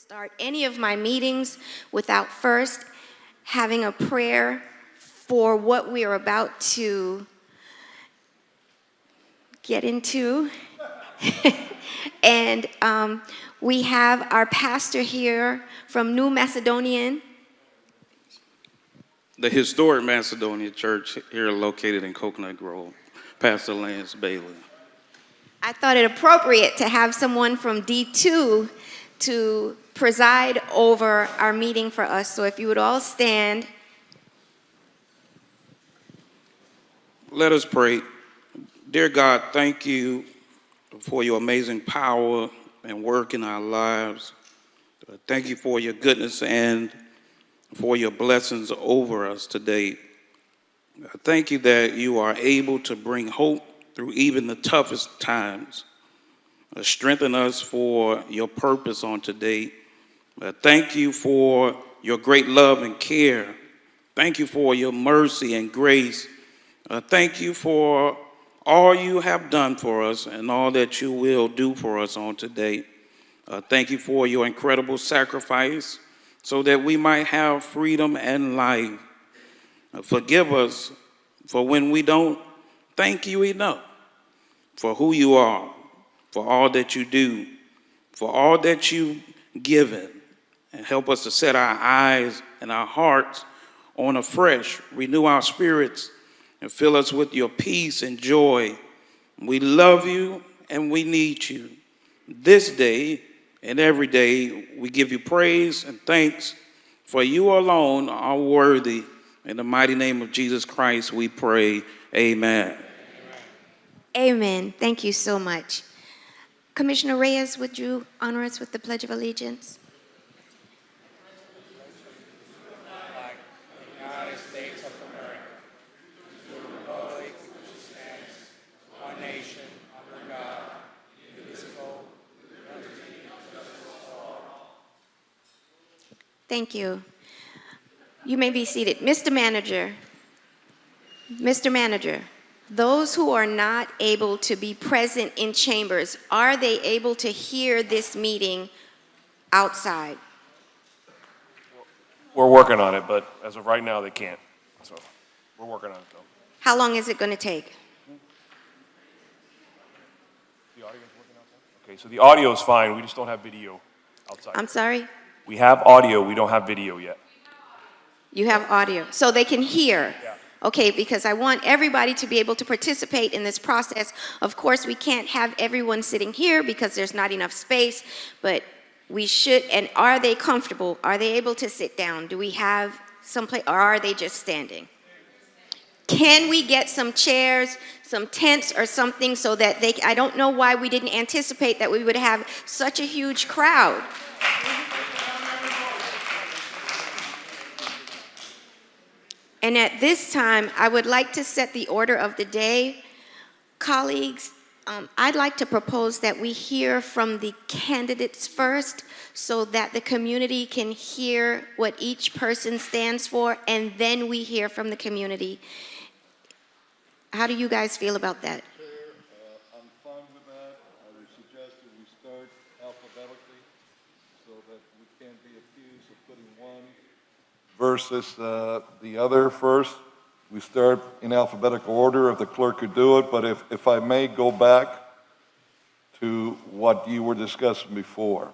start any of my meetings without first having a prayer for what we are about to get into. And we have our pastor here from New Macedonian. The historic Macedonian Church here located in Coconut Grove, Pastor Lance Bailey. I thought it appropriate to have someone from D2 to preside over our meeting for us. So if you would all stand. Let us pray. Dear God, thank you for your amazing power and work in our lives. Thank you for your goodness and for your blessings over us today. Thank you that you are able to bring hope through even the toughest times. Strengthen us for your purpose on today. Thank you for your great love and care. Thank you for your mercy and grace. Thank you for all you have done for us and all that you will do for us on today. Thank you for your incredible sacrifice so that we might have freedom and life. Forgive us for when we don't thank you enough for who you are, for all that you do, for all that you've given, and help us to set our eyes and our hearts on afresh, renew our spirits, and fill us with your peace and joy. We love you and we need you. This day and every day, we give you praise and thanks, for you alone are worthy. In the mighty name of Jesus Christ, we pray. Amen. Amen. Thank you so much. Commissioner Reyes, would you honor us with the Pledge of Allegiance? United States of America, to the republic which stands, one nation, under God, indivisible, with liberty and justice for all. Thank you. You may be seated. Mr. Manager, those who are not able to be present in chambers, are they able to hear this meeting outside? We're working on it, but as of right now, they can't. So we're working on it, though. How long is it going to take? The audio's working outside? Okay, so the audio is fine. We just don't have video outside. I'm sorry? We have audio. We don't have video yet. You have audio, so they can hear. Yeah. Okay, because I want everybody to be able to participate in this process. Of course, we can't have everyone sitting here because there's not enough space, but we should. And are they comfortable? Are they able to sit down? Do we have some place, or are they just standing? Can we get some chairs, some tents or something so that they, I don't know why we didn't anticipate that we would have such a huge crowd. And at this time, I would like to set the order of the day. Colleagues, I'd like to propose that we hear from the candidates first so that the community can hear what each person stands for, and then we hear from the community. How do you guys feel about that? Chair, I'm fine with that. I would suggest that we start alphabetically so that we can't be accused of putting one versus the other first. We start in alphabetical order if the clerk could do it, but if I may go back to what you were discussing before.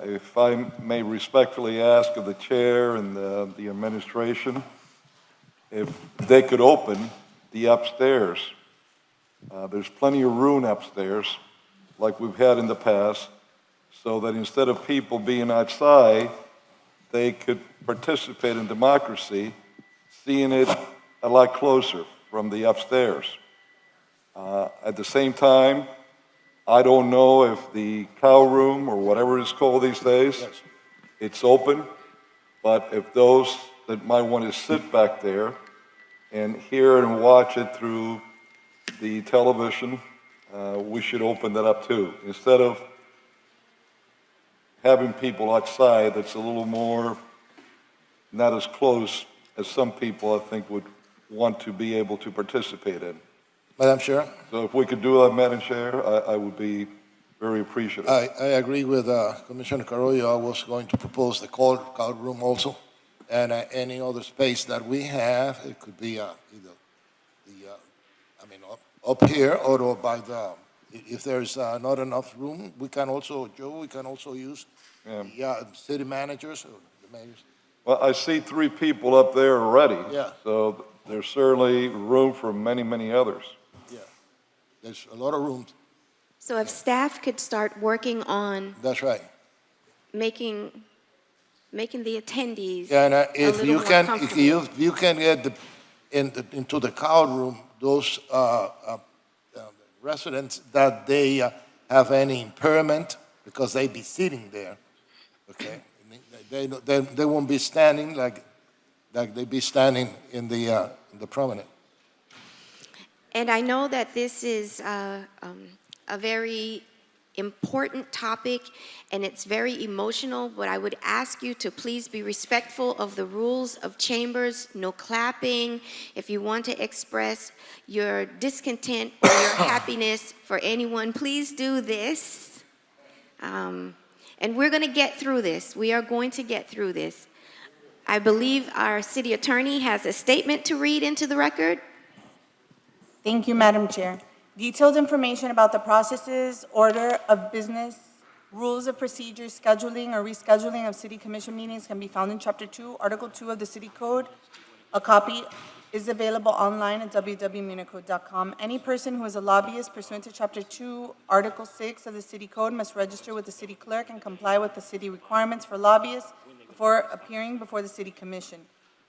If I may respectfully ask of the chair and the administration, if they could open the upstairs. There's plenty of room upstairs, like we've had in the past, so that instead of people being outside, they could participate in democracy, seeing it a lot closer from the upstairs. At the same time, I don't know if the cow room or whatever it's called these days, it's open, but if those that might want to sit back there and hear and watch it through the television, we should open that up too. Instead of having people outside, that's a little more, not as close as some people I think would want to be able to participate in. Madam Chair? So if we could do that, Madam Chair, I would be very appreciative. I agree with Commissioner Carollo. I was going to propose the cold room also, and any other space that we have, it could be either up here or by the, if there's not enough room, we can also, Joe, we can also use city managers or the mayors. Well, I see 3 people up there already. Yeah. So there's certainly room for many, many others. Yeah, there's a lot of room. So if staff could start working on That's right. making the attendees Yeah, and a if little you more can, comfortable. if you can get into the crowd room, those residents that they have any impairment, because they be sitting there, okay? They won't be standing like they be standing in the promenade. And I know that this is a very important topic, and it's very emotional, but I would ask you to please be respectful of the rules of chambers, no clapping. If you want to express your discontent or your happiness for anyone, please do this. And we're going to get through this. We are going to get through this. I believe our city attorney has a statement to read into the record. Thank you, Madam Chair. Detailed information about the processes, order of business, rules of procedure, scheduling or rescheduling of city commission meetings can be found in Chapter 2, Article 2 of the City Code. A copy is available online at www.municode.com. Any person who is a lobbyist pursuant to Chapter 2, Article 6 of the City Code must register with the city clerk and comply with the city requirements for lobbyists before appearing before the city commission.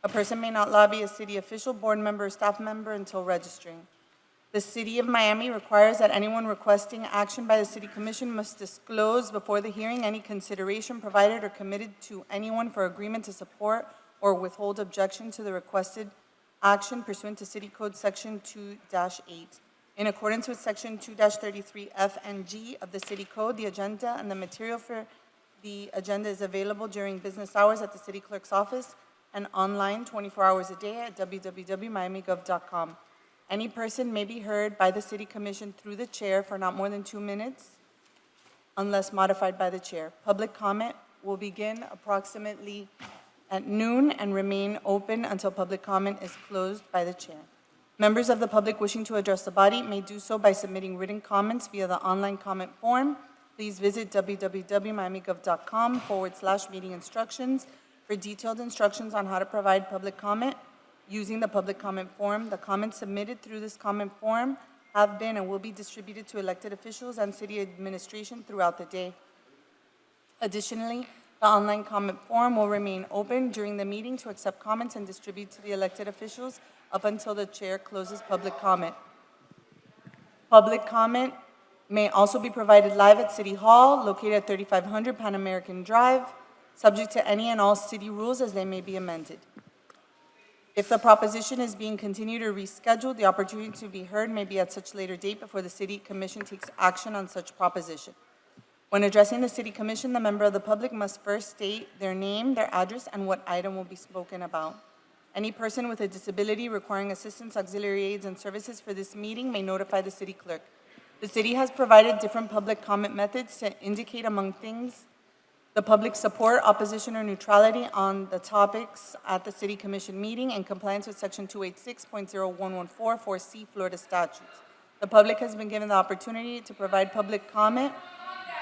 A person may not lobby a city official, board member, or staff member until registering. The City of Miami requires that anyone requesting action by the City Commission must disclose before the hearing any consideration provided or committed to anyone for agreement to support or withhold objection to the requested action pursuant to City Code Section 2-8. In accordance with Section 2-33F and G of the City Code, the agenda and the material for the agenda is available during business hours at the City Clerk's office and online 24 hours a day at www.miamigov.com. Any person may be heard by the City Commission through the chair for not more than 2 minutes unless modified by the chair. Public comment will begin approximately at noon and remain open until public comment is closed by the chair. Members of the public wishing to address the body may do so by submitting written comments via the online comment form. Please visit www.miamigov.com/meeting instructions for detailed instructions on how to provide public comment. Using the public comment form, the comments submitted through this comment form have been and will be distributed to elected officials and city administration throughout the day. Additionally, the online comment form will remain open during the meeting to accept comments and distribute to the elected officials up until the chair closes public comment. Public comment may also be provided live at City Hall, located at 3500 Pan American Drive, subject to any and all city rules as they may be amended. If the proposition is being continued or rescheduled, the opportunity to be heard may be at such later date before the City Commission takes action on such proposition. When addressing the City Commission, the member of the public must first state their name, their address, and what item will be spoken about. Any person with a disability requiring assistance, auxiliary aids, and services for this meeting may notify the city clerk. The city has provided different public comment methods to indicate, among things, the public support, opposition, or neutrality on the topics at the City Commission meeting in compliance with Section 286.0114 4C Florida statutes. The public has been given the opportunity to provide public comment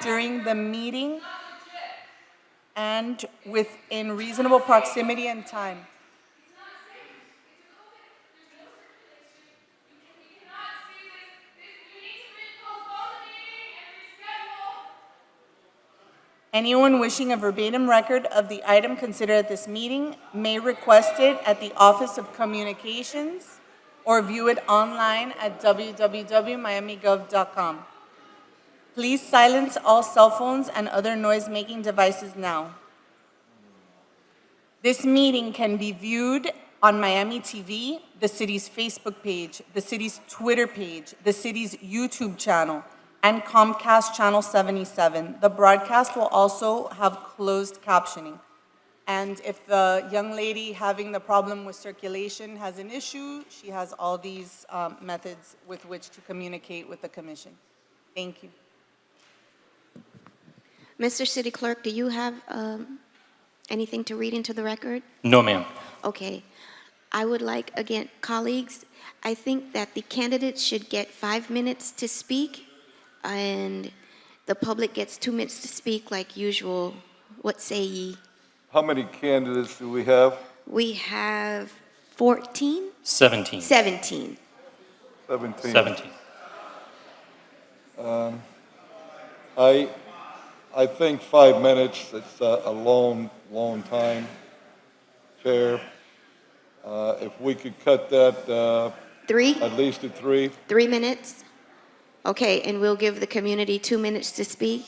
during the meeting and within reasonable proximity and time. Anyone wishing a verbatim record of the item considered at this meeting may request it at the Office of Communications or view it online at www.miamigov.com. Please silence all cell phones and other noise-making devices now. This meeting can be viewed on Miami TV, the city's Facebook page, the city's Twitter page, the city's YouTube channel, and Comcast Channel 77. The broadcast will also have closed captioning. And if the young lady having the problem with circulation has an issue, she has all these methods with which to communicate with the commission. Thank you. Mr. City Clerk, do you have anything to read into the record? No, ma'am. Okay. I would like, again, colleagues, I think that the candidates should get 5 minutes to speak, and the public gets 2 minutes to speak like usual. What say ye? How many candidates do we have? We have 14? 17. 17. 17. 17. I think 5 minutes, it's a long, long time, Chair. If we could cut that 3? at least to 3. 3 minutes? Okay, and we'll give the community 2 minutes to speak?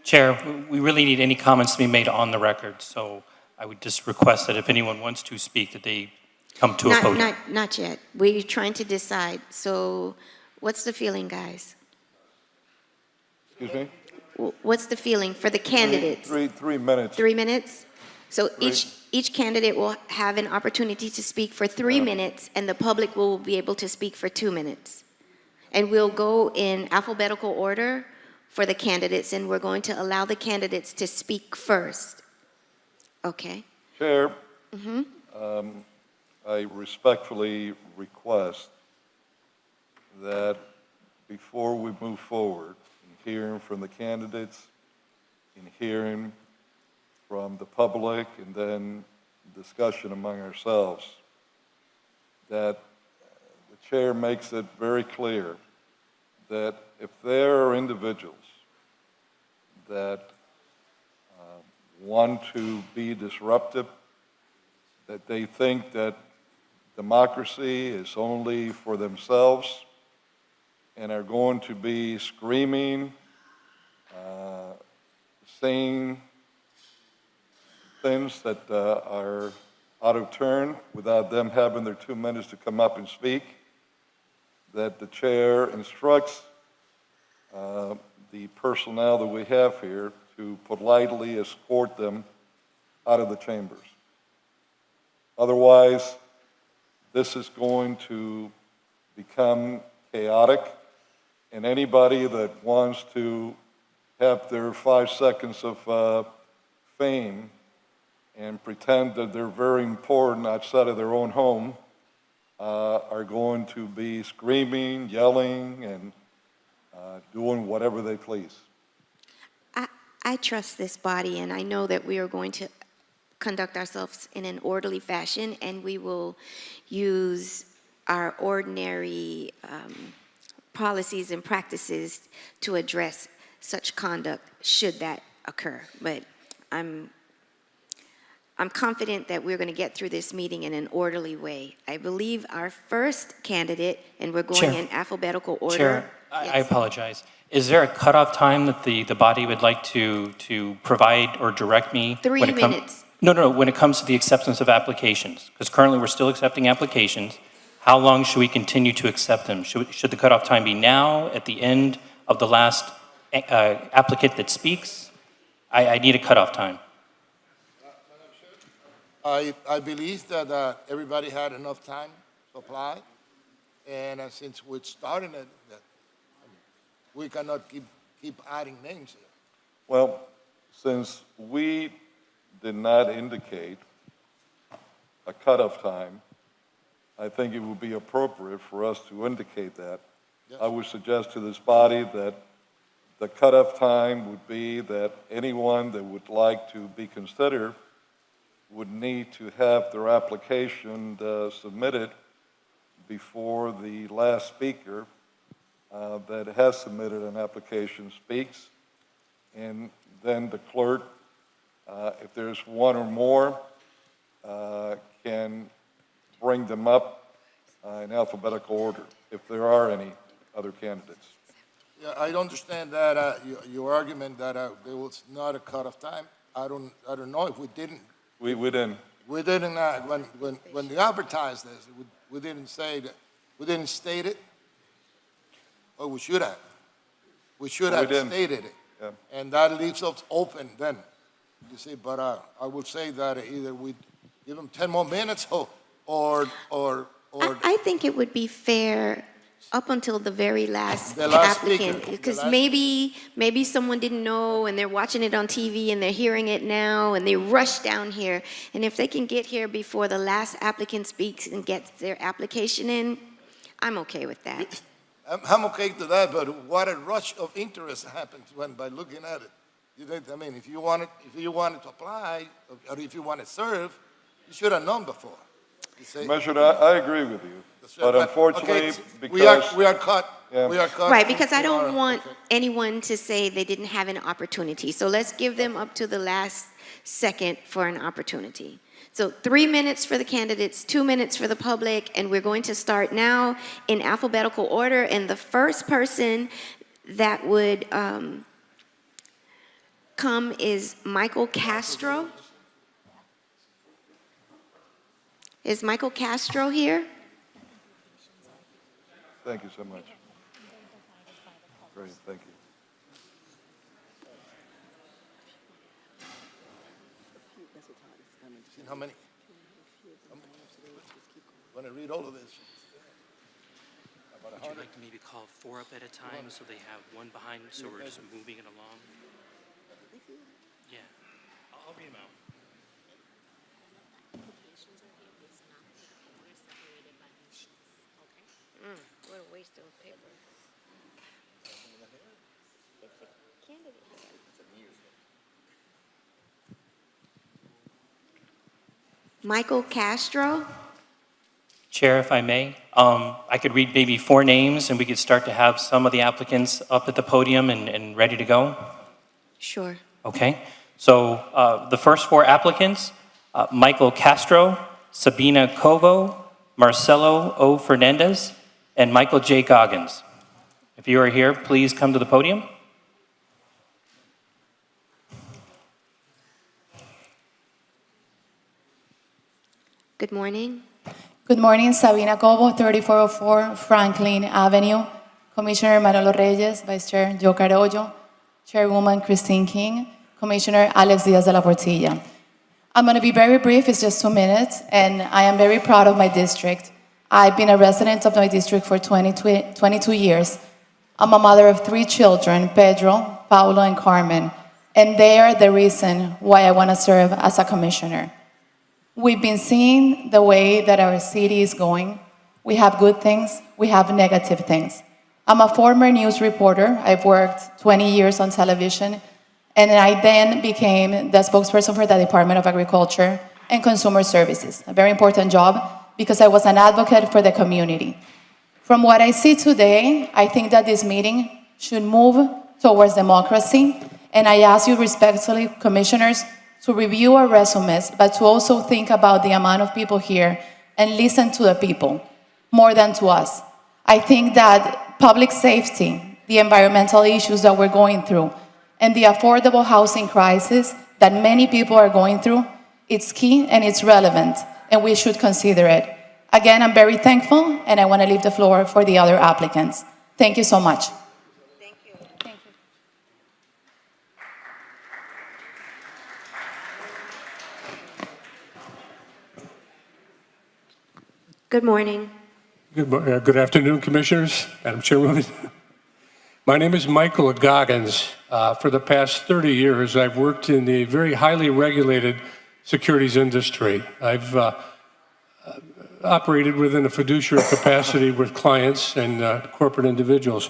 Chair, we really need any comments to be made on the record, so I would just request that if anyone wants to speak, that they come to a podium. Not yet. We're trying to decide. So what's the feeling, guys? Excuse me? What's the feeling for the candidates? 3 minutes. 3 minutes? So Three. each candidate will have an opportunity to speak for 3 minutes, and the public will be able to speak for 2 minutes. And we'll go in alphabetical order for the candidates, and we're going to allow the candidates to speak first. Okay? Chair, I respectfully request that before we move forward in hearing from the candidates, in hearing from the public, and then discussion among ourselves, that the chair makes it very clear that if there are individuals that want to be disruptive, that they think that democracy is only for themselves and are going to be screaming, saying things that are out of turn without them having their 2 minutes to come up and speak, that the chair instructs the personnel that we have here to politely escort them out of the chambers. Otherwise, this is going to become chaotic, and anybody that wants to have their 5 seconds of fame and pretend that they're very important outside of their own home are going to be screaming, yelling, and doing whatever they please. I trust this body, and I know that we are going to conduct ourselves in an orderly fashion, and we will use our ordinary policies and practices to address such conduct should that occur. But I'm confident that we're going to get through this meeting in an orderly way. I believe our first candidate, and we're going Chair. in alphabetical order. Chair, I Yes. apologize. Is there a cutoff time that the body would like to provide or direct me? 3 when it come- minutes. No, when it comes to the acceptance of applications? Because currently we're still accepting applications. How long should we continue to accept them? Should the cutoff time be now, at the end of the last applicant that speaks? I need a cutoff time. I believe that everybody had enough time to apply, and since we're starting it, that we cannot keep adding names here. Well, since we did not indicate a cutoff time, I think it would be appropriate for us to indicate that. Yes. I would suggest to this body that the cutoff time would be that anyone that would like to be considered would need to have their application submitted before the last speaker that has submitted an application speaks. And then the clerk, if there's one or more, can bring them up in alphabetical order, if there are any other candidates. Yeah, I understand that your argument that there was not a cutoff time. I don't know if we didn't. We didn't. We didn't when we advertised this. We didn't say that. We didn't state it. Or we should have. We should We have didn't. stated it. Yeah. And that leaves us open then. You see, but I would say that either we give them 10 more minutes or I think it would be fair up until the very last The last applicant. speaker. Because The last- maybe someone didn't know and they're watching it on TV and they're hearing it now and they rush down here. And if they can get here before the last applicant speaks and gets their application in, I'm okay with that. I'm okay to that, but what a rush of interest happens by looking at it. I mean, if you wanted to apply, or if you want to serve, you should have known before. You say- Commissioner, I agree with you, That's right, but unfortunately, okay, because. we are cut. Yeah. We are cut. Right, because I don't Okay. want anyone to say they didn't have an opportunity. So let's give them up to the last second for an opportunity. So 3 minutes for the candidates, 2 minutes for the public, and we're going to start now in alphabetical order. And the first person that would come is Michael Castro. Is Michael Castro here? Thank you so much. Great, thank you. How many? Want to read all of this? About Would you like to maybe call 4 up at a time so they have one behind, so we're just moving it along? Yeah, I'll read them out. What a waste of paper. Michael Castro. Chair, if I may, I could read maybe 4 names and we could start to have some of the applicants up at the podium and ready to go. Sure. Okay, so the first 4 applicants, Michael Castro, Sabina Covo, Marcelo O. Fernandez, and Michael J. Goggins. If you are here, please come to the podium. Good morning. Good morning, Sabina Cobo, 3404 Franklin Avenue. Commissioner Manolo Reyes, Vice Chair Joe Carollo, Chairwoman Christine King, Commissioner Alex Diaz de la Portilla. I'm going to be very brief, it's just 2 minutes, and I am very proud of my district. I've been a resident of my district for 22 years. I'm a mother of 3 children, Pedro, Paulo, and Carmen, and they are the reason why I want to serve as a commissioner. We've been seeing the way that our city is going. We have good things, we have negative things. I'm a former news reporter. I've worked 20 years on television, and I then became the spokesperson for the Department of Agriculture and Consumer Services, a very important job because I was an advocate for the community. From what I see today, I think that this meeting should move towards democracy, and I ask you respectfully, commissioners, to review our resumes, but to also think about the amount of people here and listen to the people more than to us. I think that public safety, the environmental issues that we're going through, and the affordable housing crisis that many people are going through, it's key and it's relevant, and we should consider it. Again, I'm very thankful, and I want to leave the floor for the other applicants. Thank you so much. Good morning. Good afternoon, Commissioners, Madam Chairwoman. My name is Michael Goggins. For the past 30 years, I've worked in the very highly regulated securities industry. I've operated within a fiduciary capacity with clients and corporate individuals.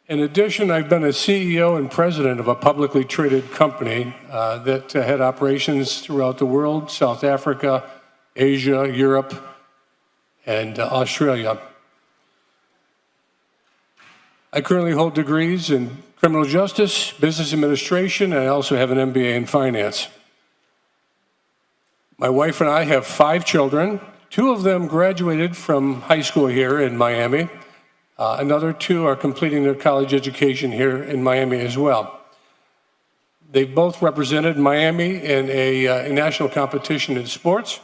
In addition, I've been a CEO and president of a publicly traded company that had operations throughout the world, South Africa, Asia, Europe, and Australia. I currently hold degrees in criminal justice, business administration, and I also have an MBA in finance. My wife and I have 5 children. 2 of them graduated from high school here in Miami. Another 2 are completing their college education here in Miami as well. They've both represented Miami in a national competition in sports.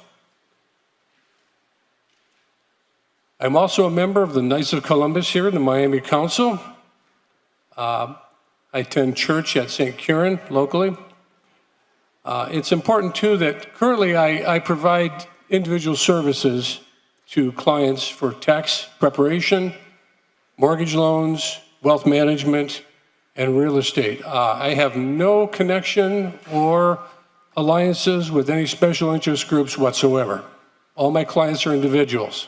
I'm also a member of the Knights of Columbus here in the Miami Council. I attend church at St. Kieran locally. It's important, too, that currently I provide individual services to clients for tax preparation, mortgage loans, wealth management, and real estate. I have no connection or alliances with any special interest groups whatsoever. All my clients are individuals.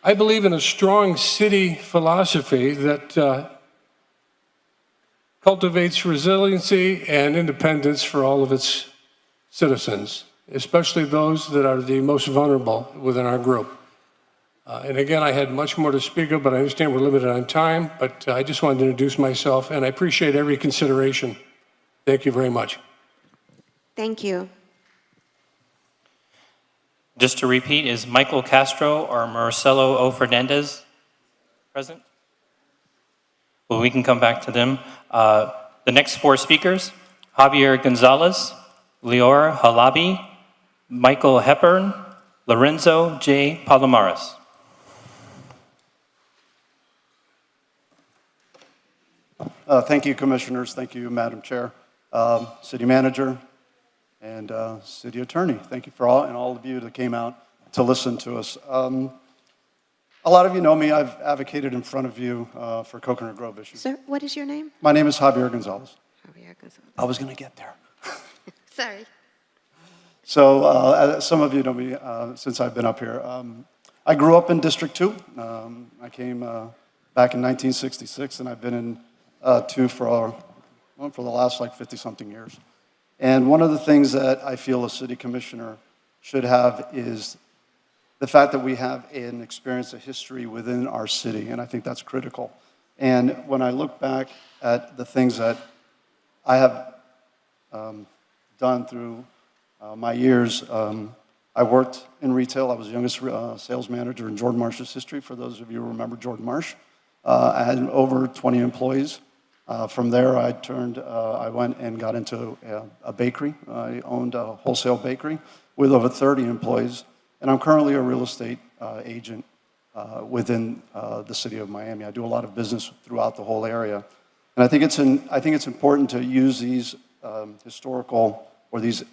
I believe in a strong city philosophy that cultivates resiliency and independence for all of its citizens, especially those that are the most vulnerable within our group. And again, I had much more to speak of, but I understand we're limited on time, but I just wanted to introduce myself, and I appreciate every consideration. Thank you very much. Thank you. Just to repeat, is Michael Castro or Marcelo O. Fernandez present? Well, we can come back to them. The next four speakers, Javier Gonzalez, Leora Halabi, Michael Hepburn, Lorenzo J. Palomares. Thank you, Commissioners. Thank you, Madam Chair, City Manager, and City Attorney. Thank you for all of you that came out to listen to us. A lot of you know me. I've advocated in front of you for Coconut Grove issues. Sir, what is your name? My name is Javier Gonzalez. Javier Gonzalez. I was going to get there. Sorry. So some of you know me since I've been up here. I grew up in District 2. I came back in 1966, and I've been in 2 for the last like 50-something years. And one of the things that I feel a city commissioner should have is the fact that we have an experience, a history within our city, and I think that's critical. And when I look back at the things that I have done through my years, I worked in retail. I was the youngest sales manager in Jordan Marsh's history, for those of you who remember Jordan Marsh. I had over 20 employees. From there, I went and got into a bakery. I owned a wholesale bakery with over 30 employees, and I'm currently a real estate agent within the city of Miami. I do a lot of business throughout the whole area, and I think it's important to use these historical or these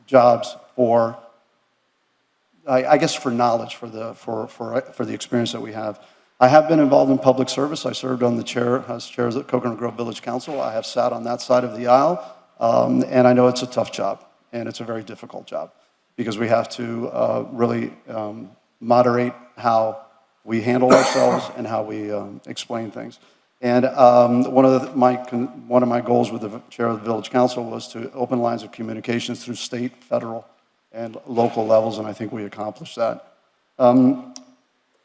jobs for, I guess, for knowledge, for the experience that we have. I have been involved in public service. I served on the chair as chair of the Coconut Grove Village Council. I have sat on that side of the aisle, and I know it's a tough job, and it's a very difficult job because we have to really moderate how we handle ourselves and how we explain things. And one of my goals with the chair of the Village Council was to open lines of communications through state, federal, and local levels, and I think we accomplished that.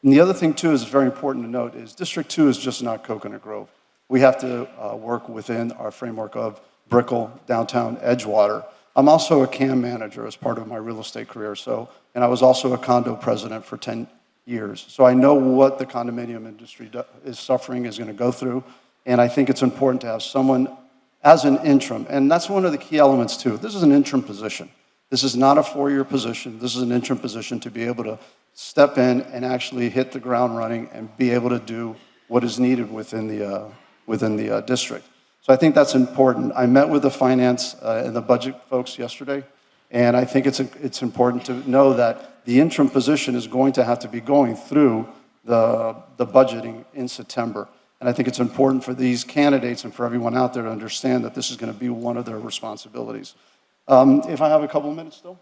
And the other thing, too, is very important to note is District 2 is just not Coconut Grove. We have to work within our framework of Brickell, downtown Edgewater. I'm also a CAM manager as part of my real estate career, and I was also a condo president for 10 years. So I know what the condominium industry is suffering, is going to go through, and I think it's important to have someone as an interim, and that's one of the key elements, too. This is an interim position. This is not a 4-year position. This is an interim position to be able to step in and actually hit the ground running and be able to do what is needed within the district. So I think that's important. I met with the finance and the budget folks yesterday, and I think it's important to know that the interim position is going to have to be going through the budgeting in September. And I think it's important for these candidates and for everyone out there to understand that this is going to be one of their responsibilities. If I have a couple minutes still?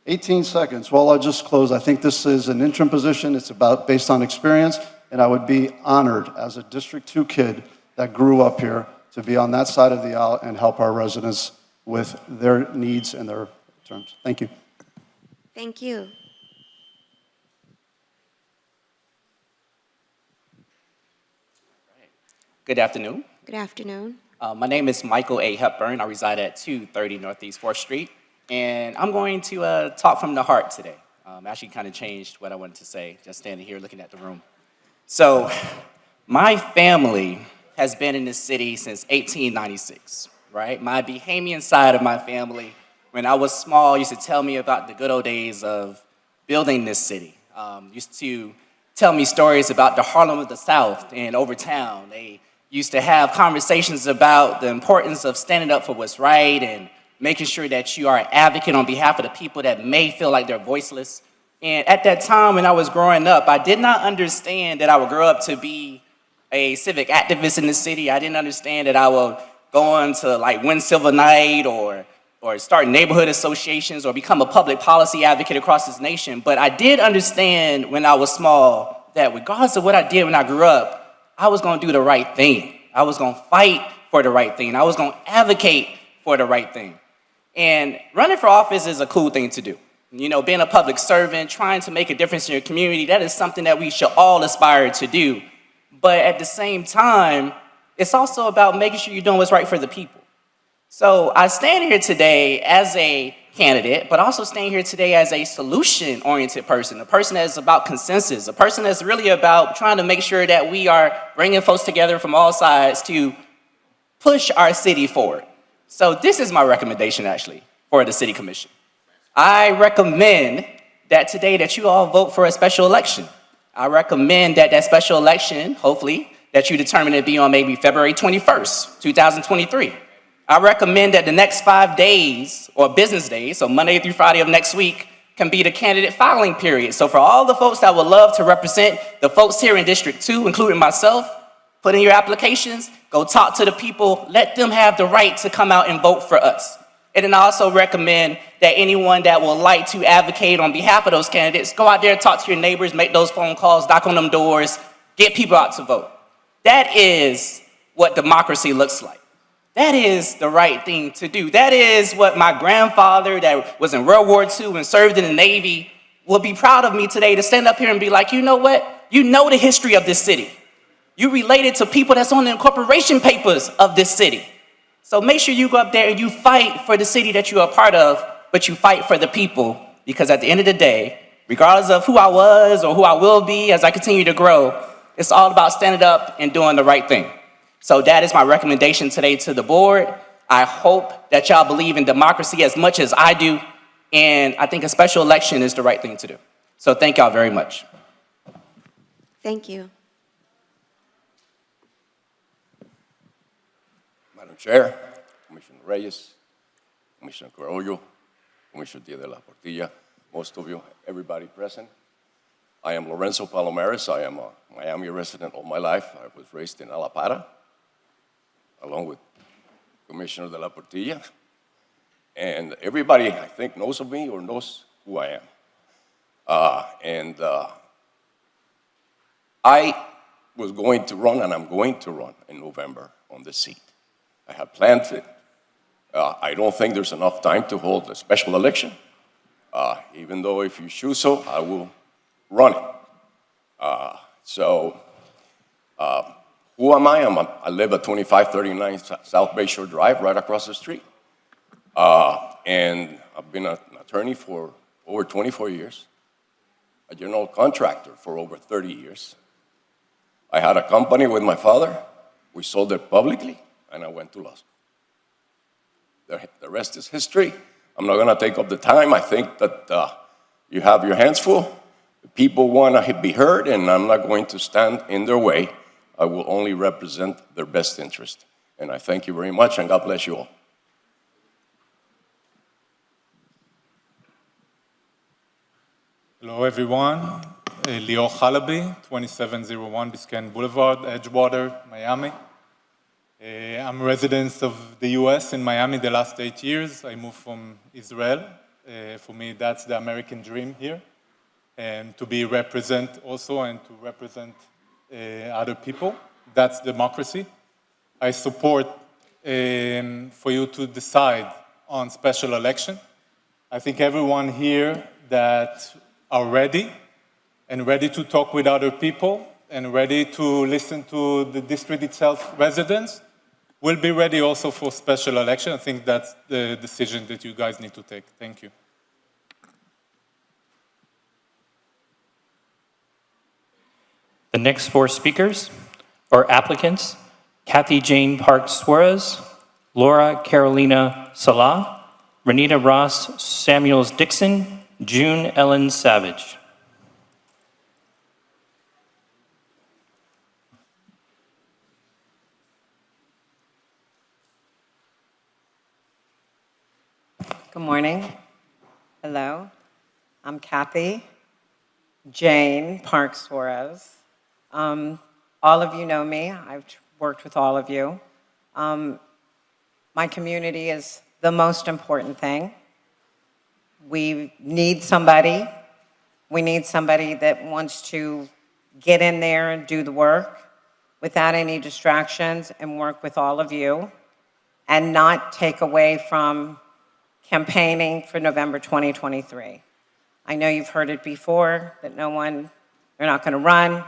18 seconds. Well, I'll just close. I think this is an interim position. It's based on experience, and I would be honored as a District 2 kid that grew up here to be on that side of the aisle and help our residents with their needs and their terms. Thank you. Thank you. Good afternoon. Good afternoon. My name is Michael A. Hepburn. I reside at 230 Northeast 4th Street. And I'm going to talk from the heart today. Actually kind of changed what I wanted to say, just standing here looking at the room. So, my family has been in this city since 1896, right? My Bahamian side of my family, when I was small, used to tell me about the good old days of building this city. Used to tell me stories about the Harlem of the South and Overtown. They used to have conversations about the importance of standing up for what's right and making sure that you are an advocate on behalf of the people that may feel like they're voiceless. And at that time when I was growing up, I did not understand that I would grow up to be a civic activist in the city. I didn't understand that I would go on to like win Silver Knight or start neighborhood associations or become a public policy advocate across this nation. But I did understand when I was small that regardless of what I did when I grew up, I was going to do the right thing. I was going to fight for the right thing. I was going to advocate for the right thing. And running for office is a cool thing to do. You know, being a public servant, trying to make a difference in your community, that is something that we should all aspire to do. But at the same time, it's also about making sure you're doing what's right for the people. So I stand here today as a candidate, but also stand here today as a solution-oriented person, a person that's about consensus, a person that's really about trying to make sure that we are bringing folks together from all sides to push our city forward. So this is my recommendation, actually, for the City Commission. I recommend that today that you all vote for a special election. I recommend that that special election, hopefully, that you determine to be on maybe February 21st, 2023. I recommend that the next 5 days, or business days, so Monday through Friday of next week, can be the candidate filing period. So for all the folks that would love to represent the folks here in District 2, including myself, put in your applications, go talk to the people, let them have the right to come out and vote for us. And then I also recommend that anyone that would like to advocate on behalf of those candidates, go out there, talk to your neighbors, make those phone calls, knock on them doors, get people out to vote. That is what democracy looks like. That is the right thing to do. That is what my grandfather that was in World War II and served in the Navy will be proud of me today to stand up here and be like, you know what? You know the history of this city. You related to people that's on the incorporation papers of this city. So make sure you go up there and you fight for the city that you are a part of, but you fight for the people, because at the end of the day, regardless of who I was or who I will be as I continue to grow, it's all about standing up and doing the right thing. So that is my recommendation today to the board. I hope that y'all believe in democracy as much as I do, and I think a special election is the right thing to do. So thank y'all very much. Thank you. Madam Chair, Commissioner Reyes, Commissioner Carollo, Commissioner Diaz de la Portilla, most of you, everybody present. I am Lorenzo Palomares. I am a Miami resident all my life. I was raised in Alapara, along with Commissioner de la Portilla. And everybody, I think, knows of me or knows who I am. I was going to run, and I'm going to run in November on this seat. I have planned it. I don't think there's enough time to hold a special election. Even though if you choose so, I will run it. Who am I? I live at 2539 South Bayshore Drive, right across the street. And I've been an attorney for over 24 years, a general contractor for over 30 years. I had a company with my father. We sold it publicly, and I went to law school. The rest is history. I'm not going to take up the time. I think that you have your hands full. People want to be heard, and I'm not going to stand in their way. I will only represent their best interest. And I thank you very much, and God bless you all. Hello, everyone. Lior Halaby, 2701 Biscayne Boulevard, Edgewater, Miami. I'm a resident of the US in Miami the last 8 years. I moved from Israel. For me, that's the American dream here. And to be represent also and to represent other people. That's democracy. I support for you to decide on special election. I think everyone here that are ready and ready to talk with other people and ready to listen to the district itself residents will be ready also for special election. I think that's the decision that you guys need to take. Thank you. The next four speakers are applicants: Kathy Jane Park Suarez, Laura Carolina Salah, Renita Ross Samuels Dixon, June Ellen Savage. Good morning. Hello. I'm Kathy Jane Parks Suarez. All of you know me. I've worked with all of you. My community is the most important thing. We need somebody. We need somebody that wants to get in there and do the work without any distractions and work with all of you and not take away from campaigning for November 2023. I know you've heard it before, that they're not going to run.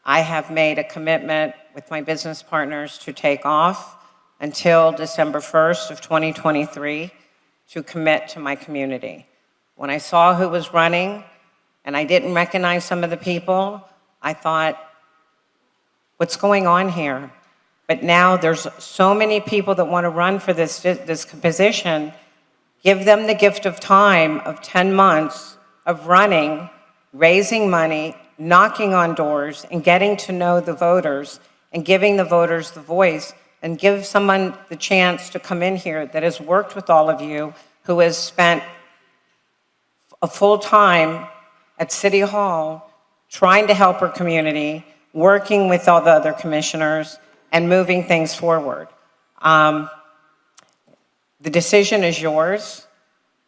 I have made a commitment with my business partners to take off until December 1st of 2023 to commit to my community. When I saw who was running and I didn't recognize some of the people, I thought, what's going on here? But now there's so many people that want to run for this position. Give them the gift of time of 10 months of running, raising money, knocking on doors, and getting to know the voters, and giving the voters the voice, and give someone the chance to come in here that has worked with all of you, who has spent a full time at City Hall trying to help her community, working with all the other commissioners, and moving things forward. The decision is yours,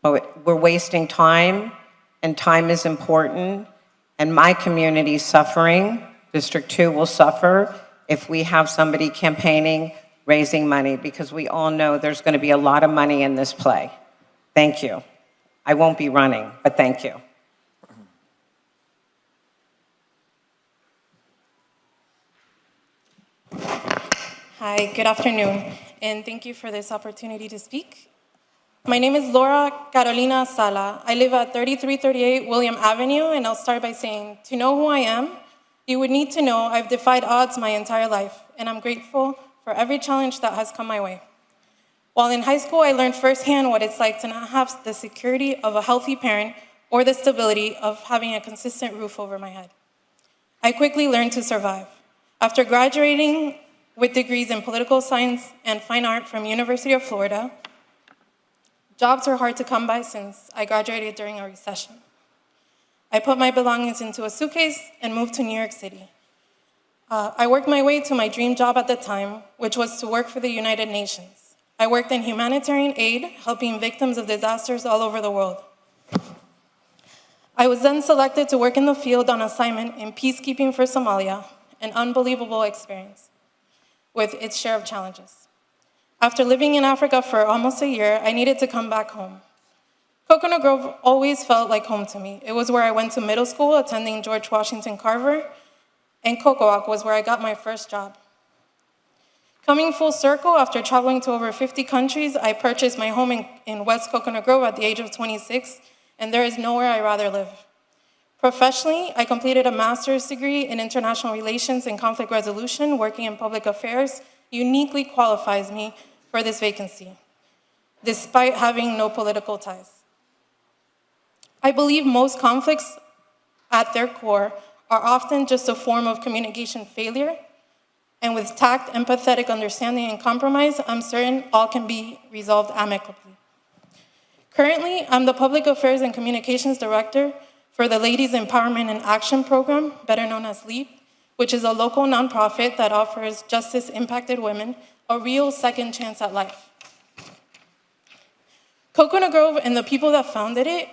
but we're wasting time, and time is important, and my community is suffering. District 2 will suffer if we have somebody campaigning, raising money, because we all know there's going to be a lot of money in this play. Thank you. I won't be running, but thank you. Hi, good afternoon, and thank you for this opportunity to speak. My name is Laura Carolina Sala. I live at 3338 William Avenue, and I'll start by saying, to know who I am, you would need to know I've defied odds my entire life, and I'm grateful for every challenge that has come my way. While in high school, I learned firsthand what it's like to not have the security of a healthy parent or the stability of having a consistent roof over my head. I quickly learned to survive. After graduating with degrees in political science and fine art from University of Florida, jobs were hard to come by since I graduated during a recession. I put my belongings into a suitcase and moved to New York City. I worked my way to my dream job at the time, which was to work for the United Nations. I worked in humanitarian aid, helping victims of disasters all over the world. I was then selected to work in the field on assignment in peacekeeping for Somalia, an unbelievable experience with its share of challenges. After living in Africa for almost a year, I needed to come back home. Coconut Grove always felt like home to me. It was where I went to middle school, attending George Washington Carver, and Cocoa was where I got my first job. Coming full circle, after traveling to over 50 countries, I purchased my home in West Coconut Grove at the age of 26, and there is nowhere I'd rather live. Professionally, I completed a master's degree in international relations and conflict resolution. Working in public affairs uniquely qualifies me for this vacancy, despite having no political ties. I believe most conflicts at their core are often just a form of communication failure, and with tact, empathetic understanding, and compromise, I'm certain all can be resolved amicably. Currently, I'm the Public Affairs and Communications Director for the Ladies Empowerment and Action Program, better known as LEAP, which is a local nonprofit that offers justice-impacted women a real second chance at life. Coconut Grove and the people that founded it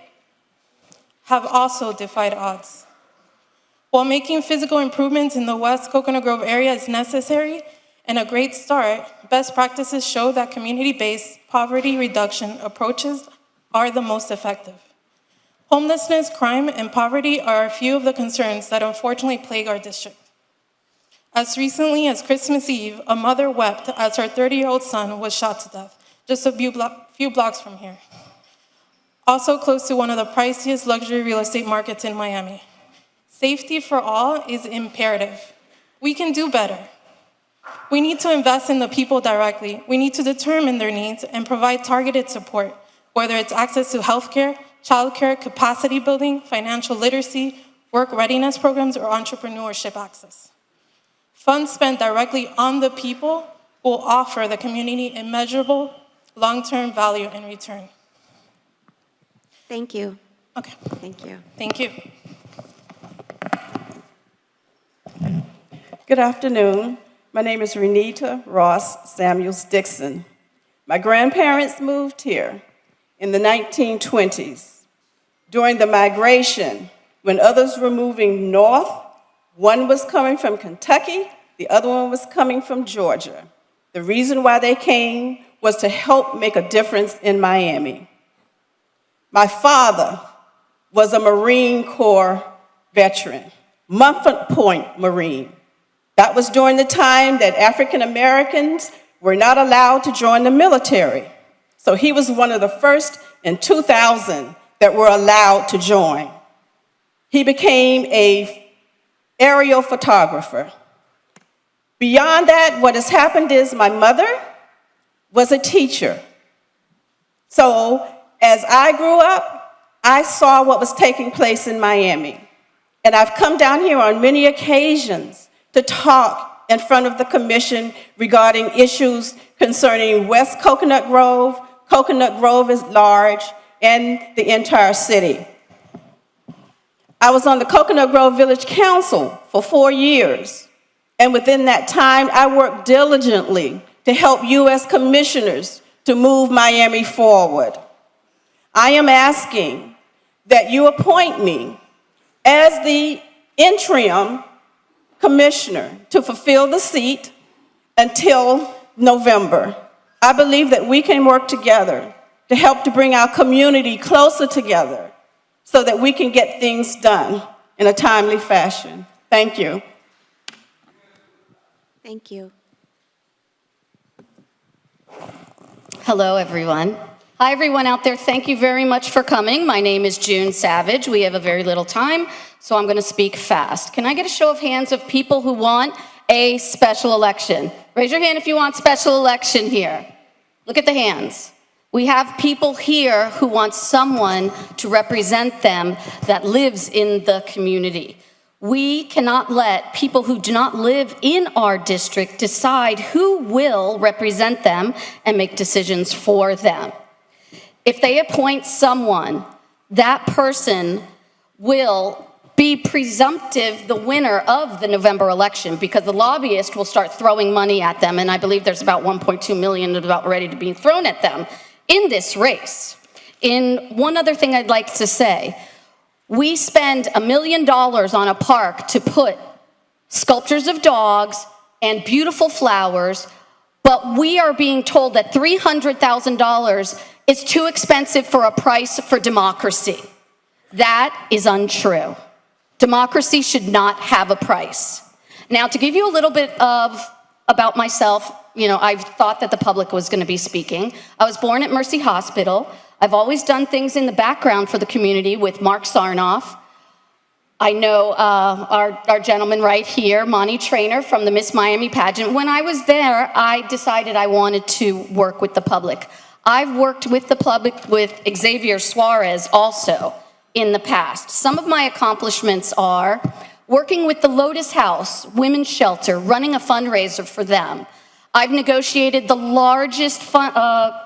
have also defied odds. While making physical improvements in the West Coconut Grove area is necessary and a great start, best practices show that community-based poverty reduction approaches are the most effective. Homelessness, crime, and poverty are a few of the concerns that unfortunately plague our district. As recently as Christmas Eve, a mother wept as her 30-year-old son was shot to death, just a few blocks from here. Also close to one of the priciest luxury real estate markets in Miami. Safety for all is imperative. We can do better. We need to invest in the people directly. We need to determine their needs and provide targeted support, whether it's access to healthcare, childcare, capacity building, financial literacy, work readiness programs, or entrepreneurship access. Funds spent directly on the people will offer the community immeasurable long-term value in return. Thank you. Okay, Thank you. thank you. Good afternoon. My name is Renita Ross Samuels Dixon. My grandparents moved here in the 1920s. During the migration, when others were moving north, one was coming from Kentucky, the other one was coming from Georgia. The reason why they came was to help make a difference in Miami. My father was a Marine Corps veteran, Mumford Point Marine. That was during the time that African Americans were not allowed to join the military. So he was one of the first in 2000 that were allowed to join. He became an aerial photographer. Beyond that, what has happened is my mother was a teacher. So as I grew up, I saw what was taking place in Miami. And I've come down here on many occasions to talk in front of the commission regarding issues concerning West Coconut Grove. Coconut Grove is large, and the entire city. I was on the Coconut Grove Village Council for 4 years. And within that time, I worked diligently to help U.S. commissioners to move Miami forward. I am asking that you appoint me as the interim commissioner to fulfill the seat until November. I believe that we can work together to help to bring our community closer together so that we can get things done in a timely fashion. Thank you. Thank you. Hello, everyone. Hi, everyone out there. Thank you very much for coming. My name is June Savage. We have a very little time, so I'm going to speak fast. Can I get a show of hands of people who want a special election? Raise your hand if you want special election here. Look at the hands. We have people here who want someone to represent them that lives in the community. We cannot let people who do not live in our district decide who will represent them and make decisions for them. If they appoint someone, that person will be presumptive the winner of the November election because the lobbyist will start throwing money at them, and I believe there's about 1.2 million that's about ready to be thrown at them in this race. One other thing I'd like to say, we spend $1 million on a park to put sculptures of dogs and beautiful flowers, but we are being told that $300,000 is too expensive for a price for democracy. That is untrue. Democracy should not have a price. Now, to give you a little bit about myself, I thought that the public was going to be speaking. I was born at Mercy Hospital. I've always done things in the background for the community with Mark Sarnoff. I know our gentleman right here, Monty Trainer from the Miss Miami pageant. When I was there, I decided I wanted to work with the public. I've worked with the public with Xavier Suarez also in the past. Some of my accomplishments are working with the Lotus House Women's Shelter, running a fundraiser for them. I've negotiated the largest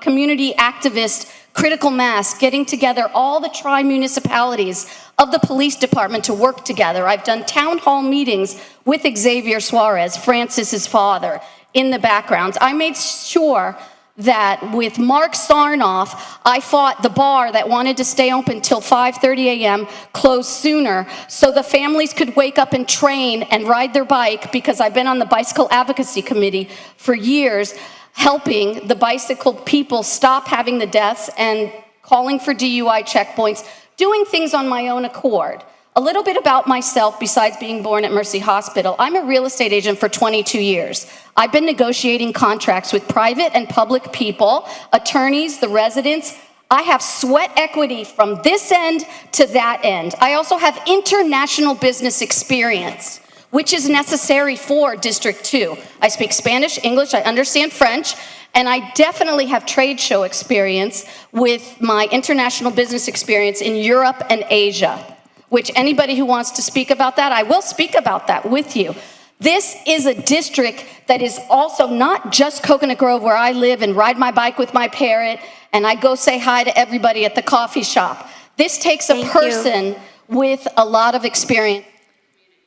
community activist critical mass, getting together all the tri-municipalities of the police department to work together. I've done town hall meetings with Xavier Suarez, Francis's father, in the background. I made sure that with Mark Sarnoff, I fought the bar that wanted to stay open till 5:30 a.m., close sooner, so the families could wake up and train and ride their bike, because I've been on the Bicycle Advocacy Committee for years, helping the bicycle people stop having the deaths and calling for DUI checkpoints, doing things on my own accord. A little bit about myself besides being born at Mercy Hospital. I'm a real estate agent for 22 years. I've been negotiating contracts with private and public people, attorneys, the residents. I have sweat equity from this end to that end. I also have international business experience, which is necessary for District 2. I speak Spanish, English, I understand French, and I definitely have trade show experience with my international business experience in Europe and Asia, which anybody who wants to speak about that, I will speak about that with you. This is a district that is also not just Coconut Grove, where I live and ride my bike with my parrot, and I go say hi to everybody at the coffee shop. This takes a Thank you. person with a lot of experience.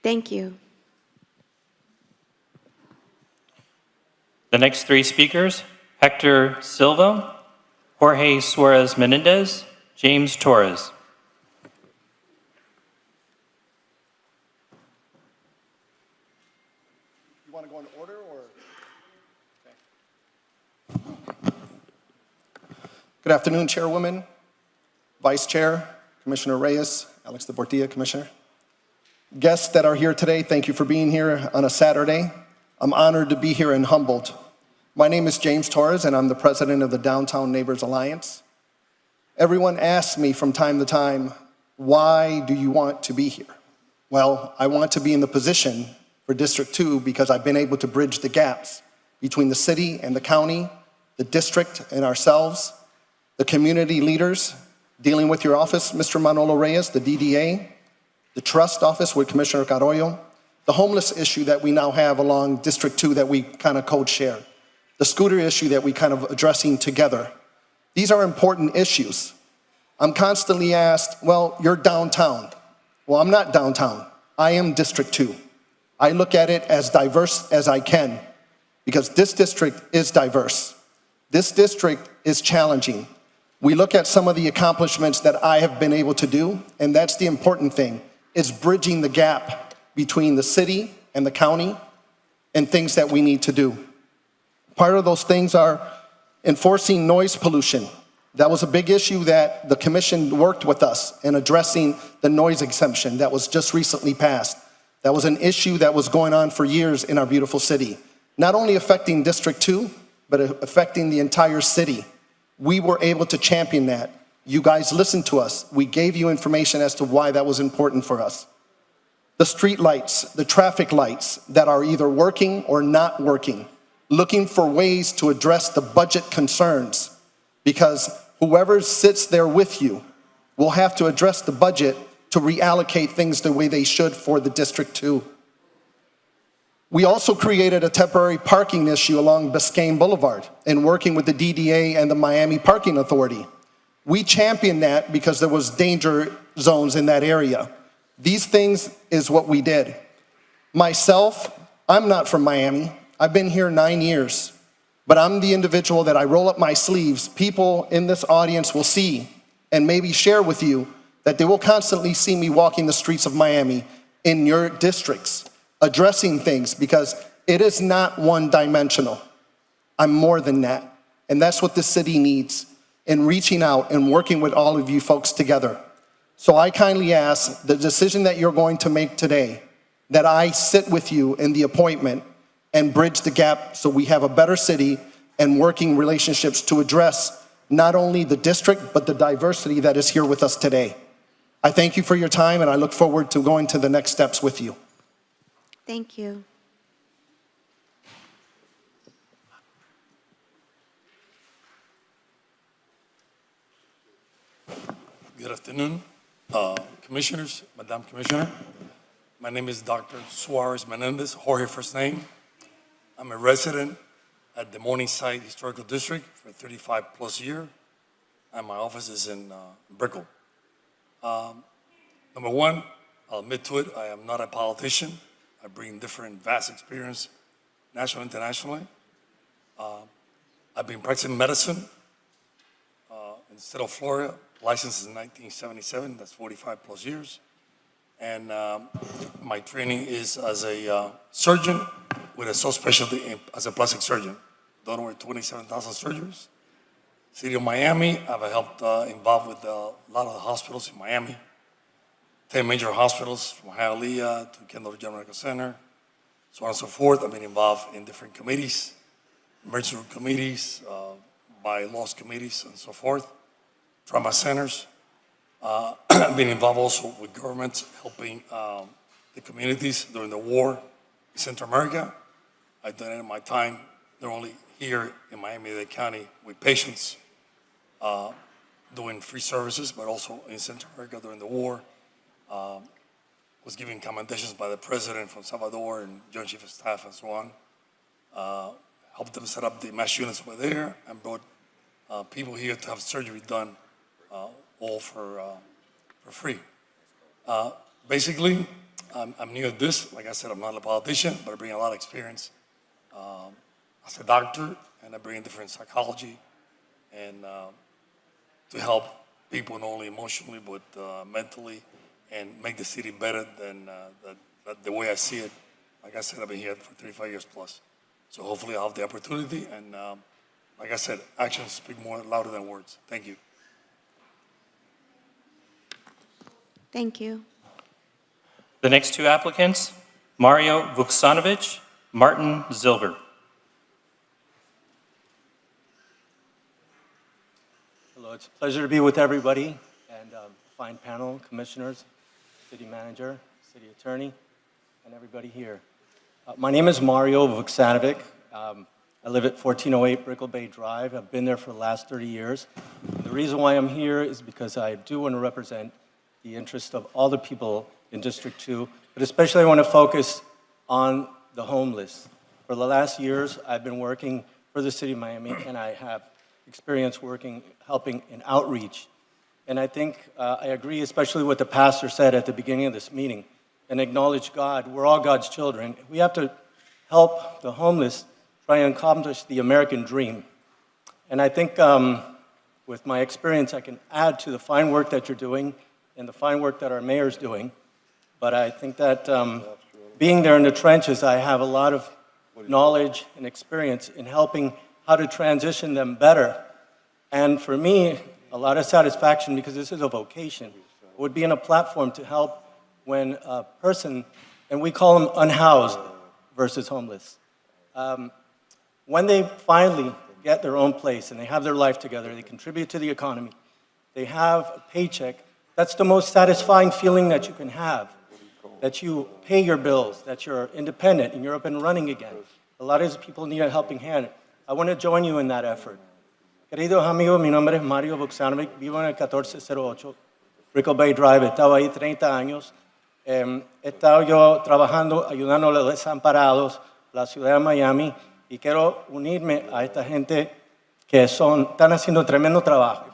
Thank you. The next three speakers, Hector Silva, Jorge Suarez Menendez, James Torres. You want to go in order or? Good afternoon, Chairwoman, Vice Chair, Commissioner Reyes, Alex de Portilla, Commissioner. Guests that are here today, thank you for being here on a Saturday. I'm honored to be here and humbled. My name is James Torres, and I'm the president of the Downtown Neighbors Alliance. Everyone asks me from time to time, why do you want to be here? Well, I want to be in the position for District 2 because I've been able to bridge the gaps between the city and the county, the district and ourselves, the community leaders dealing with your office, Mr. Manolo Reyes, the DDA, the trust office with Commissioner Carollo, the homeless issue that we now have along District 2 that we kind of code-share, the scooter issue that we kind of addressing together. These are important issues. I'm constantly asked, well, you're downtown. Well, I'm not downtown. I am District 2. I look at it as diverse as I can because this district is diverse. This district is challenging. We look at some of the accomplishments that I have been able to do, and that's the important thing, is bridging the gap between the city and the county and things that we need to do. Part of those things are enforcing noise pollution. That was a big issue that the commission worked with us in addressing the noise exemption that was just recently passed. That was an issue that was going on for years in our beautiful city. Not only affecting District 2, but affecting the entire city. We were able to champion that. You guys listened to us. We gave you information as to why that was important for us. The street lights, the traffic lights that are either working or not working. Looking for ways to address the budget concerns because whoever sits there with you will have to address the budget to reallocate things the way they should for the District 2. We also created a temporary parking issue along Biscayne Boulevard in working with the DDA and the Miami Parking Authority. We championed that because there was danger zones in that area. These things is what we did. Myself, I'm not from Miami. I've been here 9 years, but I'm the individual that I roll up my sleeves. People in this audience will see and maybe share with you that they will constantly see me walking the streets of Miami in your districts, addressing things because it is not one-dimensional. I'm more than that, and that's what the city needs in reaching out and working with all of you folks together. So I kindly ask the decision that you're going to make today, that I sit with you in the appointment and bridge the gap so we have a better city and working relationships to address not only the district, but the diversity that is here with us today. I thank you for your time, and I look forward to going to the next steps with you. Thank you. Good afternoon, Commissioners, Madam Commissioner. My name is Dr. Suarez Menendez, Jorge first name. I'm a resident at the Morningside Historical District for 35 plus years, and my office is in Brickell. Number one, I'll admit to it, I am not a politician. I bring different vast experience, national and internationally. I've been practicing medicine in the state of Florida, licensed in 1977, that's 45 plus years. And my training is as a surgeon with a subspecialty as a plastic surgeon. Done over 27,000 surgeries. City of Miami, I've helped involved with a lot of the hospitals in Miami. 10 major hospitals from Hialeah to Kendall General Medical Center, so on and so forth. I've been involved in different committees, emergency room committees, bylaws committees, and so forth, trauma centers. I've been involved also with governments helping the communities during the war in Central America. I've done it in my time, not only here in Miami-Dade County with patients doing free services, but also in Central America during the war. Was given commendations by the president from Salvador and Joint Chief of Staff and so on. Helped them set up the mass units over there and brought people here to have surgery done, all for for free. Basically, I'm new at this. Like I said, I'm not a politician, but I bring a lot of experience as a doctor, and I bring different psychology and to help people not only emotionally but mentally, and make the city better than the way I see it. Like I said, I've been here for 35 years plus. So hopefully I'll have the opportunity, and like I said, actions speak more louder than words. Thank you. Thank you. The next two applicants, Mario Vuksanovic, Martin Zilber. Hello, it's a pleasure to be with everybody and fine panel, commissioners, city manager, city attorney, and everybody here. My name is Mario Vuksanovic. I live at 1408 Brickell Bay Drive. I've been there for the last 30 years. And the reason why I'm here is because I do want to represent the interest of all the people in District 2, but especially I want to focus on the homeless. For the last years, I've been working for the city of Miami, and I have experience helping in outreach. And I think I agree, especially what the pastor said at the beginning of this meeting, and acknowledge God. We're all God's children. We have to help the homeless try and accomplish the American dream. And I think with my experience, I can add to the fine work that you're doing and the fine work that our mayor's doing. But I think that being there in the trenches, I have a lot of knowledge and experience in helping how to transition them better. And for me, a lot of satisfaction, because this is a vocation, would be in a platform to help when a person, and we call them unhoused versus homeless, when they finally get their own place and they have their life together, they contribute to the economy, they have a paycheck, that's the most satisfying feeling that you can have, that you pay your bills, that you're independent and you're up and running again. A lot of these people need a helping hand. I want to join you in that effort. Queridos amigos, mi nombre es Mario Vuksanovic, vivo en el 1408 Brickell Bay Drive, he estado ahí 30 años. He estado yo trabajando, ayudando a los desamparados, la ciudad de Miami, y quiero unirme a esta gente que están haciendo tremendo trabajo.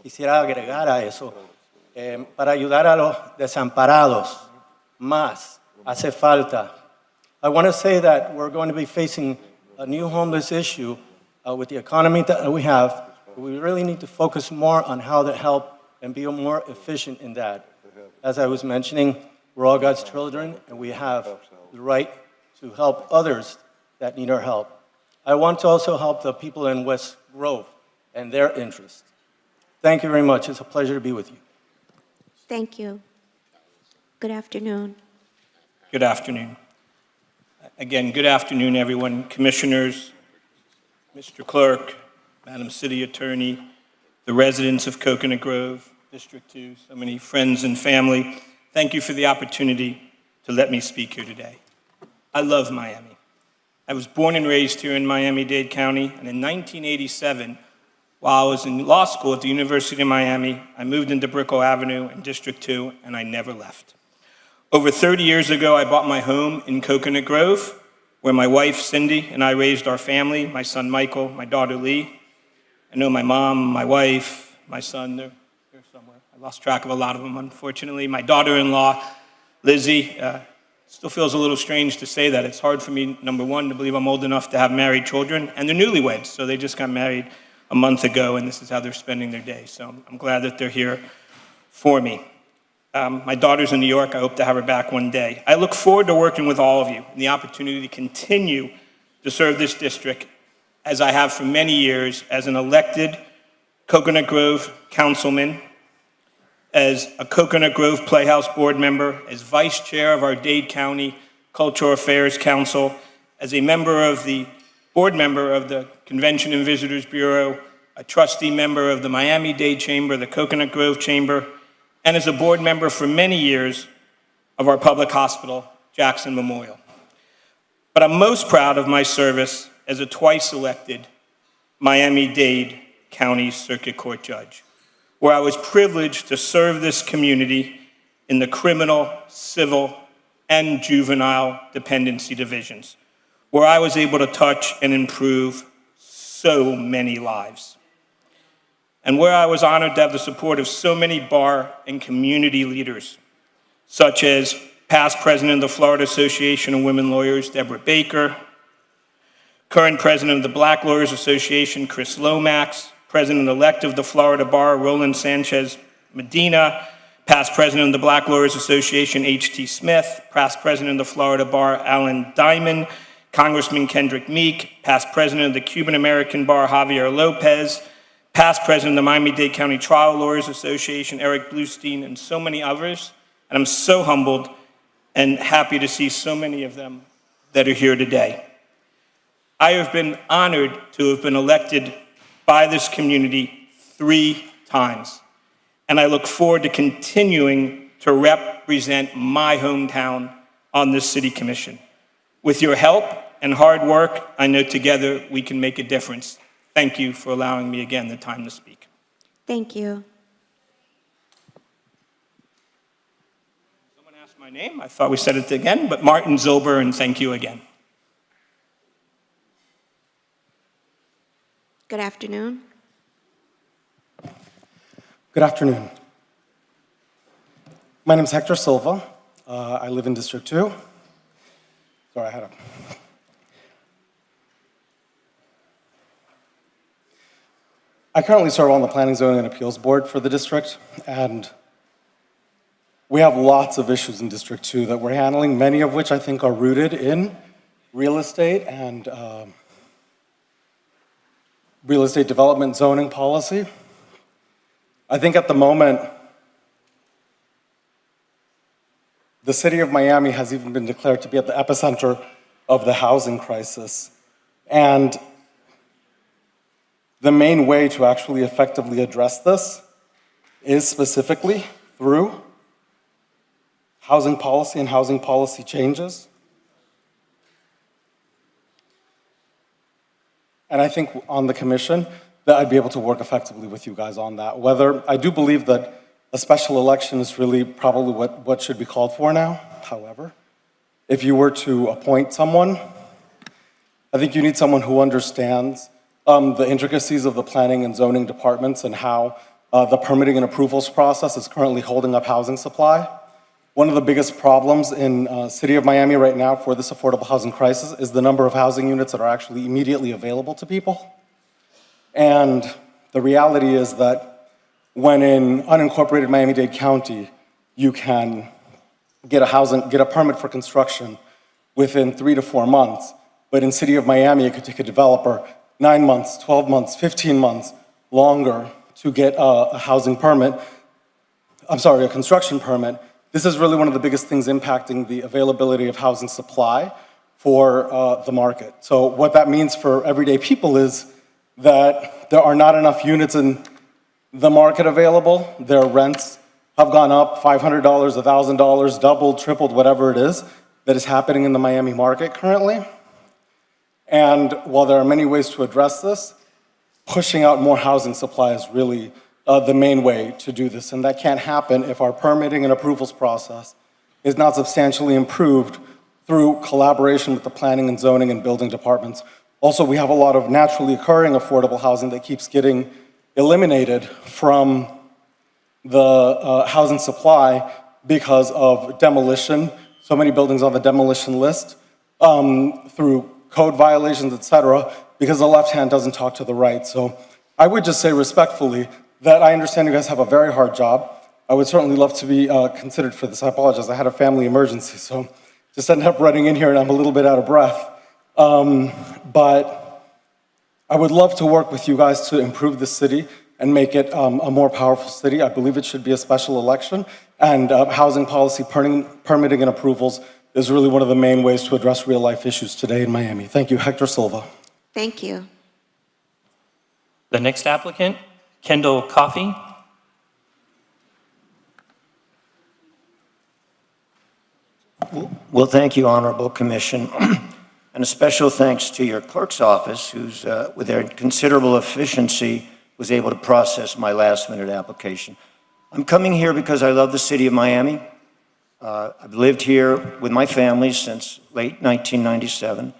Quisiera agregar a eso, para ayudar a los desamparados, más hace falta. I want to say that we're going to be facing a new homeless issue with the economy that we have. We really need to focus more on how to help and be more efficient in that. As I was mentioning, we're all God's children, and we have the right to help others that need our help. I want to also help the people in West Grove and their interests. Thank you very much. It's a pleasure to be with you. Thank you. Good afternoon. Good afternoon. Again, good afternoon, everyone. Commissioners, Mr. Clerk, Madam City Attorney, the residents of Coconut Grove, District 2, so many friends and family. Thank you for the opportunity to let me speak here today. I love Miami. I was born and raised here in Miami-Dade County, and in 1987, while I was in law school at the University of Miami, I moved into Brickell Avenue in District 2, and I never left. Over 30 years ago, I bought my home in Coconut Grove, where my wife, Cindy, and I raised our family, my son, Michael, my daughter, Lee. I know my mom, my wife, my son, they're here somewhere. I lost track of a lot of them, unfortunately. My daughter-in-law, Lizzie, still feels a little strange to say that. It's hard for me, number one, to believe I'm old enough to have married children, and they're newlyweds, so they just got married a month ago, and this is how they're spending their day. So I'm glad that they're here for me. My daughter's in New York. I hope to have her back one day. I look forward to working with all of you and the opportunity to continue to serve this district as I have for many years as an elected Coconut Grove councilman, as a Coconut Grove Playhouse board member, as vice chair of our Dade County Cultural Affairs Council, as a board member of the Convention and Visitors Bureau, a trustee member of the Miami-Dade Chamber, the Coconut Grove Chamber, and as a board member for many years of our public hospital, Jackson Memorial. But I'm most proud of my service as a twice-elected Miami-Dade County Circuit Court judge, where I was privileged to serve this community in the criminal, civil, and juvenile dependency divisions, where I was able to touch and improve so many lives. and where I was honored to have the support of so many bar and community leaders, such as past president of the Florida Association of Women Lawyers, Deborah Baker, current president of the Black Lawyers Association, Chris Lomax, president-elect of the Florida Bar, Roland Sanchez Medina, past president of the Black Lawyers Association, H.T. Smith, past president of the Florida Bar, Alan Diamond, Congressman Kendrick Meek, past president of the Cuban-American Bar, Javier Lopez, past president of the Miami-Dade County Trial Lawyers Association, Eric Bluestein, and so many others. And I'm so humbled and happy to see so many of them that are here today. I have been honored to have been elected by this community 3 times, and I look forward to continuing to represent my hometown on this city commission. With your help and hard work, I know together we can make a difference. Thank you for allowing me again the time to speak. Thank you. Someone asked my name. I thought we said it again, but Martin Zilber, and thank you again. Good afternoon. Good afternoon. My name is Hector Silva. I live in District 2. Sorry, I currently serve on the Planning, Zoning, and Appeals Board for the district, and we have lots of issues in District 2 that we're handling, many of which I think are rooted in real estate and real estate development zoning policy. I think at the moment, the city of Miami has even been declared to be at the epicenter of the housing crisis. And the main way to actually effectively address this is specifically through housing policy and housing policy changes. And I think on the commission that I'd be able to work effectively with you guys on that. I do believe that a special election is really probably what should be called for now. However, if you were to appoint someone, I think you need someone who understands the intricacies of the planning and zoning departments and how the permitting and approvals process is currently holding up housing supply. One of the biggest problems in City of Miami right now for this affordable housing crisis is the number of housing units that are actually immediately available to people. And the reality is that when in unincorporated Miami-Dade County, you can get a permit for construction within 3 to 4 months, but in City of Miami, it could take a developer 9 months, 12 months, 15 months longer to get a construction permit. This is really one of the biggest things impacting the availability of housing supply for the market. So what that means for everyday people is that there are not enough units in the market available. Their rents have gone up $500, $1,000, doubled, tripled, whatever it is that is happening in the Miami market currently. And while there are many ways to address this, pushing out more housing supply is really the main way to do this. And that can't happen if our permitting and approvals process is not substantially improved through collaboration with the planning and zoning and building departments. Also, we have a lot of naturally occurring affordable housing that keeps getting eliminated from the housing supply because of demolition. So many buildings on the demolition list through code violations, et cetera, because the left hand doesn't talk to the right. So I would just say respectfully that I understand you guys have a very hard job. I would certainly love to be considered for this. I apologize, I had a family emergency, so just ended up running in here and I'm a little bit out of breath. But I would love to work with you guys to improve the city and make it a more powerful city. I believe it should be a special election, and housing policy, permitting and approvals is really one of the main ways to address real life issues today in Miami. Thank you, Hector Silva. Thank you. The next applicant, Kendall Coffey. Well, thank you, Honorable Commission. And a special thanks to your clerk's office, who's, with their considerable efficiency, was able to process my last-minute application. I'm coming here because I love the city of Miami. I've lived here with my family since late 1997,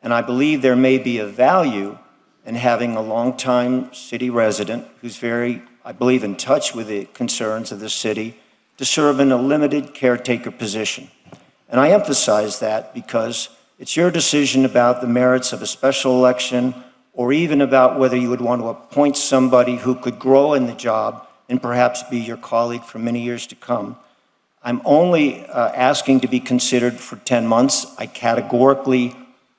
and I believe there may be a value and having a longtime city resident who's very, I believe, in touch with the concerns of the city to serve in a limited caretaker position. And I emphasize that because it's your decision about the merits of a special election or even about whether you would want to appoint somebody who could grow in the job and perhaps be your colleague for many years to come. I'm only asking to be considered for 10 months. I categorically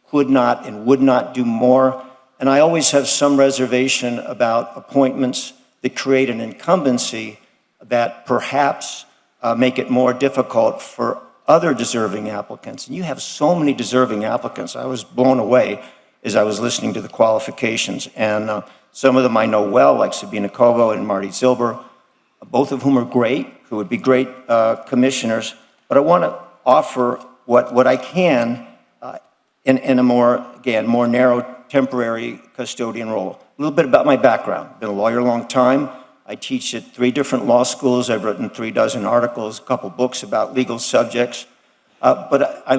could not and would not do more. And I always have some reservation about appointments that create an incumbency that perhaps make it more difficult for other deserving applicants. And you have so many deserving applicants. I was blown away as I was listening to the qualifications. And some of them I know well, like Sabina Kovo and Marty Zilber, both of whom are great, who would be great commissioners. But I want to offer what I can in a more narrow temporary custodian role. A little bit about my background. Been a lawyer a long time. I teach at 3 different law schools. I've written 36 articles, a couple books about legal subjects. But I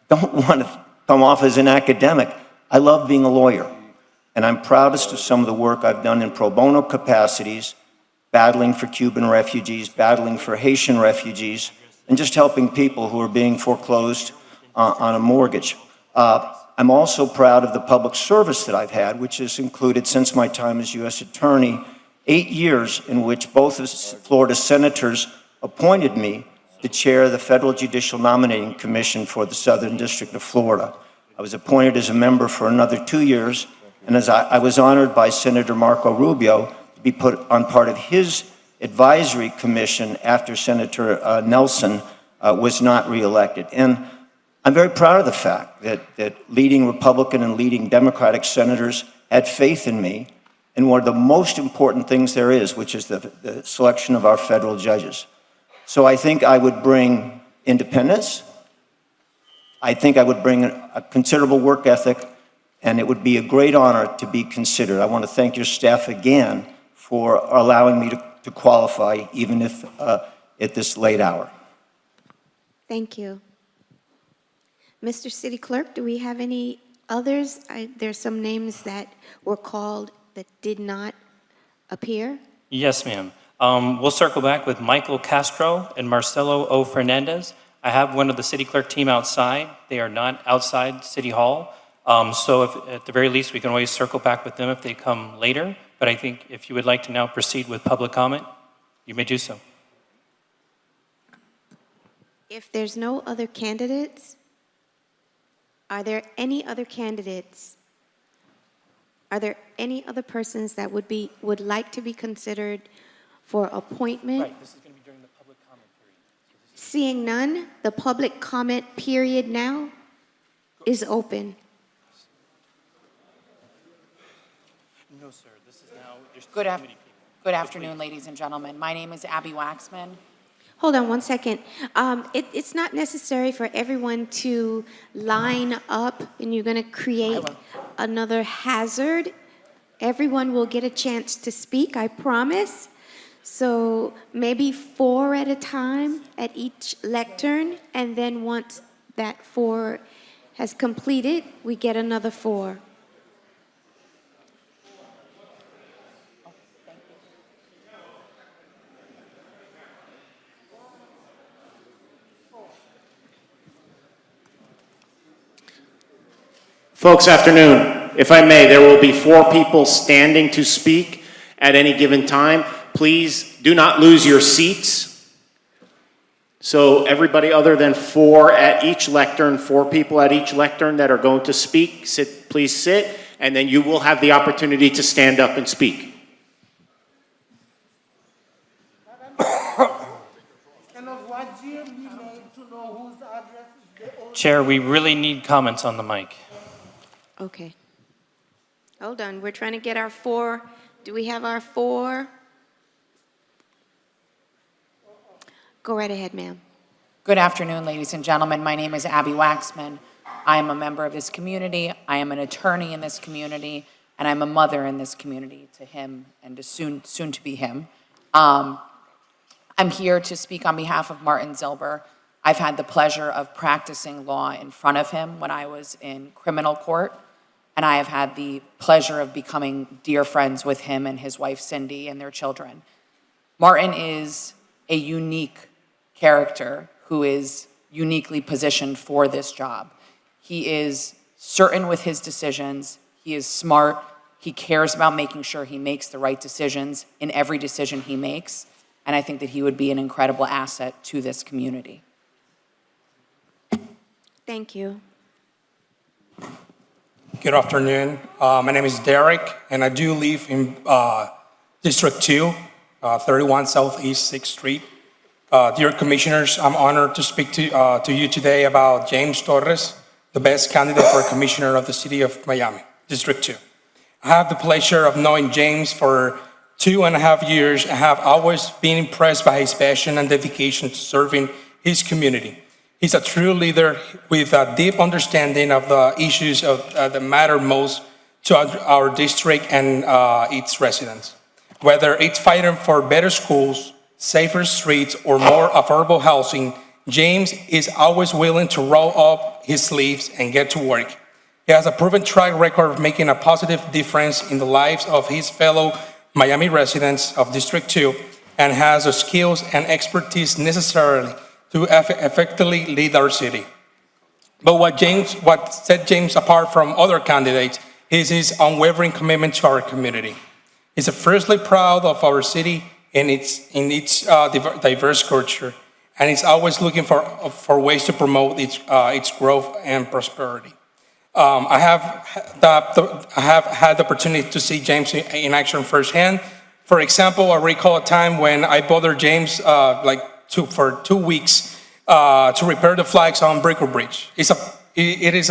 don't want to come off as an academic. I love being a lawyer. And I'm proudest of some of the work I've done in pro bono capacities, battling for Cuban refugees, battling for Haitian refugees, and just helping people who are being foreclosed on a mortgage. I'm also proud of the public service that I've had, which has included, since my time as U.S. Attorney, 8 years in which both of Florida senators appointed me to chair the Federal Judicial Nominating Commission for the Southern District of Florida. I was appointed as a member for another 2 years, and as I was honored by Senator Marco Rubio to be put on part of his advisory commission after Senator Nelson was not reelected. And I'm very proud of the fact that leading Republican and leading Democratic senators had faith in me in one of the most important things there is, which is the selection of our federal judges. So I think I would bring independence. I think I would bring a considerable work ethic, and it would be a great honor to be considered. I want to thank your staff again for allowing me to qualify, even if at this late hour. Thank you. Mr. City Clerk, do we have any others? There's some names that were called that did not appear. Yes, ma'am. We'll circle back with Michael Castro and Marcelo O. Fernandez. I have one of the city clerk team outside. They are not outside City Hall. So if, at the very least, we can always circle back with them if they come later. But I think if you would like to now proceed with public comment, you may do so. If there's no other candidates, are there any other candidates? Are there any other persons that would like to be considered for appointment? Right, this is going to be during the public comment period. Seeing none, the public comment period now is open. No, sir. This is now. Good afternoon, ladies and gentlemen. My name is Abby Waxman. Hold on one second. It's not necessary for everyone to line up, and you're going to create another hazard. Everyone will get a chance to speak, I promise. So maybe 4 at a time at each lectern, and then once that 4 has completed, we get another 4. Folks, afternoon. If I may, there will be 4 people standing to speak at any given time. Please do not lose your seats. So everybody other than 4 at each lectern, 4 people at each lectern that are going to speak, please sit, and then you will have the opportunity to stand up and speak. Chair, we really need comments on the mic. Okay. Hold on. We're trying to get our 4. Do we have our 4? Go right ahead, ma'am. Good afternoon, ladies and gentlemen. My name is Abby Waxman. I am a member of this community. I am an attorney in this community, and I'm a mother in this community to him and to soon to be him. I'm here to speak on behalf of Martin Zilber. I've had the pleasure of practicing law in front of him when I was in criminal court. and I have had the pleasure of becoming dear friends with him and his wife Cindy and their children. Martin is a unique character who is uniquely positioned for this job. He is certain with his decisions, he is smart, he cares about making sure he makes the right decisions in every decision he makes, and I think that he would be an incredible asset to this community. Thank you. Good afternoon. My name is Derek, and I do live in District 2, 31 Southeast 6th Street. Dear Commissioners, I'm honored to speak to you today about James Torres, the best candidate for Commissioner of the City of Miami, District 2. I have the pleasure of knowing James for 2.5 years and have always been impressed by his passion and dedication to serving his community. He's a true leader with a deep understanding of the issues that matter most to our district and its residents. Whether it's fighting for better schools, safer streets, or more affordable housing, James is always willing to roll up his sleeves and get to work. He has a proven track record of making a positive difference in the lives of his fellow Miami residents of District 2 and has the skills and expertise necessary to effectively lead our city. But what set James apart from other candidates is his unwavering commitment to our community. He's fiercely proud of our city and its diverse culture, and he's always looking for ways to promote its growth and prosperity. I have had the opportunity to see James in action firsthand. For example, I recall a time when I bothered James for 2 weeks to repair the flags on Brickell Bridge. It is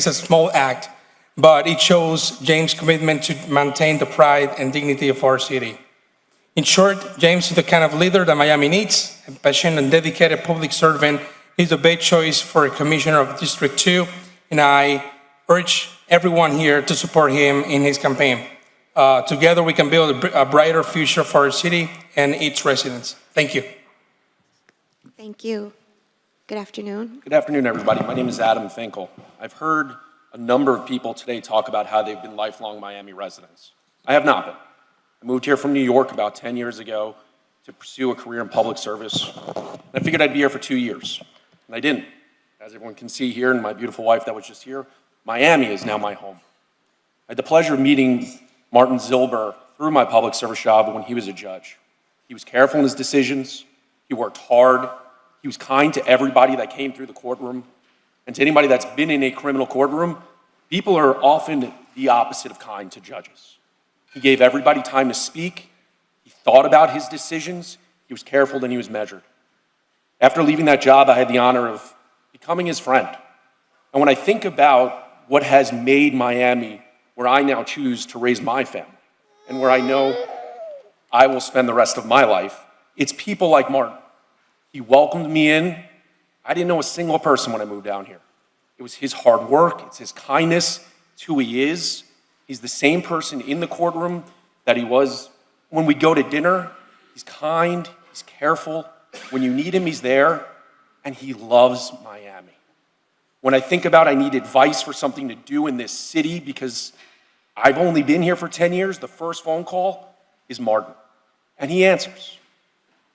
a small act, but it shows James' commitment to maintain the pride and dignity of our city. In short, James is the kind of leader that Miami needs, a passionate and dedicated public servant. He's the best choice for a commissioner of District 2, and I urge everyone here to support him in his campaign. Together we can build a brighter future for our city and its residents. Thank you. Thank you. Good afternoon. Good afternoon, everybody. My name is Adam Finkel. I've heard a number of people today talk about how they've been lifelong Miami residents. I have not been. I moved here from New York about 10 years ago to pursue a career in public service. And I figured I'd be here for 2 years, and I didn't. As everyone can see here, and my beautiful wife that was just here, Miami is now my home. I had the pleasure of meeting Martin Zilber through my public service job when he was a judge. He was careful in his decisions. He worked hard. He was kind to everybody that came through the courtroom. And to anybody that's been in a criminal courtroom, people are often the opposite of kind to judges. He gave everybody time to speak. He thought about his decisions. He was careful and he was measured. After leaving that job, I had the honor of becoming his friend. And when I think about what has made Miami where I now choose to raise my family and where I know I will spend the rest of my life, it's people like Martin. He welcomed me in. I didn't know a single person when I moved down here. It was his hard work, it's his kindness, it's who he is. He's the same person in the courtroom that he was when we go to dinner. He's kind, he's careful. When you need him, he's there, and he loves Miami. When I think about I need advice for something to do in this city because I've only been here for 10 years, the first phone call is Martin. And he answers.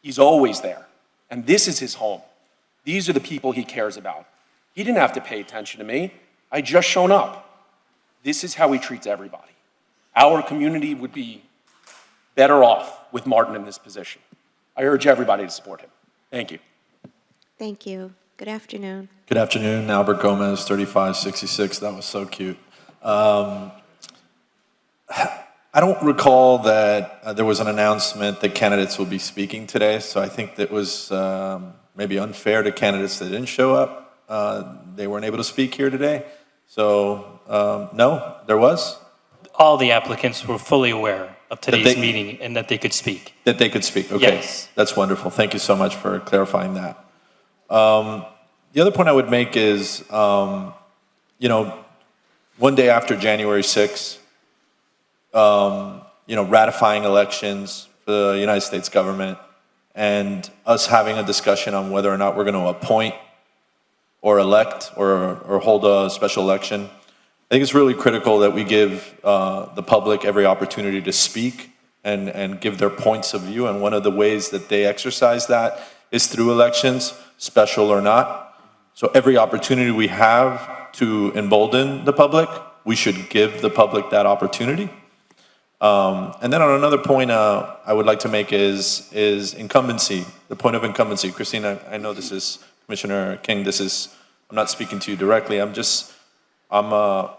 He's always there. And this is his home. These are the people he cares about. He didn't have to pay attention to me. I just shown up. This is how he treats everybody. Our community would be better off with Martin in this position. I urge everybody to support him. Thank you. Thank you. Good afternoon. Good afternoon, Albert Gomez, 3566. That was so cute. I don't recall that there was an announcement that candidates will be speaking today, so I think that was maybe unfair to candidates that didn't show up. They weren't able to speak here today. So, no, there was? All the applicants were fully aware of today's meeting and that they could speak. That they could speak, okay. Yes. That's wonderful. Thank you so much for clarifying that. The other point I would make is, one day after January 6th, ratifying elections for the United States government and us having a discussion on whether or not we're going to appoint or elect or hold a special election, I think it's really critical that we give the public every opportunity to speak and give their points of view. And one of the ways that they exercise that is through elections, special or not. So every opportunity we have to embolden the public, we should give the public that opportunity. And then on another point I would like to make is incumbency, the point of incumbency. Christine, I know this is, Commissioner King, this is, I'm not speaking to you directly, I'm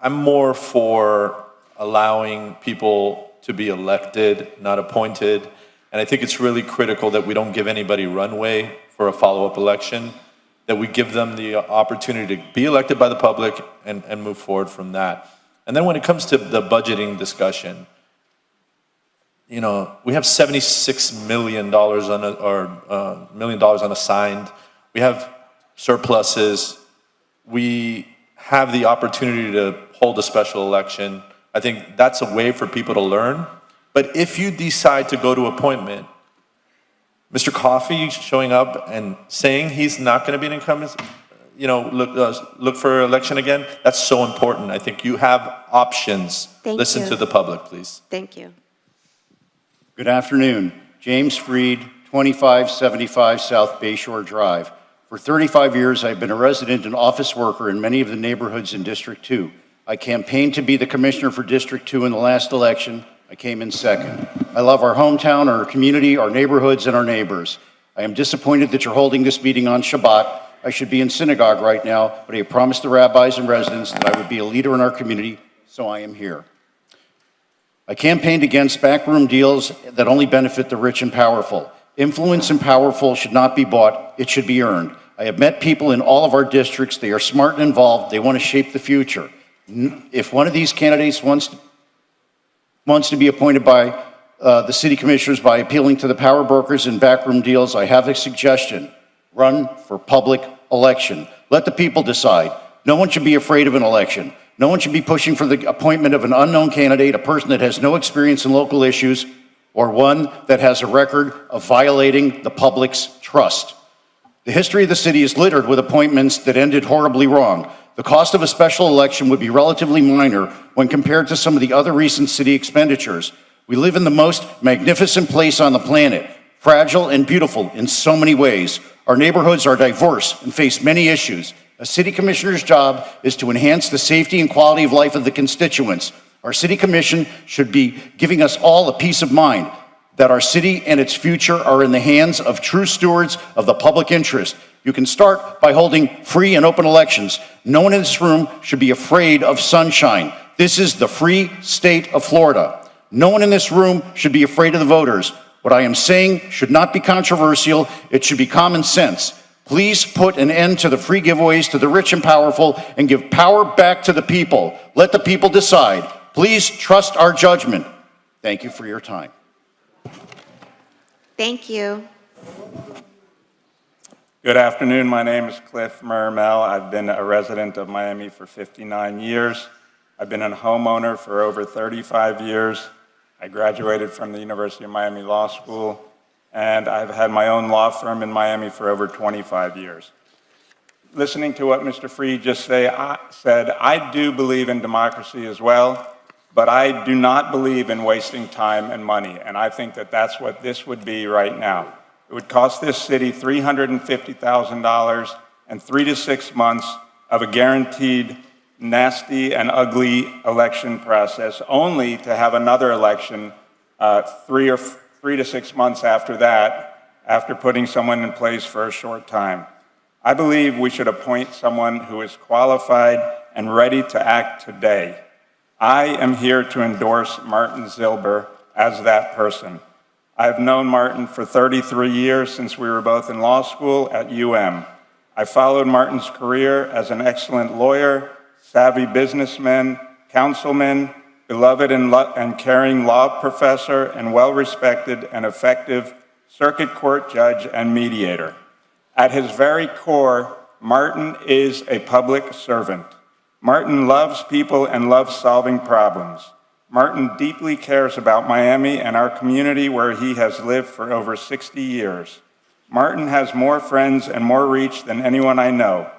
more for allowing people to be elected, not appointed. And I think it's really critical that we don't give anybody runway for a follow-up election, that we give them the opportunity to be elected by the public and move forward from that. And then when it comes to the budgeting discussion, you know, we have $76 million unassigned. We have surpluses. We have the opportunity to hold a special election. I think that's a way for people to learn. But if you decide to go to appointment, Mr. Coffey showing up and saying he's not going to be an incumbent, you know, look for election again, that's so important. I think you have options. Listen to the public, please. Thank you. Good afternoon. James Freed, 2575 South Bayshore Drive. For 35 years, I've been a resident and office worker in many of the neighborhoods in District 2. I campaigned to be the commissioner for District 2 in the last election. I came in second. I love our hometown, our community, our neighborhoods, and our neighbors. I am disappointed that you're holding this meeting on Shabbat. I should be in synagogue right now, but I promised the rabbis and residents that I would be a leader in our community, so I am here. I campaigned against backroom deals that only benefit the rich and powerful. Influence and powerful should not be bought, it should be earned. I have met people in all of our districts. They are smart and involved. They want to shape the future. If one of these candidates wants to be appointed by the city commissioners by appealing to the power brokers and backroom deals, I have a suggestion. Run for public election. Let the people decide. No one should be afraid of an election. No one should be pushing for the appointment of an unknown candidate, a person that has no experience in local issues, or one that has a record of violating the public's trust. The history of the city is littered with appointments that ended horribly wrong. The cost of a special election would be relatively minor when compared to some of the other recent city expenditures. We live in the most magnificent place on the planet, fragile and beautiful in so many ways. Our neighborhoods are diverse and face many issues. A city commissioner's job is to enhance the safety and quality of life of the constituents. Our city commission should be giving us all a peace of mind that our city and its future are in the hands of true stewards of the public interest. You can start by holding free and open elections. No one in this room should be afraid of sunshine. This is the free state of Florida. No one in this room should be afraid of the voters. What I am saying should not be controversial. It should be common sense. Please put an end to the free giveaways to the rich and powerful and give power back to the people. Let the people decide. Please trust our judgment. Thank you for your time. Thank you. Good afternoon. My name is Cliff Mermel. I've been a resident of Miami for 59 years. I've been a homeowner for over 35 years. I graduated from the University of Miami Law School, and I've had my own law firm in Miami for over 25 years. Listening to what Mr. Freed just said, I do believe in democracy as well, but I do not believe in wasting time and money, and I think that that's what this would be right now. It would cost this city $350,000 and 3 to 6 months of a guaranteed nasty and ugly election process, only to have another election 3 to 6 months after that, after putting someone in place for a short time. I believe we should appoint someone who is qualified and ready to act today. I am here to endorse Martin Zilber as that person. I've known Martin for 33 years since we were both in law school at I followed Martin's career as an excellent lawyer, savvy businessman, councilman, beloved and caring law professor, and well-respected and effective circuit court judge and mediator. At his very core, Martin is a public servant. Martin loves people and loves solving problems. Martin deeply cares about Miami and our community where he has lived for over 60 years. Martin has more friends and more reach than anyone I know.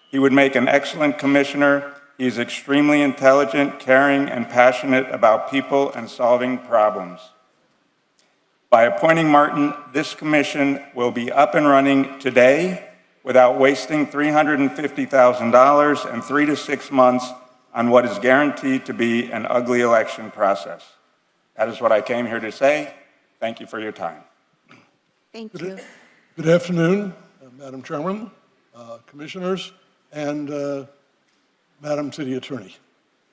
He would make an excellent commissioner. He is extremely intelligent, caring, and passionate about people and solving problems. By appointing Martin, this commission will be up and running today without wasting $350,000 and 3 to 6 months on what is guaranteed to be an ugly election process. That is what I came here to say. Thank you for your time. Thank you. Good afternoon, Madam Chairman, Commissioners, and Madam City Attorney.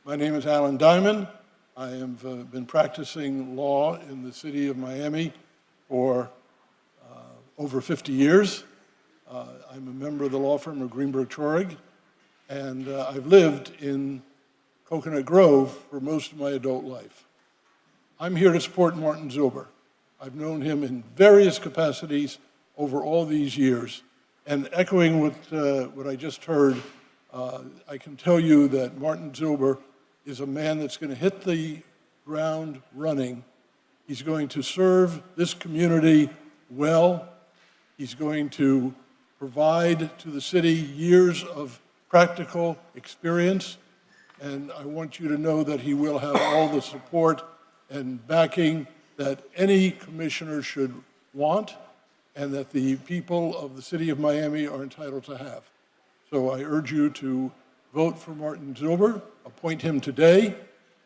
My name is Alan Diamond. I have been practicing law in the city of Miami for over 50 years. I'm a member of the law firm of Greenberg Traurig, and I've lived in Coconut Grove for most of my adult life. I'm here to support Martin Zilber. I've known him in various capacities over all these years, and echoing what I just heard, I can tell you that Martin Zilber is a man that's going to hit the ground running. He's going to serve this community well. He's going to provide to the city years of practical experience, and I want you to know that he will have all the support and backing that any commissioner should want and that the people of the city of Miami are entitled to have. So I urge you to vote for Martin Zilber, appoint him today,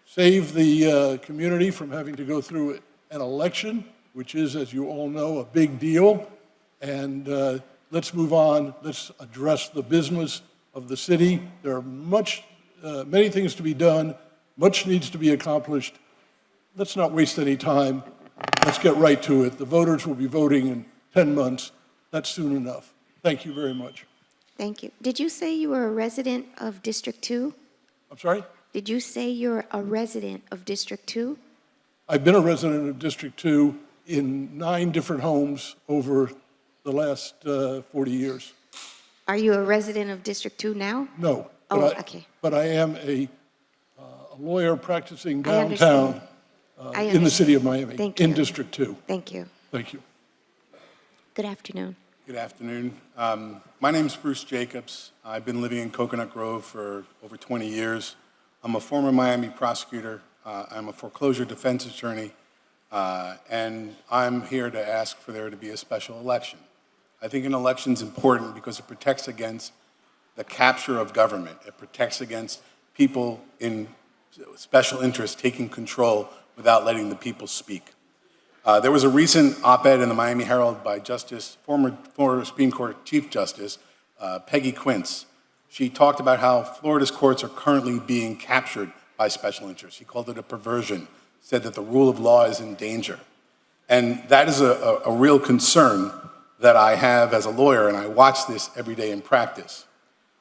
save the community from having to go through an election, which is, as you all know, a big deal, and let's move on. Let's address the business of the city. There are many things to be done. Much needs to be accomplished. Let's not waste any time. Let's get right to it. The voters will be voting in 10 months. That's soon enough. Thank you very much. Thank you. Did you say you were a resident of District 2? I'm sorry? Did you say you're a resident of District 2? I've been a resident of District 2 in 9 different homes over the last 40 years. Are you a resident of District 2 now? No. Oh, okay. But I am a lawyer practicing I understand. downtown in the city of Miami, Thank you. in District 2. Thank you. Thank you. Good afternoon. Good afternoon. My name's Bruce Jacobs. I've been living in Coconut Grove for over 20 years. I'm a former Miami prosecutor. I'm a foreclosure defense attorney, and I'm here to ask for there to be a special election. I think an election is important because it protects against the capture of government. It protects against people in special interest taking control without letting the people speak. There was a recent op-ed in the Miami Herald by former Supreme Court Chief Justice Peggy Quince. She talked about how Florida's courts are currently being captured by special interests. She called it a perversion, said that the rule of law is in danger. And that is a real concern that I have as a lawyer, and I watch this every day in practice.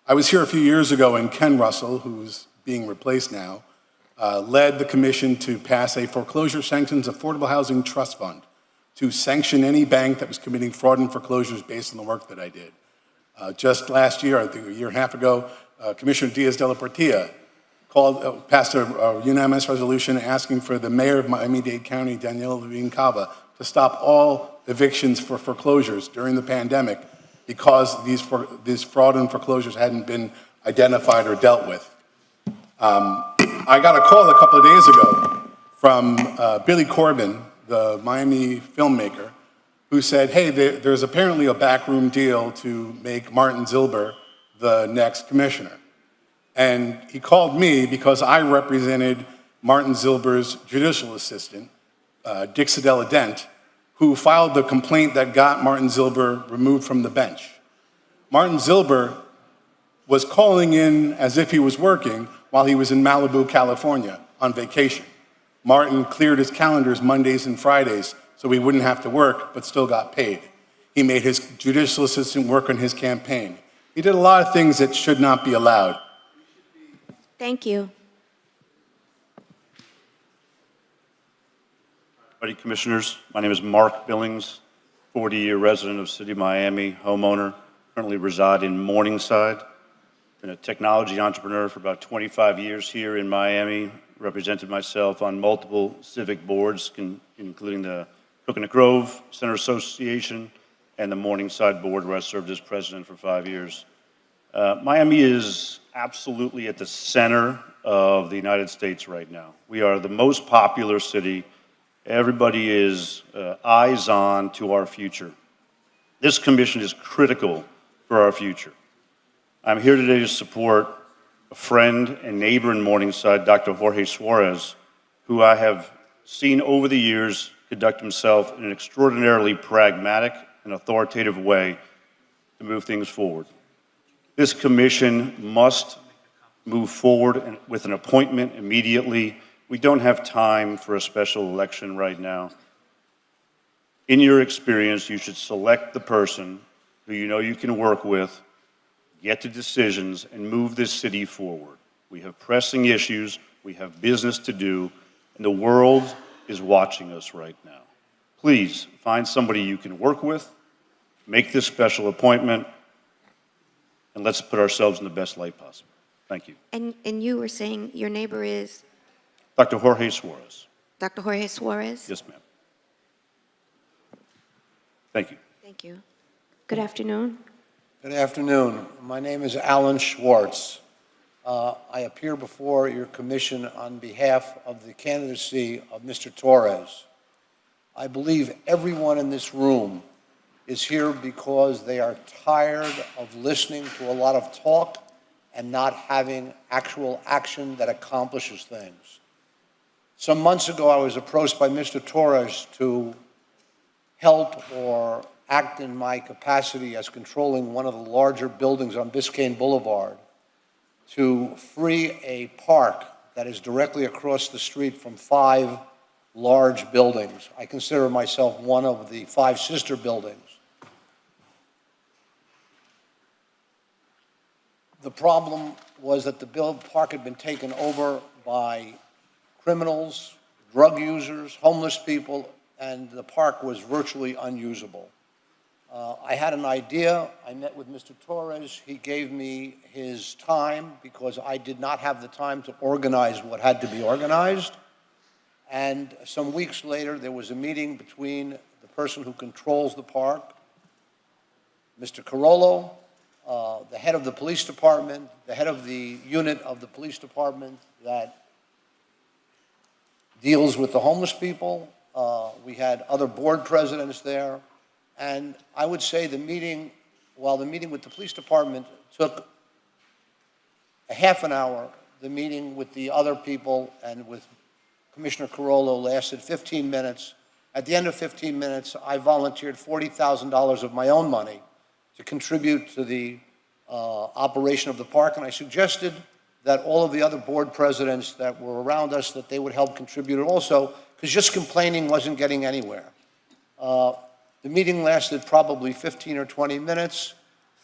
I was here a few years ago, and Ken Russell, who's being replaced now, led the commission to pass a foreclosure sanctions affordable housing trust fund to sanction any bank that was committing fraud and foreclosures based on the work that I did. Just last year, I think a year and a half ago, Commissioner Diaz de la Portilla passed a unanimous resolution asking for the mayor of Miami-Dade County, Danielle Levine Cava, to stop all evictions for foreclosures during the pandemic because these fraud and foreclosures hadn't been identified or dealt with. I got a call a couple of days ago from Billy Corbin, the Miami filmmaker, who said, hey, there's apparently a backroom deal to make Martin Zilber the next commissioner. And he called me because I represented Martin Zilber's judicial assistant, Dick Sedella Dent, who filed the complaint that got Martin Zilber removed from the bench. Martin Zilber was calling in as if he was working while he was in Malibu, California on vacation. Martin cleared his calendars Mondays and Fridays so he wouldn't have to work, but still got paid. He made his judicial assistant work on his campaign. He did a lot of things that should not be allowed. Thank you. Buddy Commissioners, my name is Mark Billings, 40-year resident of City of Miami, homeowner, currently reside in Morningside. Been a technology entrepreneur for about 25 years here in Miami, represented myself on multiple civic boards, including the Coconut Grove Center Association and the Morningside Board, where I served as president for 5 years. Miami is absolutely at the center of the United States right now. We are the most popular city. Everybody is eyes on to our future. This commission is critical for our future. I'm here today to support a friend and neighbor in Morningside, Dr. Jorge Suarez, who I have seen over the years conduct himself in an extraordinarily pragmatic and authoritative way to move things forward. This commission must move forward with an appointment immediately. We don't have time for a special election right now. In your experience, you should select the person who you know you can work with, get to decisions, and move this city forward. We have pressing issues, we have business to do, and the world is watching us right now. Please find somebody you can work with, make this special appointment, and let's put ourselves in the best light possible. Thank you. And you were saying your neighbor is Dr. Jorge Suarez. Dr. Jorge Suarez? Yes, ma'am. Thank you. Thank you. Good afternoon. Good afternoon. My name is Alan Schwartz. I appear before your commission on behalf of the candidacy of Mr. Torres. I believe everyone in this room is here because they are tired of listening to a lot of talk and not having actual action that accomplishes things. Some months ago, I was approached by Mr. Torres to help or act in my capacity as controlling one of the larger buildings on Biscayne Boulevard to free a park that is directly across the street from 5 large buildings. I consider myself one of the 5 sister buildings. The problem was that the park had been taken over by criminals, drug users, homeless people, and the park was virtually unusable. I had an idea. I met with Mr. Torres. He gave me his time because I did not have the time to organize what had to be organized. And some weeks later, there was a meeting between the person who controls the park, Mr. Carollo, the head of the police department, the head of the unit of the police department that deals with the homeless people. We had other board presidents there. And I would say the meeting, while the meeting with the police department took a half an hour, the meeting with the other people and with Commissioner Carollo lasted 15 minutes. At the end of 15 minutes, I volunteered $40,000 of my own money to contribute to the operation of the park, and I suggested that all of the other board presidents that were around us, that they would help contribute also, because just complaining wasn't getting anywhere. The meeting lasted probably 15 or 20 minutes.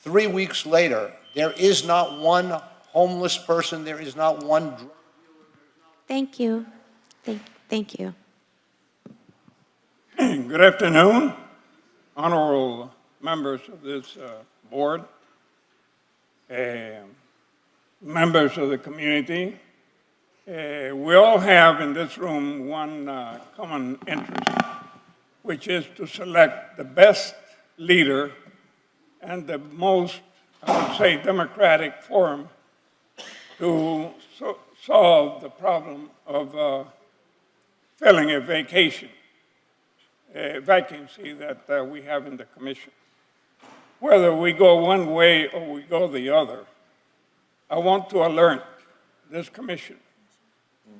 3 weeks later, there is not one homeless person, there is not one drug. Thank you. Thank you. Good afternoon, honorable members of this board, members of the community. We all have in this room one common interest, which is to select the best leader and the most, I would say, democratic forum to solve the problem of filling a vacancy that we have in the commission. Whether we go one way or we go the other, I want to alert this commission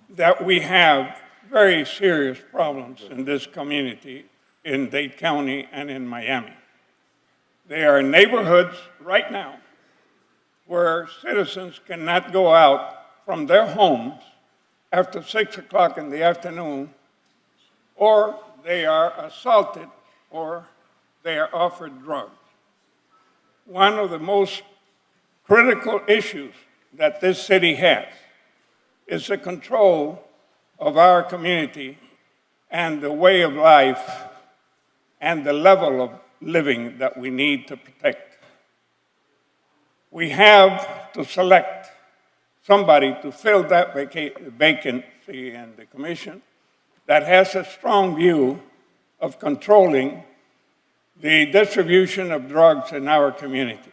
that we have very serious problems in this community, in Dade County and in Miami. There are neighborhoods right now where citizens cannot go out from their homes after 6 o'clock in the afternoon, or they are assaulted, or they are offered drugs. One of the most critical issues that this city has is the control of our community and the way of life and the level of living that we need to protect. We have to select somebody to fill that vacancy in the commission that has a strong view of controlling the distribution of drugs in our community.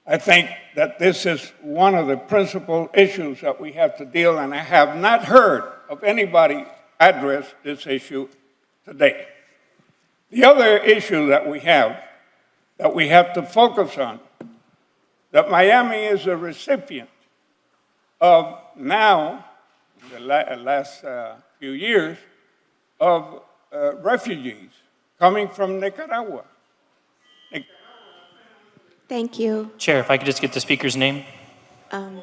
I think that this is one of the principal issues that we have to deal, and I have not heard of anybody address this issue today. The other issue that we have to focus on, that Miami is a recipient of now, the last few years, of refugees coming from Nicaragua. Thank you. Chair, if I could just get the speaker's name.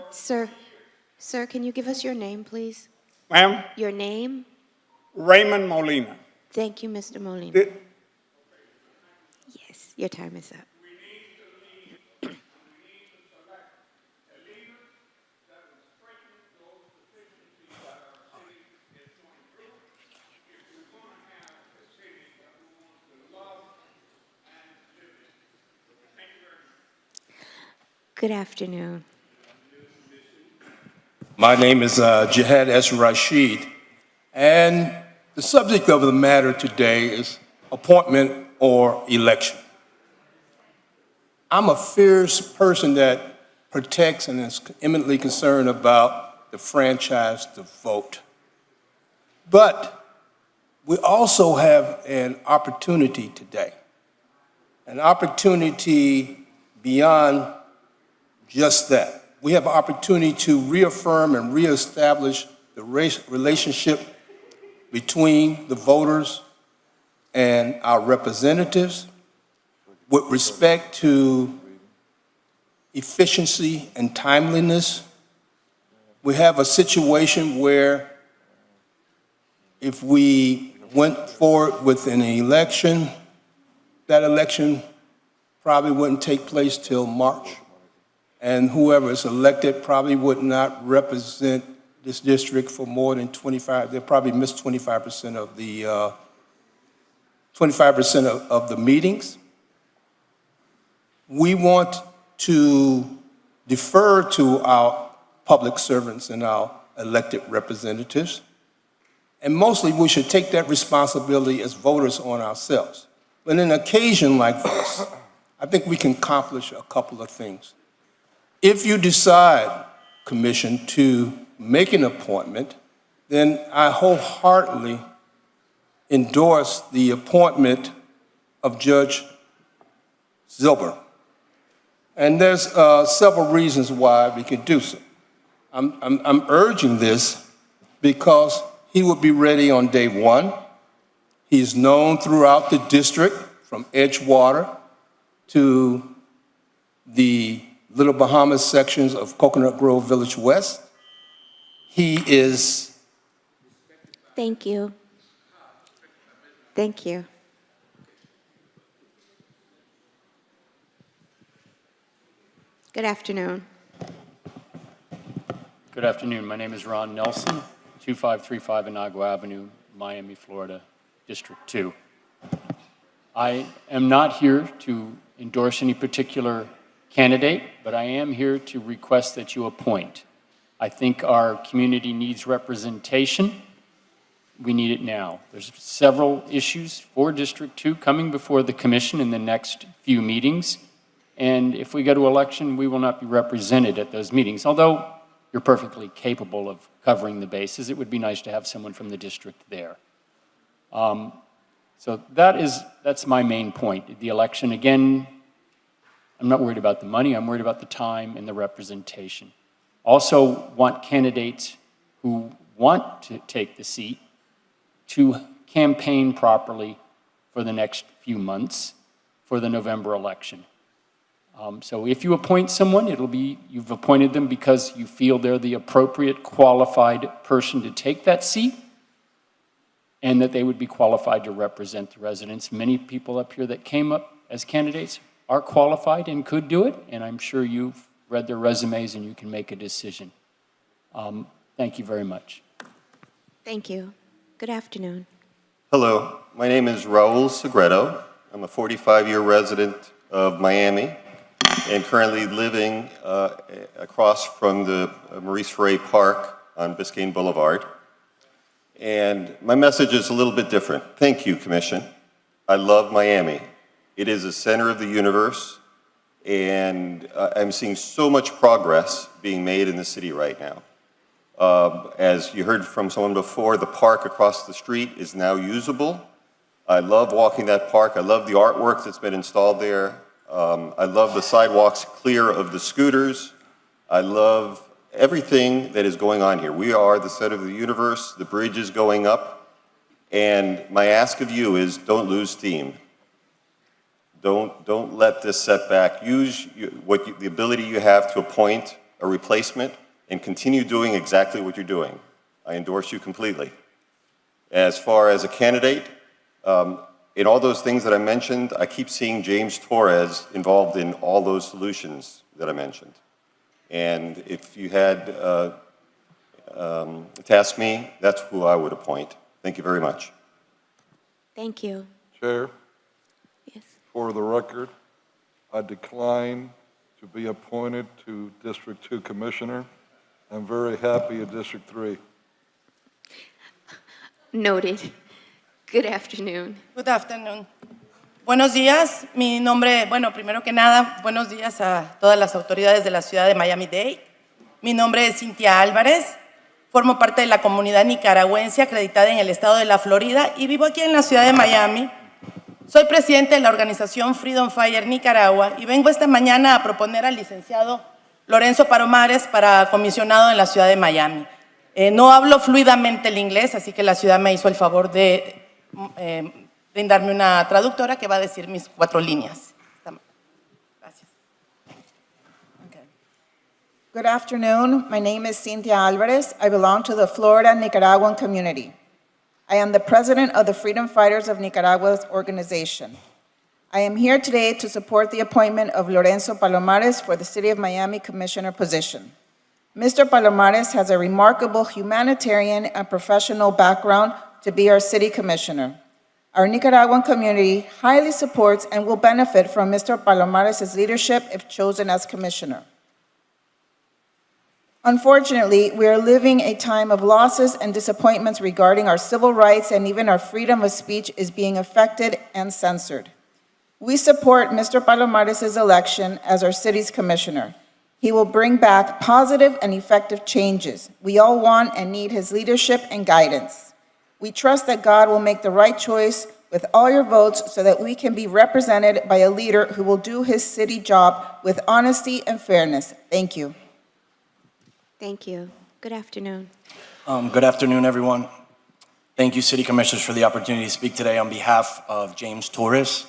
Sir, can you give us your name, please? Ma'am? Your name? Raymond Molina. Thank you, Mr. Molina. Yes, your time is up. Good afternoon. My name is Jihad S. Rashid, and the subject of the matter today is appointment or election. I'm a fierce person that protects and is eminently concerned about the franchise to vote. But we also have an opportunity today, an opportunity beyond just that. We have an opportunity to reaffirm and reestablish the relationship between the voters and our representatives with respect to efficiency and timeliness. We have a situation where if we went forward with an election, that election probably wouldn't take place till March. And whoever is elected probably would not represent this district for more than 25, they'll probably miss 25% of the 25% of the meetings. We want to defer to our public servants and our elected representatives. And mostly we should take that responsibility as voters on ourselves. But in an occasion like this, I think we can accomplish a couple of things. If you decide, Commission, to make an appointment, then I wholeheartedly endorse the appointment of Judge Zilber. And there's several reasons why we could do so. I'm urging this because he would be ready on day one. He's known throughout the district, from Edgewater to the Little Bahamas sections of Coconut Grove Village West. He is... Thank you. Thank you. Good afternoon. Good afternoon. My name is Ron Nelson, 2535 Inagua Avenue, Miami, Florida, District 2. I am not here to endorse any particular candidate, but I am here to request that you appoint. I think our community needs representation. We need it now. There's several issues for District 2 coming before the commission in the next few meetings. And if we go to election, we will not be represented at those meetings. Although you're perfectly capable of covering the bases, it would be nice to have someone from the district there. So that's my main point. The election, again, I'm not worried about the money, I'm worried about the time and the representation. Also want candidates who want to take the seat to campaign properly for the next few months for the November election. So if you appoint someone, it'll be, you've appointed them because you feel they're the appropriate qualified person to take that seat and that they would be qualified to represent the residents. Many people up here that came up as candidates are qualified and could do it, and I'm sure you've read their resumes and you can make a decision. Thank you very much. Thank you. Good afternoon. Hello, my name is Raul Segredo. I'm a 45-year resident of Miami and currently living across from the Maurice Ray Park on Biscayne Boulevard. And my message is a little bit different. Thank you, Commission. I love Miami. It is the center of the universe. And I'm seeing so much progress being made in the city right now. As you heard from someone before, the park across the street is now usable. I love walking that park. I love the artwork that's been installed there. I love the sidewalks clear of the scooters. I love everything that is going on here. We are the center of the universe. The bridge is going up. And my ask of you is don't lose steam. Don't let this setback. Use the ability you have to appoint a replacement and continue doing exactly what you're doing. I endorse you completely. As far as a candidate, in all those things that I mentioned, I keep seeing James Torres involved in all those solutions that I mentioned. And if you had to ask me, that's who I would appoint. Thank you very much. Thank you. Chair, Yes. for the record, I decline to be appointed to District 2 Commissioner. I'm very happy at District 3. Noted. Good afternoon. Good afternoon. Buenos días. Mi nombre, bueno, primero que nada, buenos días a todas las autoridades de la ciudad de Miami-Dade. Mi nombre es Cintia Álvarez. Formo parte de la comunidad nicaragüense acreditada en el estado de la Florida y vivo aquí en la ciudad de Miami. Soy presidente de la organización Freedom Fire Nicaragua y vengo esta mañana a proponer al licenciado Lorenzo Palomares para comisionado en la ciudad de Miami. No hablo fluidamente el inglés, así que la ciudad me hizo el favor de brindarme una traductora que va a decir mis 4 líneas. Gracias. Okay. Good afternoon. My name is Cintia Alvarez. I belong to the Florida Nicaraguan community. I am the president of the Freedom Fighters of Nicaragua's organization. I am here today to support the appointment of Lorenzo Palomares for the City of Miami Commissioner position. Mr. Palomares has a remarkable humanitarian and professional background to be our city commissioner. Our Nicaraguan community highly supports and will benefit from Mr. Palomares' leadership if chosen as commissioner. Unfortunately, we are living a time of losses and disappointments regarding our civil rights, and even our freedom of speech is being affected and censored. We support Mr. Palomares' election as our city's commissioner. He will bring back positive and effective changes. We all want and need his leadership and guidance. We trust that God will make the right choice with all your votes so that we can be represented by a leader who will do his city job with honesty and fairness. Thank you. Thank you. Good afternoon. Good afternoon, everyone. Thank you, City Commissioners, for the opportunity to speak today on behalf of James Torres.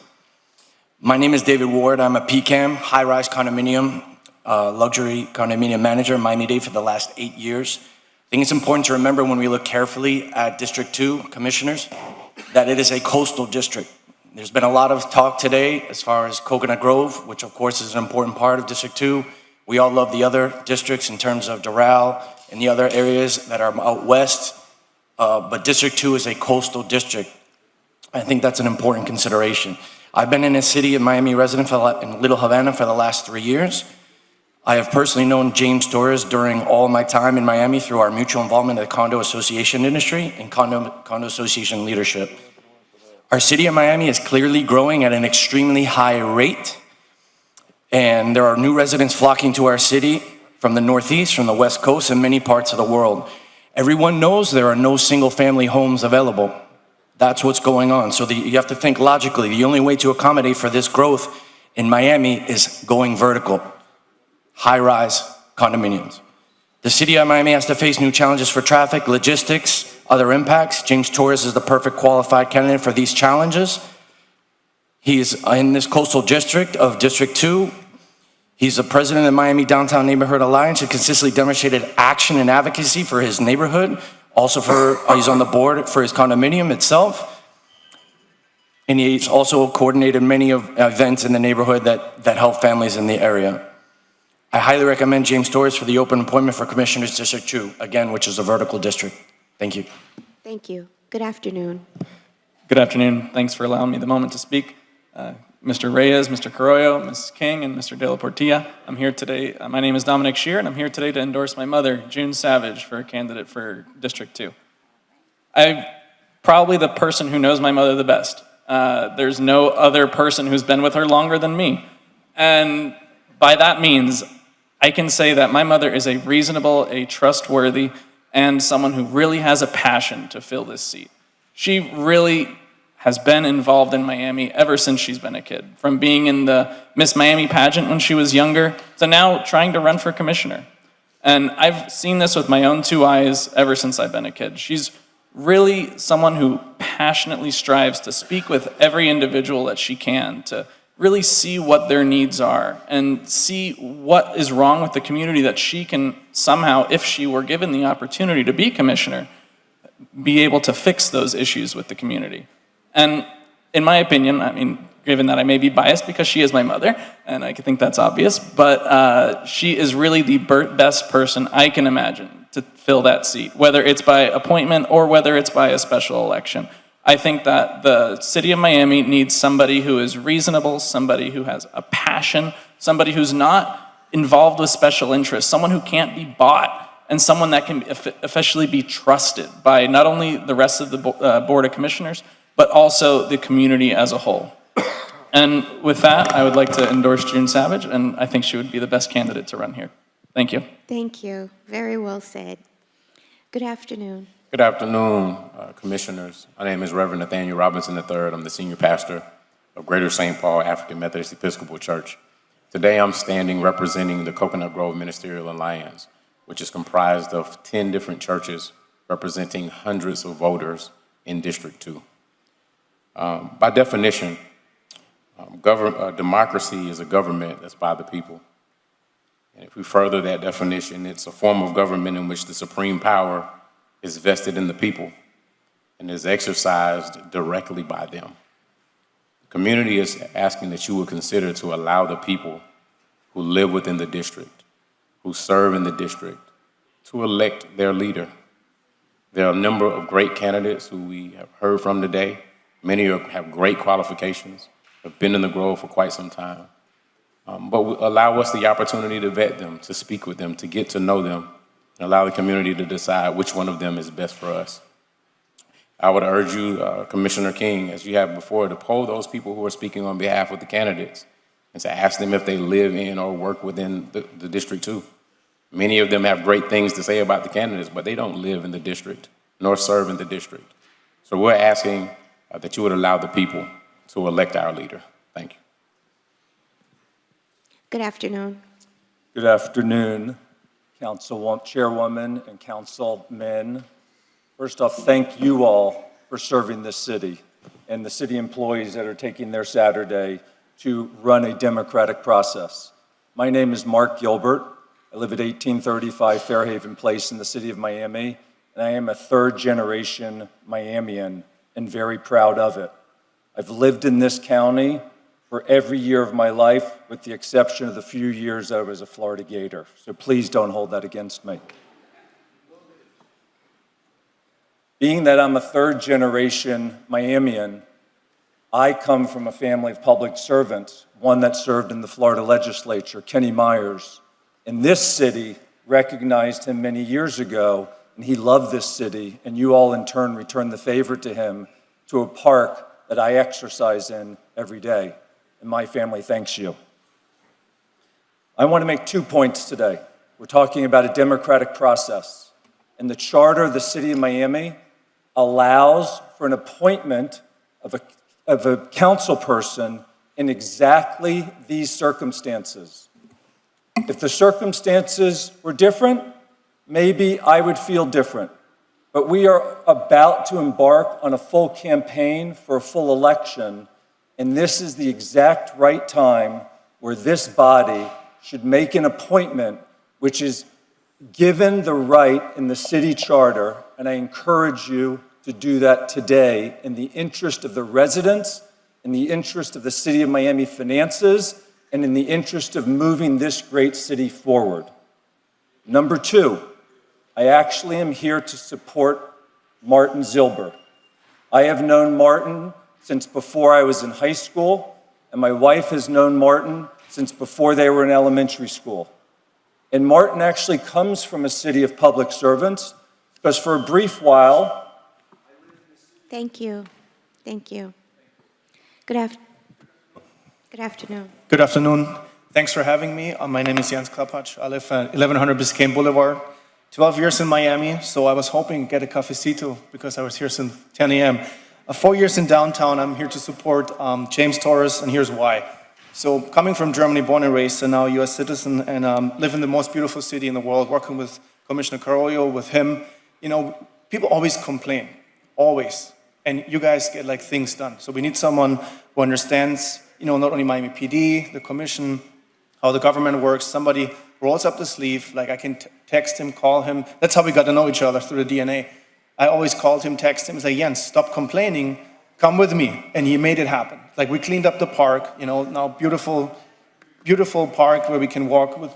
My name is David Ward. I'm a PCAM, high-rise condominium, luxury condominium manager in Miami-Dade for the last 8 years. I think it's important to remember when we look carefully at District 2 commissioners that it is a coastal district. There's been a lot of talk today as far as Coconut Grove, which of course is an important part of District 2. We all love the other districts in terms of Doral and the other areas that are out west, but District 2 is a coastal district. I think that's an important consideration. I've been in a city of Miami resident in Little Havana for the last 3 years. I have personally known James Torres during all my time in Miami through our mutual involvement in the condo association industry and condo association leadership. Our city of Miami is clearly growing at an extremely high rate, and there are new residents flocking to our city from the Northeast, from the West Coast, and many parts of the world. Everyone knows there are no single-family homes available. That's what's going on. So you have to think logically. The only way to accommodate for this growth in Miami is going vertical. High-rise condominiums. The city of Miami has to face new challenges for traffic, logistics, other impacts. James Torres is the perfect qualified candidate for these challenges. He is in this coastal district of District 2. He's the president of the Miami Downtown Neighborhood Alliance and consistently demonstrated action and advocacy for his neighborhood. Also he's on the board for his condominium itself. And he's also coordinated many events in the neighborhood that help families in the area. I highly recommend James Torres for the open appointment for Commissioners District 2, again, which is a vertical district. Thank you. Thank you. Good afternoon. Good afternoon. Thanks for allowing me the moment to speak. Mr. Reyes, Mr. Carollo, Mrs. King, and Mr. De La Portilla. I'm here today. My name is Dominic Shear, and I'm here today to endorse my mother, June Savage, for a candidate for District 2. I'm probably the person who knows my mother the best. There's no other person who's been with her longer than me. And by that means, I can say that my mother is a reasonable, a trustworthy, and someone who really has a passion to fill this seat. She really has been involved in Miami ever since she's been a kid, from being in the Miss Miami pageant when she was younger to now trying to run for commissioner. And I've seen this with my own two eyes ever since I've been a kid. She's really someone who passionately strives to speak with every individual that she can, to really see what their needs are and see what is wrong with the community that she can somehow, if she were given the opportunity to be commissioner, be able to fix those issues with the community. And in my opinion, I mean, given that I may be biased because she is my mother, and I think that's obvious, but she is really the best person I can imagine to fill that seat, whether it's by appointment or whether it's by a special election. I think that the city of Miami needs somebody who is reasonable, somebody who has a passion, somebody who's not involved with special interests, someone who can't be bought, and someone that can officially be trusted by not only the rest of the Board of Commissioners, but also the community as a whole. And with that, I would like to endorse June Savage, and I think she would be the best candidate to run here. Thank you. Thank you. Very well said. Good afternoon. Good afternoon, commissioners. My name is Reverend Nathaniel Robinson III. I'm the senior pastor of Greater St. Paul African Methodist Episcopal Church. Today I'm standing representing the Coconut Grove Ministerial Alliance, which is comprised of 10 different churches representing hundreds of voters in District 2. By definition, democracy is a government that's by the people. And if we further that definition, it's a form of government in which the supreme power is vested in the people and is exercised directly by them. The community is asking that you would consider to allow the people who live within the district, who serve in the district, to elect their leader. There are a number of great candidates who we have heard from today. Many have great qualifications, have been in the Grove for quite some time. But allow us the opportunity to vet them, to speak with them, to get to know them, and allow the community to decide which one of them is best for us. I would urge you, Commissioner King, as you have before, to poll those people who are speaking on behalf of the candidates and to ask them if they live in or work within the District 2. Many of them have great things to say about the candidates, but they don't live in the district nor serve in the district. So we're asking that you would allow the people to elect our leader. Thank you. Good afternoon. Good afternoon, Chairwoman and councilmen. First off, thank you all for serving this city and the city employees that are taking their Saturday to run a democratic process. My name is Mark Gilbert. I live at 1835 Fairhaven Place in the city of Miami, and I am a third-generation Miamian and very proud of it. I've lived in this county for every year of my life, with the exception of the few years that I was a Florida Gator. So please don't hold that against me. Being that I'm a third-generation Miamian, I come from a family of public servants, one that served in the Florida legislature, Kenny Myers. And this city recognized him many years ago, and he loved this city, and you all in turn returned the favor to him to a park that I exercise in every day. And my family thanks you. I want to make 2 points today. We're talking about a democratic process, and the charter of the city of Miami allows for an appointment of a council person in exactly these circumstances. If the circumstances were different, maybe I would feel different. But we are about to embark on a full campaign for a full election, and this is the exact right time where this body should make an appointment which is given the right in the city charter, and I encourage you to do that today in the interest of the residents, in the interest of the city of Miami finances, and in the interest of moving this great city forward. Number 2, I actually am here to support Martin Zilber. I have known Martin since before I was in high school, and my wife has known Martin since before they were in elementary school. And Martin actually comes from a city of public servants, because for a brief while, Thank you. Thank you. Good afternoon. Good afternoon. Thanks for having me. My name is Jens Klapacz. I live at 1100 Biscayne Boulevard. 12 years in Miami, so I was hoping to get a cafecito because I was here since 10 a.m. 4 years in downtown, I'm here to support James Torres, and here's why. So coming from Germany, born and raised, and now a US citizen, and live in the most beautiful city in the world, working with Commissioner Carollo, with him, people always complain, always. And you guys get like things done. So we need someone who understands, not only Miami PD, the commission, how the government works, somebody rolls up the sleeve, like I can text him, call him. That's how we got to know each other, through the DNA. I always called him, text him, say, Jens, stop complaining, come with me. And he made it happen. Like we cleaned up the park, now beautiful, beautiful park where we can walk with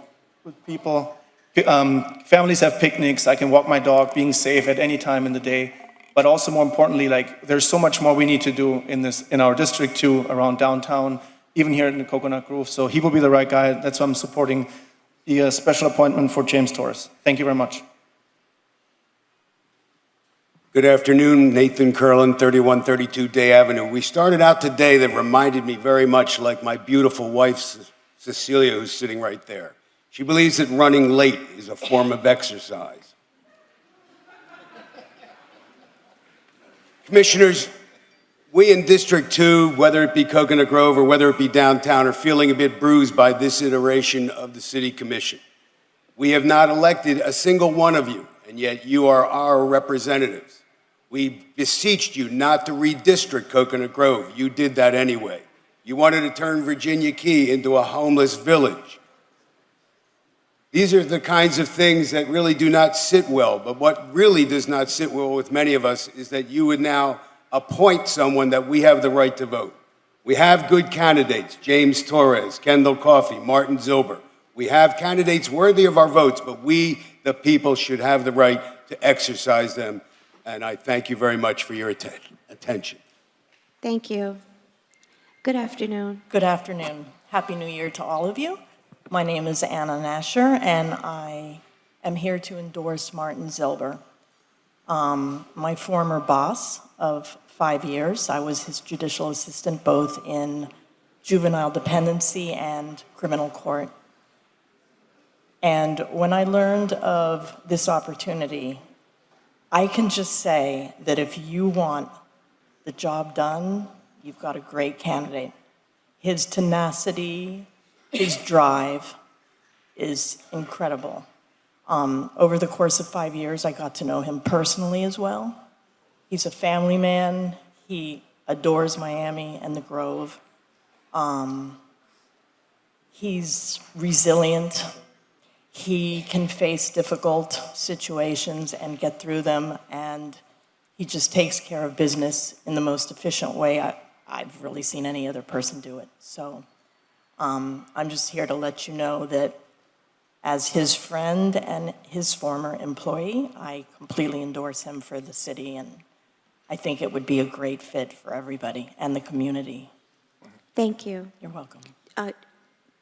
people. Families have picnics, I can walk my dog, being safe at any time in the day. But also more importantly, like there's so much more we need to do in our district too, around downtown, even here in the Coconut Grove. So he will be the right guy. That's why I'm supporting the special appointment for James Torres. Thank you very much. Good afternoon, Nathan Curlin, 3132 Day Avenue. We started out today that reminded me very much like my beautiful wife, Cecilia, who's sitting right there. She believes that running late is a form of exercise. Commissioners, we in District 2, whether it be Coconut Grove or whether it be downtown, are feeling a bit bruised by this iteration of the City Commission. We have not elected a single one of you, and yet you are our representatives. We beseeched you not to redistrict Coconut Grove. You did that anyway. You wanted to turn Virginia Key into a homeless village. These are the kinds of things that really do not sit well, but what really does not sit well with many of us is that you would now appoint someone that we have the right to vote. We have good candidates, James Torres, Kendall Coffey, Martin Zilber. We have candidates worthy of our votes, but we, the people, should have the right to exercise them. And I thank you very much for your attention. Thank you. Good afternoon. Good afternoon. Happy New Year to all of you. My name is Anna Nasher, and I am here to endorse Martin Zilber. My former boss of 5 years, I was his judicial assistant both in juvenile dependency and criminal court. And when I learned of this opportunity, I can just say that if you want the job done, you've got a great candidate. His tenacity, his drive is incredible. Over the course of 5 years, I got to know him personally as well. He's a family man. He adores Miami and the Grove. He's resilient. He can face difficult situations and get through them, and he just takes care of business in the most efficient way I've really seen any other person do it. So I'm just here to let you know that as his friend and his former employee, I completely endorse him for the city, and I think it would be a great fit for everybody and the community. Thank you. You're welcome.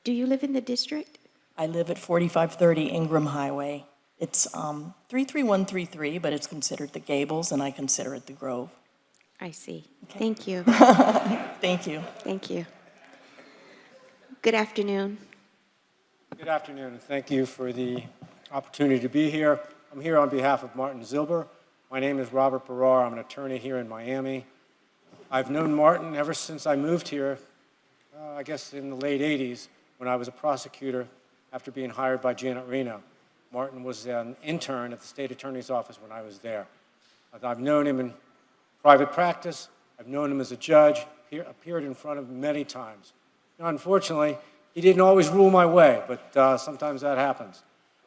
Do you live in the district? I live at 4530 Ingram Highway. It's 33133, but it's considered the Gables, and I consider it the Grove. I see. Okay. Thank you. Thank you. Thank you. Good afternoon. Good afternoon. Thank you for the opportunity to be here. I'm here on behalf of Martin Zilber. My name is Robert Barrar. I'm an attorney here in Miami. I've known Martin ever since I moved here, I guess in the late 80s, when I was a prosecutor after being hired by Janet Reno. Martin was an intern at the state attorney's office when I was there. I've known him in private practice. I've known him as a judge, appeared in front of him many times. Now, unfortunately, he didn't always rule my way, but sometimes that happens.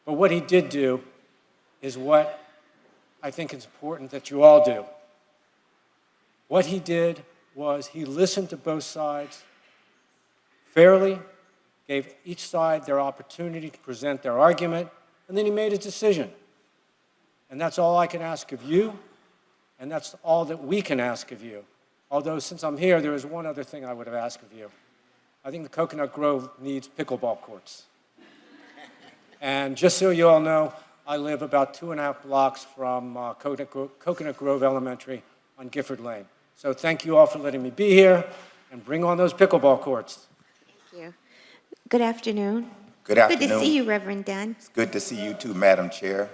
But what he did do is what I think it's important that you all do. What he did was he listened to both sides fairly, gave each side their opportunity to present their argument, and then he made his decision. And that's all I can ask of you, and that's all that we can ask of you. Although, since I'm here, there is one other thing I would have asked of you. I think the Coconut Grove needs pickleball courts. And just so you all know, I live about 2.5 blocks from Coconut Grove Elementary on Gifford Lane. So thank you all for letting me be here, and bring on those pickleball courts. Thank you. Good afternoon. Good Good afternoon. to see you, Reverend Dunn. It's good to see you too, Madam Chair,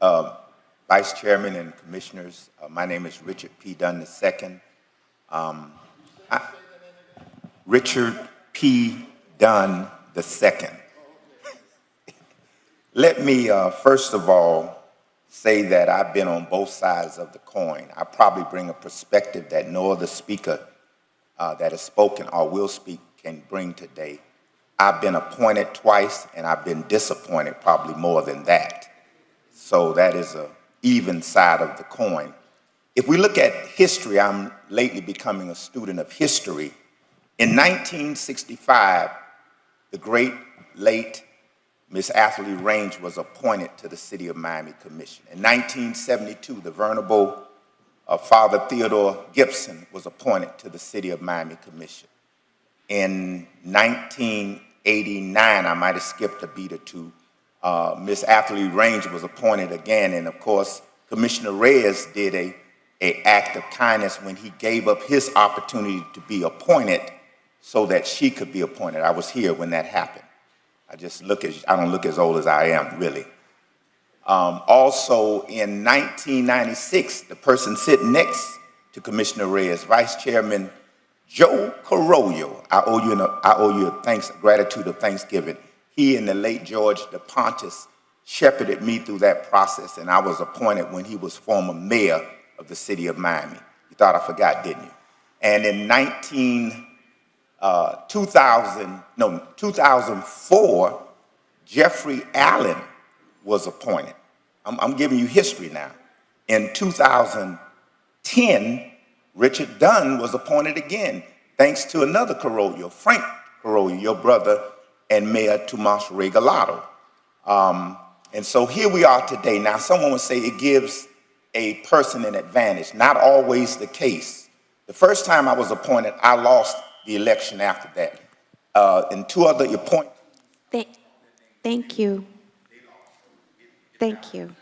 Vice Chairman and Commissioners. My name is Richard P. Dunn II. Richard P. Dunn II. Let me first of all say that I've been on both sides of the coin. I probably bring a perspective that no other speaker that has spoken or will speak can bring today. I've been appointed twice, and I've been disappointed probably more than that. So that is an even side of the coin. If we look at history, I'm lately becoming a student of history. In 1965, the great late Miss Atherley Range was appointed to the City of Miami Commission. In 1972, the Venerable Father Theodore Gibson was appointed to the City of Miami Commission. In 1989, I might have skipped a beat or two, Miss Atherley Range was appointed again, and of course, Commissioner Reyes did an act of kindness when he gave up his opportunity to be appointed so that she could be appointed. I was here when that happened. I don't look as old as I am, really. Also, in 1996, the person sitting next to Commissioner Reyes, Vice Chairman Joe Carollo, I owe you a gratitude of thanksgiving. He and the late George DePontis shepherded me through that process, and I was appointed when he was former mayor of the City of Miami. You thought I forgot, didn't you? And in 2004, Jeffrey Allen was appointed. I'm giving you history now. In 2010, Richard Dunn was appointed again, thanks to another Carollo, Frank Carollo, your brother, and Mayor Tomas Regalado. And so here we are today. Now, someone would say it gives a person an advantage. Not always the case. The first time I was appointed, I lost the election after that. And two other appointments. Thank you. Thank you.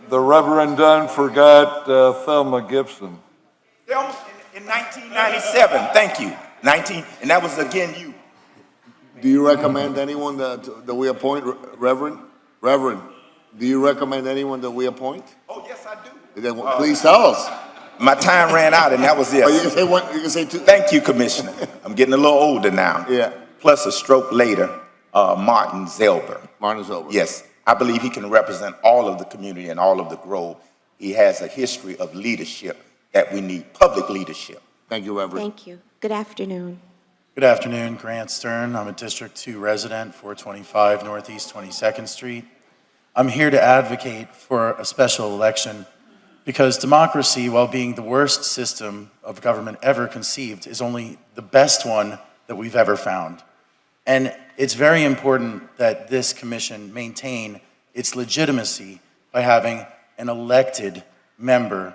The Reverend Dunn forgot Thelma Gibson. Thelma in 1997, thank you. And that was again you. Do you recommend anyone that we appoint, Reverend? Reverend, do you recommend anyone that we appoint? Oh, yes, I do. Then please tell us. My time ran out, and that was it. Oh, you can say one. You can say two. Thank you, Commissioner. I'm getting a little older now. Yeah. Plus a stroke later, Martin Zelber. Martin Zelber. Yes, I believe he can represent all of the community and all of the Grove. He has a history of leadership that we need, public leadership. Thank you, Reverend. Thank you. Good afternoon. Good afternoon, Grant Stern. I'm a District 2 resident, 425 Northeast 22nd Street. I'm here to advocate for a special election because democracy, while being the worst system of government ever conceived, is only the best one that we've ever found. And it's very important that this commission maintain its legitimacy by having an elected member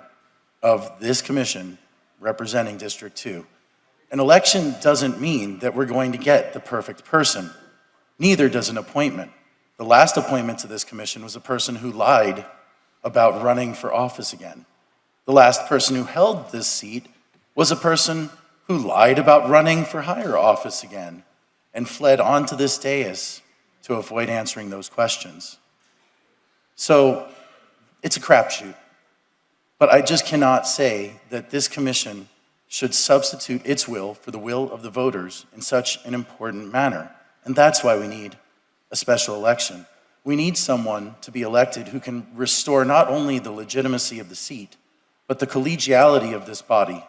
of this commission representing District 2. An election doesn't mean that we're going to get the perfect person. Neither does an appointment. The last appointment to this commission was a person who lied about running for office again. The last person who held this seat was a person who lied about running for higher office again and fled onto this dais to avoid answering those questions. So it's a crapshoot. But I just cannot say that this commission should substitute its will for the will of the voters in such an important manner. And that's why we need a special election. We need someone to be elected who can restore not only the legitimacy of the seat, but the collegiality of this body.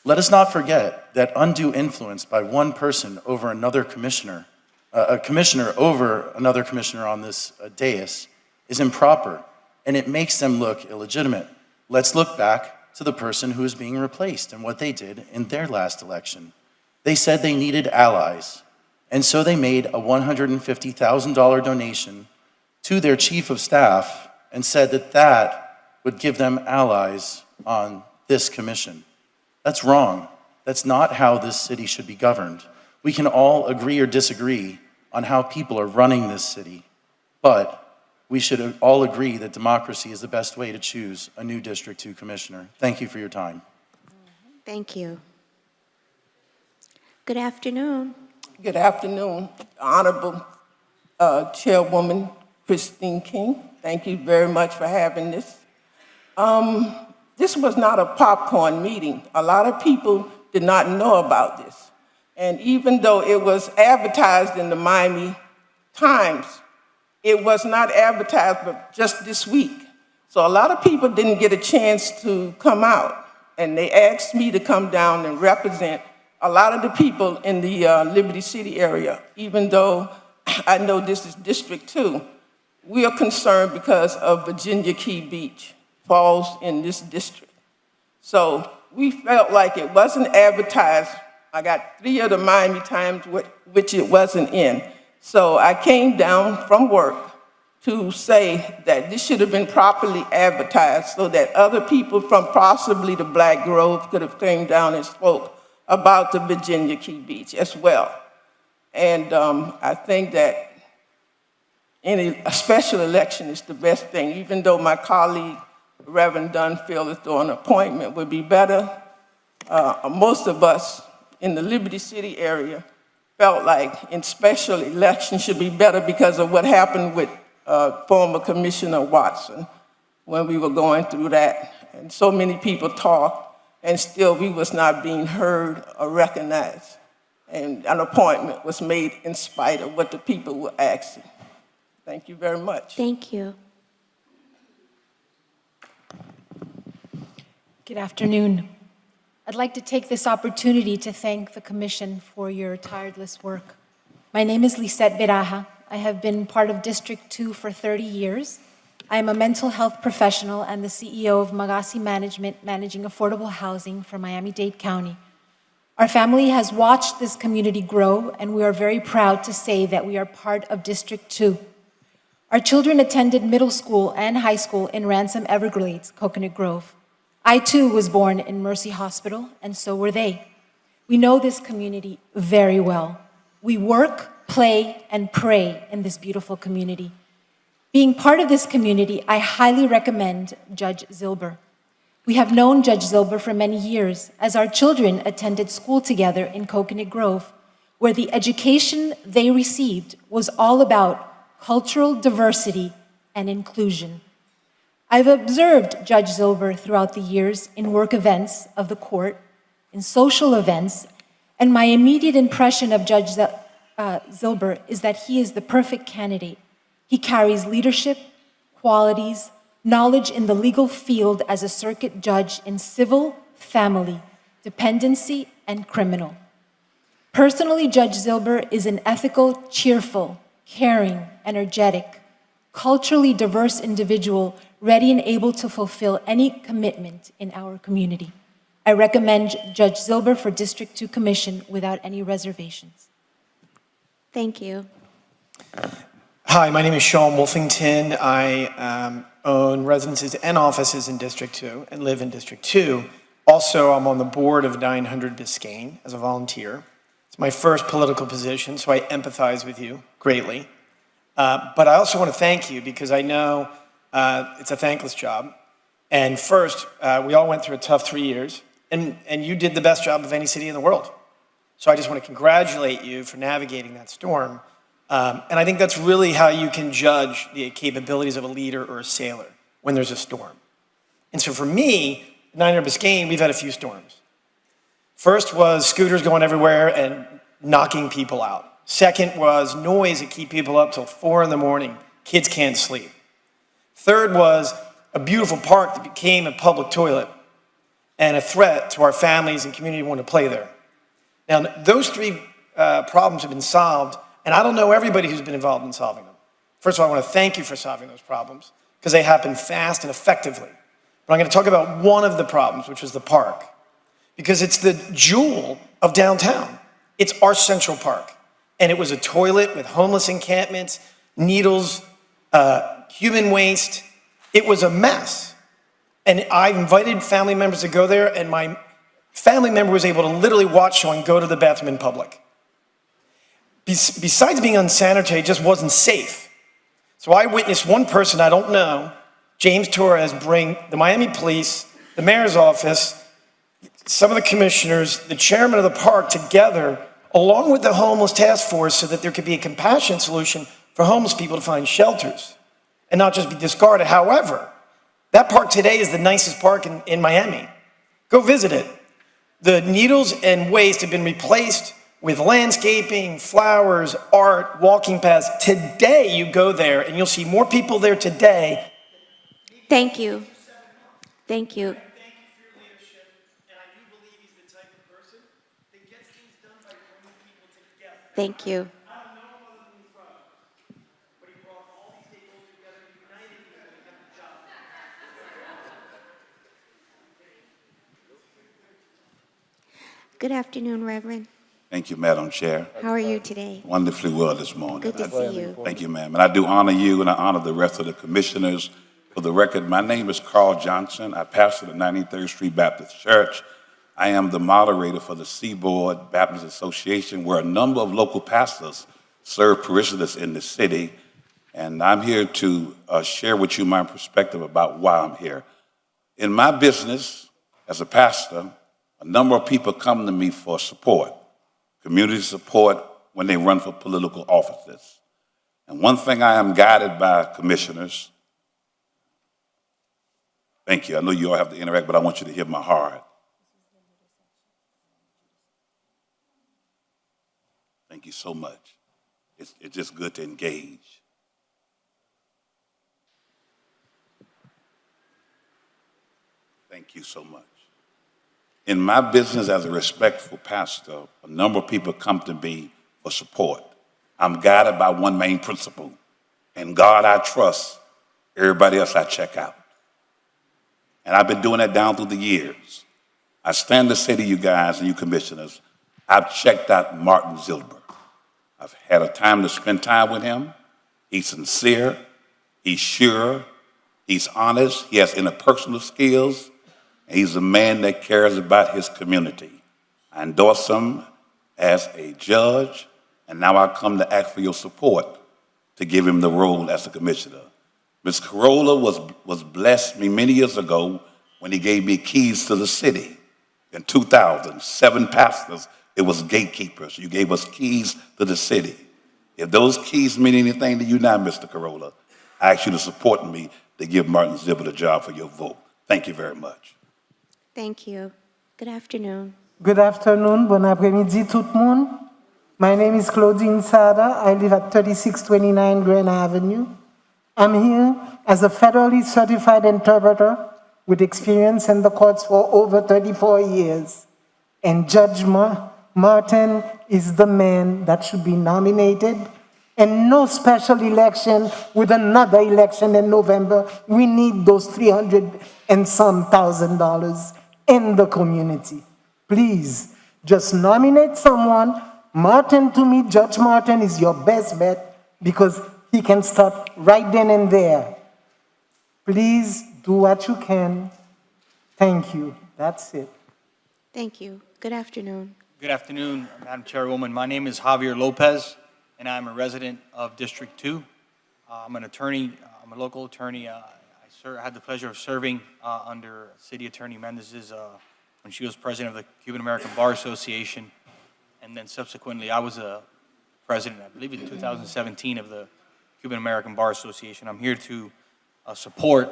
Let us not forget that undue influence by one person over another commissioner, a commissioner over another commissioner on this dais, is improper, and it makes them look illegitimate. Let's look back to the person who is being replaced and what they did in their last election. They said they needed allies, and so they made a $150,000 donation to their chief of staff and said that that would give them allies on this commission. That's wrong. That's not how this city should be governed. We can all agree or disagree on how people are running this city, but we should all agree that democracy is the best way to choose a new District 2 commissioner. Thank you for your time. Thank you. Good afternoon. Good afternoon, Honorable Chairwoman Christine King. Thank you very much for having this. This was not a popcorn meeting. A lot of people did not know about this. And even though it was advertised in the Miami Times, it was not advertised but just this week. So a lot of people didn't get a chance to come out. And they asked me to come down and represent a lot of the people in the Liberty City area, even though I know this is District 2. We are concerned because of Virginia Key Beach falls in this district. So we felt like it wasn't advertised. I got 3 of the Miami Times, which it wasn't in. So I came down from work to say that this should have been properly advertised so that other people from possibly the Black Grove could have came down and spoke about the Virginia Key Beach as well. And I think that a special election is the best thing, even though my colleague, Reverend Dunn, feels as though an appointment would be better. Most of us in the Liberty City area felt like in special elections should be better because of what happened with former Commissioner Watson when we were going through that. And so many people talked, and still we was not being heard or recognized. And an appointment was made in spite of what the people were asking. Thank you very much. Thank you. Good afternoon. I'd like to take this opportunity to thank the Commission for your tireless work. My name is Lisette Beraja. I have been part of District 2 for 30 years. I am a mental health professional and the CEO of Magasi Management, managing affordable housing for Miami-Dade County. Our family has watched this community grow, and we are very proud to say that we are part of District 2. Our children attended middle school and high school in Ransom Everglades, Coconut Grove. I too was born in Mercy Hospital, and so were they. We know this community very well. We work, play, and pray in this beautiful community. Being part of this community, I highly recommend Judge Zilber. We have known Judge Zilber for many years, as our children attended school together in Coconut Grove, where the education they received was all about cultural diversity and inclusion. I've observed Judge Zilber throughout the years in work events of the court, in social events, and my immediate impression of Judge Zilber is that he is the perfect candidate. He carries leadership, qualities, knowledge in the legal field as a circuit judge in civil, family, dependency, and criminal. Personally, Judge Zilber is an ethical, cheerful, caring, energetic, culturally diverse individual ready and able to fulfill any commitment in our community. I recommend Judge Zilber for District 2 Commission without any reservations. Thank you. Hi, my name is Sean Wolfington. I own residences and offices in District 2 and live in District 2. Also, I'm on the board of 900 Biscayne as a volunteer. It's my first political position, so I empathize with you greatly. But I also want to thank you because I know it's a thankless job. And first, we all went through a tough 3 years, and you did the best job of any city in the world. So I just want to congratulate you for navigating that storm. And I think that's really how you can judge the capabilities of a leader or a sailor when there's a storm. And so for me, 900 Biscayne, we've had a few storms. First was scooters going everywhere and knocking people out. Second was noise that keep people up till 4 in the morning. Kids can't sleep. Third was a beautiful park that became a public toilet and a threat to our families and community who want to play there. Now, those 3 problems have been solved, and I don't know everybody who's been involved in solving them. First of all, I want to thank you for solving those problems because they happened fast and effectively. But I'm going to talk about one of the problems, which was the park, because it's the jewel of downtown. It's our Central Park. And it was a toilet with homeless encampments, needles, human waste. It was a mess. And I invited family members to go there, and my family member was able to literally watch someone go to the bathroom in public. Besides being unsanitary, it just wasn't safe. So I witnessed one person I don't know, James Torres, bring the Miami police, the mayor's office, some of the commissioners, the chairman of the park together along with the homeless task force, so that there could be a compassion solution for homeless people to find shelters and not just be discarded. However, that park today is the nicest park in Miami. Go visit it. The needles and waste have been replaced with landscaping, flowers, art, walking paths. Today, you go there and you'll see more people there today. Thank you. Thank you. Thank you. Good afternoon, Reverend. Thank you, Madam Chair. How are you today? Wonderfully well this morning. Good to see you. Thank you, ma'am. And I do honor you and I honor the rest of the commissioners. For the record, my name is Carl Johnson. I pastor the 93rd Street Baptist Church. I am the moderator for the Seaboard Baptist Association, where a number of local pastors serve parishioners in the city. And I'm here to share with you my perspective about why I'm here. In my business as a pastor, a number of people come to me for support, community support when they run for political offices. And one thing I am guided by, commissioners, thank you, I know you all have to interact, but I want you to hear my heart. Thank you so much. It's just good to engage. Thank you so much. In my business as a respectful pastor, a number of people come to me for support. I'm guided by one main principle. In God I trust, everybody else I check out. And I've been doing that down through the years. I stand to say to you guys and you commissioners, I've checked out Martin Zilber. I've had a time to spend time with him. He's sincere, he's sure, he's honest, he has interpersonal skills, and he's a man that cares about his community. I endorse him as a judge, and now I come to ask for your support to give him the role as a commissioner. Ms. Corolla was blessed me many years ago when he gave me keys to the city. In 2000, 7 pastors, it was gatekeepers. You gave us keys to the city. If those keys mean anything to you now, Mr. Corolla, I ask you to support me to give Martin Zilber the job for your vote. Thank you very much. Thank you. Good afternoon. Good afternoon, bon après-midi tout le monde. My name is Claudine Sada. I live at 3629 Grand Avenue. I'm here as a federally certified interpreter with experience in the courts for over 34 years. And Judge Martin is the man that should be nominated. And no special election with another election in November. We need those $300 and some thousand in the community. Please, just nominate someone. Martin, to me, Judge Martin is your best bet because he can start right then and there. Please do what you can. Thank you. That's it. Thank you. Good afternoon. Good afternoon, Madam Chairwoman. My name is Javier Lopez, and I'm a resident of District 2. I'm an attorney. I'm a local attorney. I had the pleasure of serving under City Attorney Mendez's when she was president of the Cuban American Bar Association, and then subsequently I was a president, I believe in 2017, of the Cuban American Bar Association. I'm here to support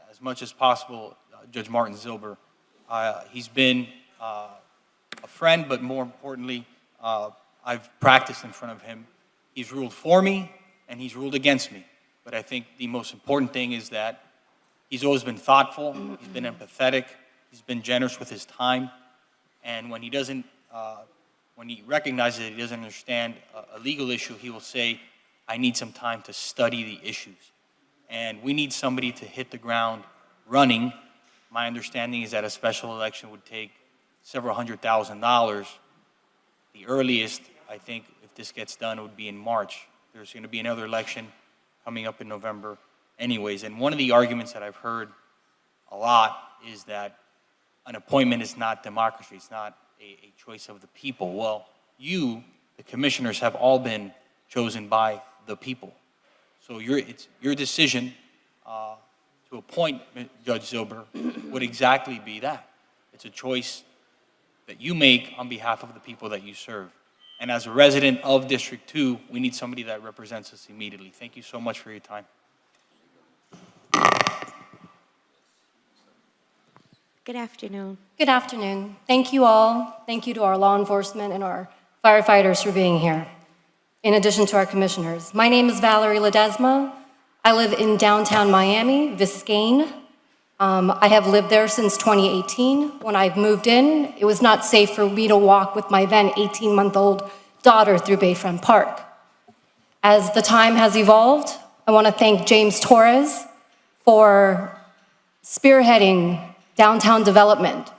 as much as possible Judge Martin Zilber. He's been a friend, but more importantly, I've practiced in front of him. He's ruled for me and he's ruled against me. But I think the most important thing is that he's always been thoughtful, he's been empathetic, he's been generous with his time, and when he doesn't, when he recognizes that he doesn't understand a legal issue, he will say, I need some time to study the issues. And we need somebody to hit the ground running. My understanding is that a special election would take several $100,000. The earliest, I think, if this gets done, would be in March. There's going to be another election coming up in November anyways. And one of the arguments that I've heard a lot is that an appointment is not democracy. It's not a choice of the people. Well, you, the commissioners, have all been chosen by the people. So it's your decision to appoint Judge Zilber would exactly be that. It's a choice that you make on behalf of the people that you serve. And as a resident of District 2, we need somebody that represents us immediately. Thank you so much for your time. Good afternoon. Good afternoon. Thank you all. Thank you to our law enforcement and our firefighters for being here, in addition to our commissioners. My name is Valerie Ledesma. I live in downtown Miami, Biscayne. I have lived there since 2018. When I moved in, it was not safe for me to walk with my then 18-month-old daughter through Bayfront Park. As the time has evolved, I want to thank James Torres for spearheading downtown development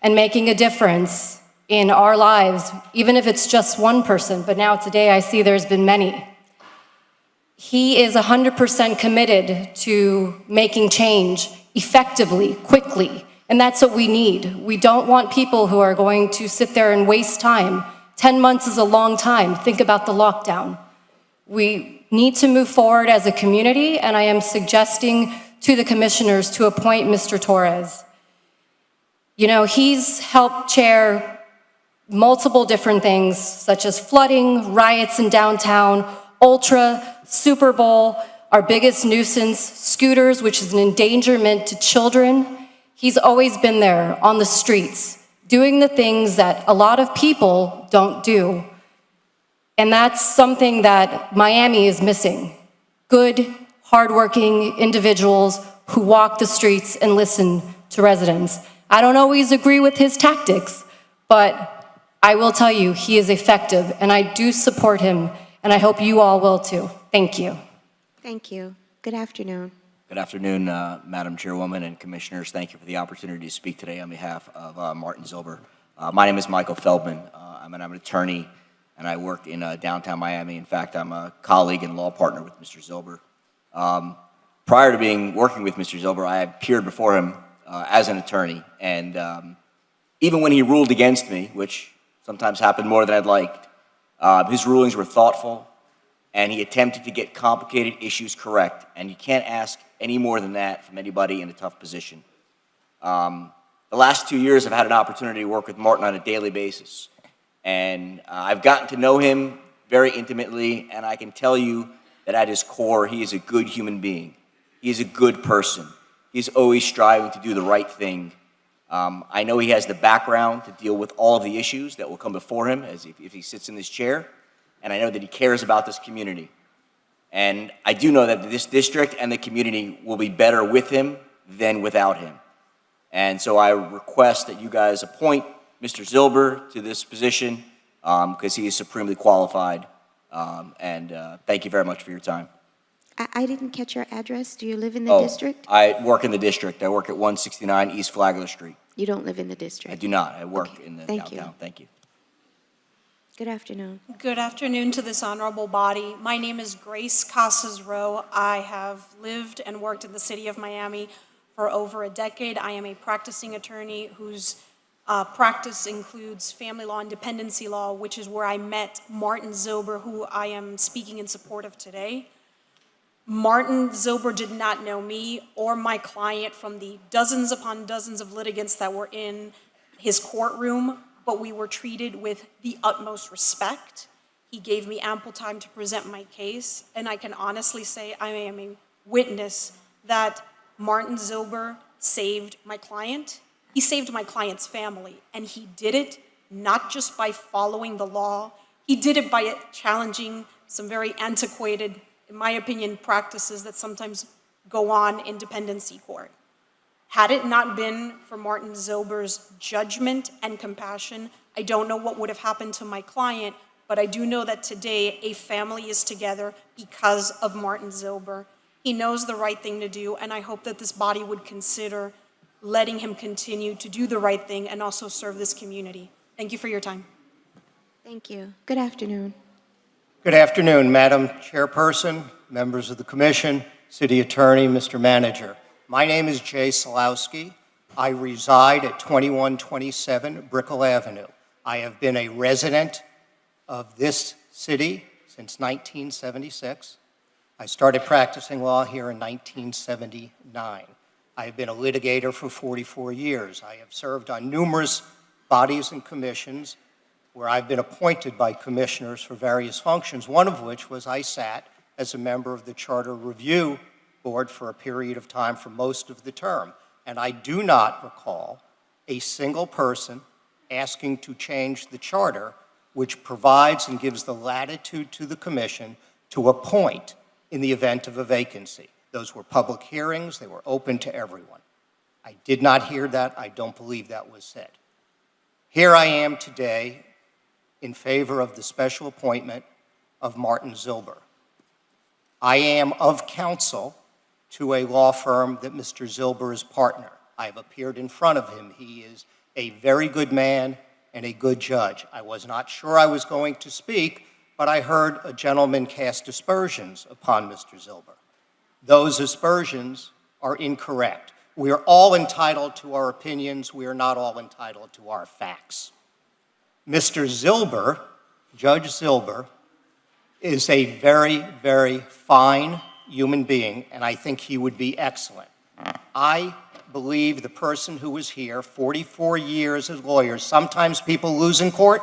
and making a difference in our lives, even if it's just one person, but now today I see there's been many. He is 100% committed to making change effectively, quickly, and that's what we need. We don't want people who are going to sit there and waste time. 10 months is a long time. Think about the lockdown. We need to move forward as a community, and I am suggesting to the commissioners to appoint Mr. Torres. You know, he's helped chair multiple different things, such as flooding, riots in downtown, Ultra, Super Bowl, our biggest nuisance, scooters, which is an endangerment to children. He's always been there on the streets, doing the things that a lot of people don't do. And that's something that Miami is missing. Good, hardworking individuals who walk the streets and listen to residents. I don't always agree with his tactics, but I will tell you, he is effective, and I do support him, and I hope you all will too. Thank you. Thank you. Good afternoon. Good afternoon, Madam Chairwoman and Commissioners. Thank you for the opportunity to speak today on behalf of Martin Zilber. My name is Michael Feldman. I'm an attorney, and I work in downtown Miami. In fact, I'm a colleague and law partner with Mr. Zilber. Prior to working with Mr. Zilber, I appeared before him as an attorney, and even when he ruled against me, which sometimes happened more than I'd liked, his rulings were thoughtful, and he attempted to get complicated issues correct, and you can't ask any more than that from anybody in a tough position. The last 2 years, I've had an opportunity to work with Martin on a daily basis, and I've gotten to know him very intimately, and I can tell you that at his core, he is a good human being. He is a good person. He's always striving to do the right thing. I know he has the background to deal with all of the issues that will come before him if he sits in this chair, and I know that he cares about this community. And I do know that this district and the community will be better with him than without him. And so I request that you guys appoint Mr. Zilber to this position because he is supremely qualified. Thank you very much for your time. I didn't catch your address. Do you live in the district? I work in the district. I work at 169 East Flagler Street. You don't live in the district? I do not. I work in the Thank downtown. you. Thank you. Good afternoon. Good afternoon to this honorable body. My name is Grace Casas-Rowe. I have lived and worked in the city of Miami for over a decade. I am a practicing attorney whose practice includes family law and dependency law, which is where I met Martin Zilber, who I am speaking in support of today. Martin Zilber did not know me or my client from the dozens upon dozens of litigants that were in his courtroom, but we were treated with the utmost respect. He gave me ample time to present my case, and I can honestly say I am a witness that Martin Zilber saved my client. He saved my client's family, and he did it not just by following the law, he did it by challenging some very antiquated, in my opinion, practices that sometimes go on in dependency court. Had it not been for Martin Zilber's judgment and compassion, I don't know what would have happened to my client, but I do know that today a family is together because of Martin Zilber. He knows the right thing to do, and I hope that this body would consider letting him continue to do the right thing and also serve this community. Thank you for your time. Thank you. Good afternoon. Good afternoon, Madam Chairperson, members of the Commission, City Attorney, Mr. Manager. My name is Jay Salowski. I reside at 2127 Brickell Avenue. I have been a resident of this city since 1976. I started practicing law here in 1979. I have been a litigator for 44 years. I have served on numerous bodies and commissions where I've been appointed by commissioners for various functions, one of which was I sat as a member of the Charter Review Board for a period of time for most of the term. And I do not recall a single person asking to change the charter, which provides and gives the latitude to the commission to appoint in the event of a vacancy. Those were public hearings. They were open to everyone. I did not hear that. I don't believe that was said. Here I am today in favor of the special appointment of Martin Zilber. I am of counsel to a law firm that Mr. Zilber is partner. I have appeared in front of him. He is a very good man and a good judge. I was not sure I was going to speak, but I heard a gentleman cast aspersions upon Mr. Zilber. Those aspersions are incorrect. We are all entitled to our opinions. We are not all entitled to our facts. Mr. Zilber, Judge Zilber, is a very, very fine human being, and I think he would be excellent. I believe the person who was here 44 years as lawyers, sometimes people lose in court,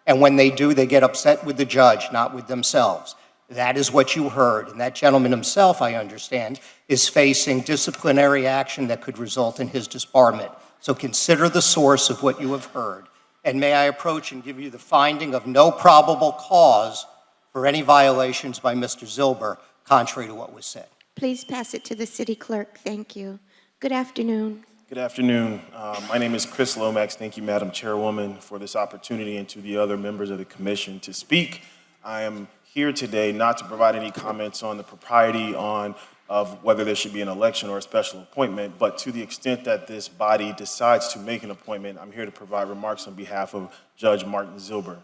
and when they do, they get upset with the judge, not with themselves. That is what you heard, and that gentleman himself, I understand, is facing disciplinary action that could result in his disbarment. So consider the source of what you have heard, and may I approach and give you the finding of no probable cause for any violations by Mr. Zilber, contrary to what was said. Please pass it to the city clerk. Thank you. Good afternoon. Good afternoon. My name is Chris Lomax. Thank you, Madam Chairwoman, for this opportunity and to the other members of the commission to speak. I am here today not to provide any comments on the propriety of whether there should be an election or a special appointment, but to the extent that this body decides to make an appointment, I'm here to provide remarks on behalf of Judge Martin Zilber.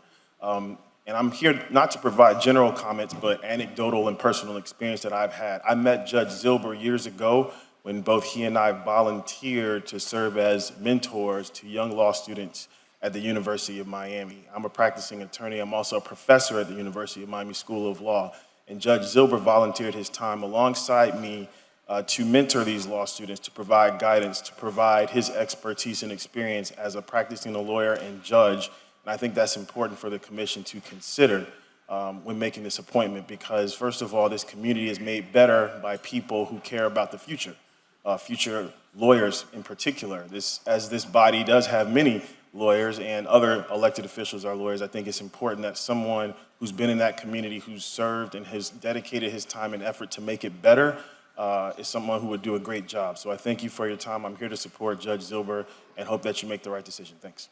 And I'm here not to provide general comments, but anecdotal and personal experience that I've had. I met Judge Zilber years ago when both he and I volunteered to serve as mentors to young law students at the University of Miami. I'm a practicing attorney. I'm also a professor at the University of Miami School of Law. And Judge Zilber volunteered his time alongside me to mentor these law students, to provide guidance, to provide his expertise and experience as a practicing lawyer and judge. And I think that's important for the commission to consider when making this appointment, because first of all, this community is made better by people who care about the future lawyers in particular. As this body does have many lawyers and other elected officials are lawyers, I think it's important that someone who's been in that community, who's served and has dedicated his time and effort to make it better, is someone who would do a great job. So I thank you for your time. I'm here to support Judge Zilber and hope that you make the right decision. Thanks.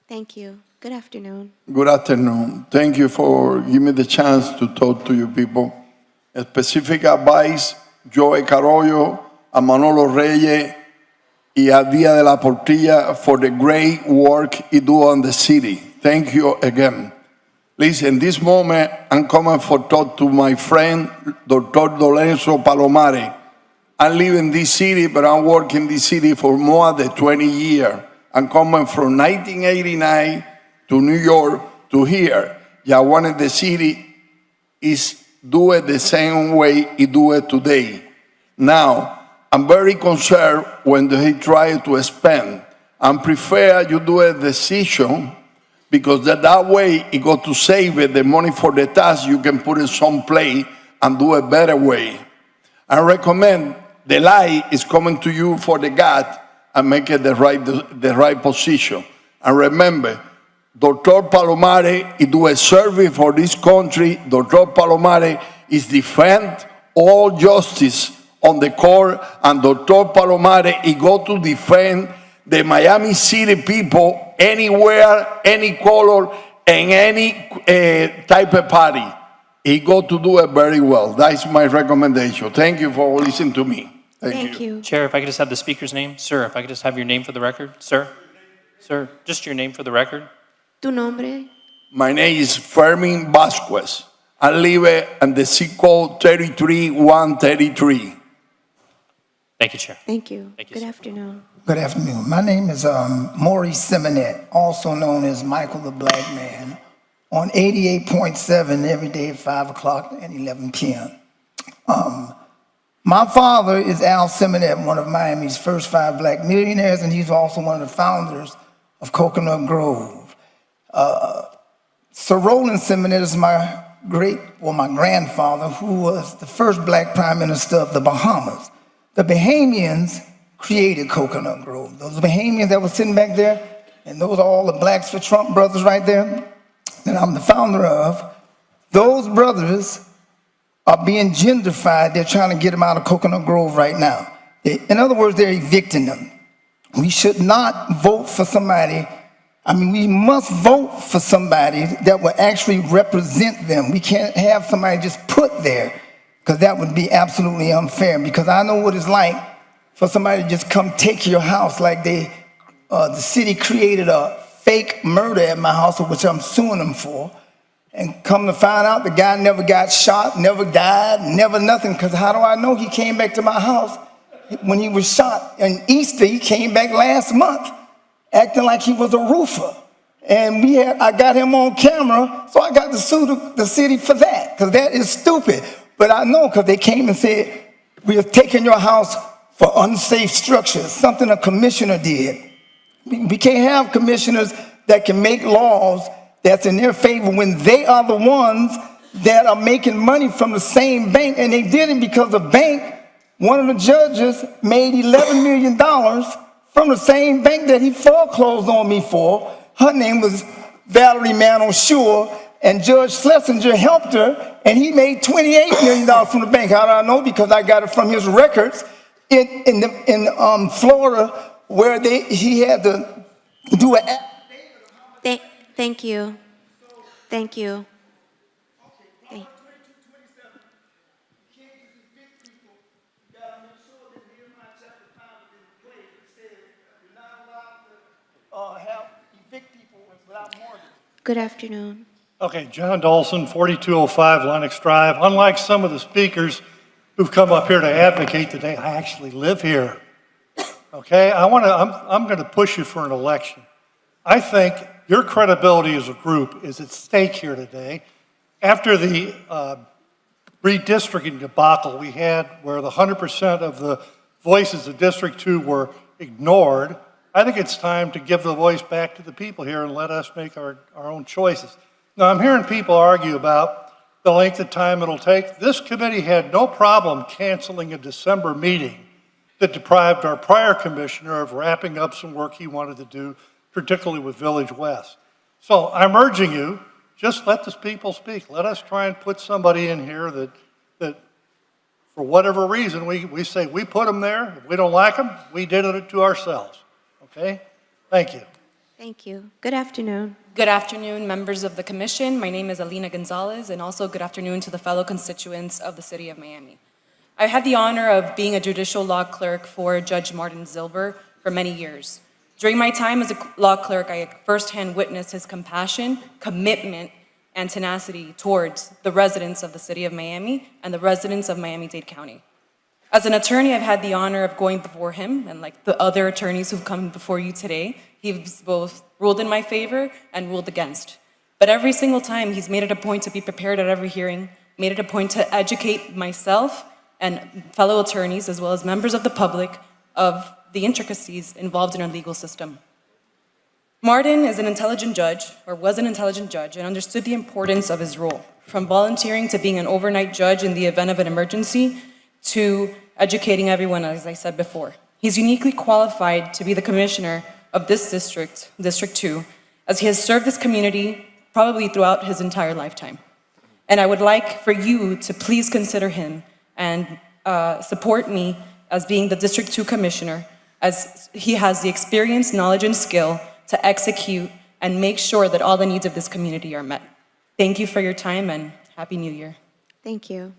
Thank you. Good afternoon. Good afternoon. Thank you for giving me the chance to talk to you people. A specific advice, Joe Carollo, a Manolo Reyes, y a Dia de la Portilla for the great work you do on the city. Thank you again. Listen, this moment, I'm coming for talk to my friend, Dr. Lorenzo Palomare. I live in this city, but I'm working in this city for more than 20 years. I'm coming from 1989 to New York to here. I wanted the city is do it the same way it do it today. Now, I'm very concerned when they try to expand. I prefer you do a decision because that way you got to save it, the money for the tax you can put in some place and do a better way. I recommend the light is coming to you for the God and make it the right position. And remember, Dr. Palomare is do a service for this country. Dr. Palomare is defend all justice on the court, and Dr. Palomare he go to defend the Miami City people anywhere, any color, and any type of party. He go to do it very well. That's my recommendation. Thank you for listening to me. Thank you. Chair, if I could just have the speaker's name. Sir, if I could just have your name for the record. Sir, just your name for the record. Tu nombre? My name is Fermin Vasquez. I live in the zip code 33133. Thank you, Chair. Thank you. Good sir. afternoon. Good afternoon. My name is Maurice Simonet, also known as Michael the Black Man, on 88.7 every day at 5 o'clock and 11 p.m. My father is Al Simonet, one of Miami's first 5 black millionaires, and he's also one of the founders of Coconut Grove. Sir Roland Simonette is my grandfather, who was the first black prime minister of the Bahamas. The Bahamians created Coconut Grove. Those Bahamians that were sitting back there, and those are all the Blacks for Trump brothers right there, that I'm the founder of. Those brothers are being gentrified. They're trying to get them out of Coconut Grove right now. In other words, they're evicting them. We should not vote for somebody. We must vote for somebody that will actually represent them. We can't have somebody just put there, because that would be absolutely unfair. Because I know what it's like for somebody to just come take your house, like the city created a fake murder at my house, which I'm suing them for. And come to find out, the guy never got shot, never died, never nothing. Because how do I know? He came back to my house when he was shot on Easter. He came back last month, acting like he was a roofer. And I got him on camera, so I got to sue the city for that, because that is stupid. But I know, because they came and said, we are taking your house for unsafe structures, something a commissioner did. We can't have commissioners that can make laws that's in their favor when they are the ones that are making money from the same bank. And they did it because the bank, one of the judges made $11 million from the same bank that he foreclosed on me for. Her name was Valerie Mantle-Shore, and Judge Schlesinger helped her, and he made $28 million from the bank. How do I know? Because I got it from his records in Florida, where he had to do an... Thank you. Thank you. Good afternoon. Okay, John Dolson, 4205 Lennox Drive. Unlike some of the speakers who've come up here to advocate today, I actually live here. Okay, I'm going to push you for an election. I think your credibility as a group is at stake here today. After the redistricting debacle we had, where the 100% of the voices of District 2 were ignored, I think it's time to give the voice back to the people here and let us make our own choices. Now, I'm hearing people argue about the length of time it'll take. This committee had no problem canceling a December meeting that deprived our prior commissioner of wrapping up some work he wanted to do, particularly with Village West. So I'm urging you, just let the people speak. Let us try and put somebody in here that for whatever reason, we say we put them there. If we don't like them, we did it to ourselves. Okay? Thank you. Thank you. Good afternoon. Good afternoon, members of the commission. My name is Alina Gonzalez, and also good afternoon to the fellow constituents of the city of Miami. I had the honor of being a judicial law clerk for Judge Martin Zilber for many years. During my time as a law clerk, I firsthand witnessed his compassion, commitment, and tenacity towards the residents of the city of Miami and the residents of Miami-Dade County. As an attorney, I've had the honor of going before him, and like the other attorneys who've come before you today, he's both ruled in my favor and ruled against. But every single time, he's made it a point to be prepared at every hearing, made it a point to educate myself and fellow attorneys, as well as members of the public, of the intricacies involved in our legal system. Martin is an intelligent judge, or was an intelligent judge, and understood the importance of his role, from volunteering to being an overnight judge in the event of an emergency, to educating everyone, as I said before. He's uniquely qualified to be the commissioner of this district, District 2, as he has served this community probably throughout his entire lifetime. And I would like for you to please consider him and support me as being the District 2 commissioner, as he has the experience, knowledge, and skill to execute and make sure that all the needs of this community are met. Thank you for your time, and Happy New Year. Thank you.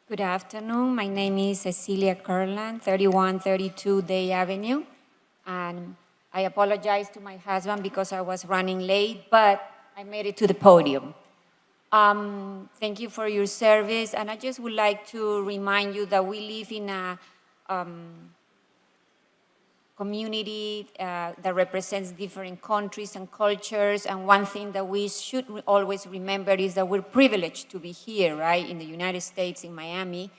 Good afternoon. My name is Cecilia Kurland, 3132 Day Avenue. And I apologize to my husband because I was running late, but I made it to the podium. Thank you for your service. And I just would like to remind you that we live in a community that represents different countries and cultures. And one thing that we should always remember is that we're privileged to be here, right, in the United States, in Miami,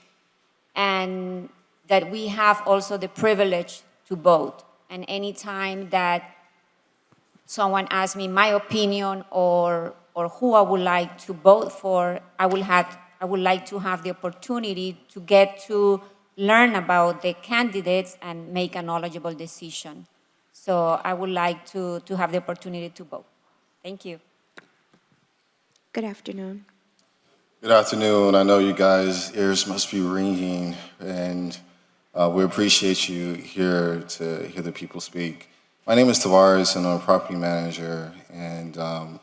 and that we have also the privilege to vote. And anytime that someone asks me my opinion or who I would like to vote for, I would like to have the opportunity to get to learn about the candidates and make a knowledgeable decision. So I would like to have the opportunity to vote. Thank you. Good afternoon. Good afternoon. I know you guys' ears must be ringing, and we appreciate you here to hear the people speak. My name is Tavares, and I'm a property manager, and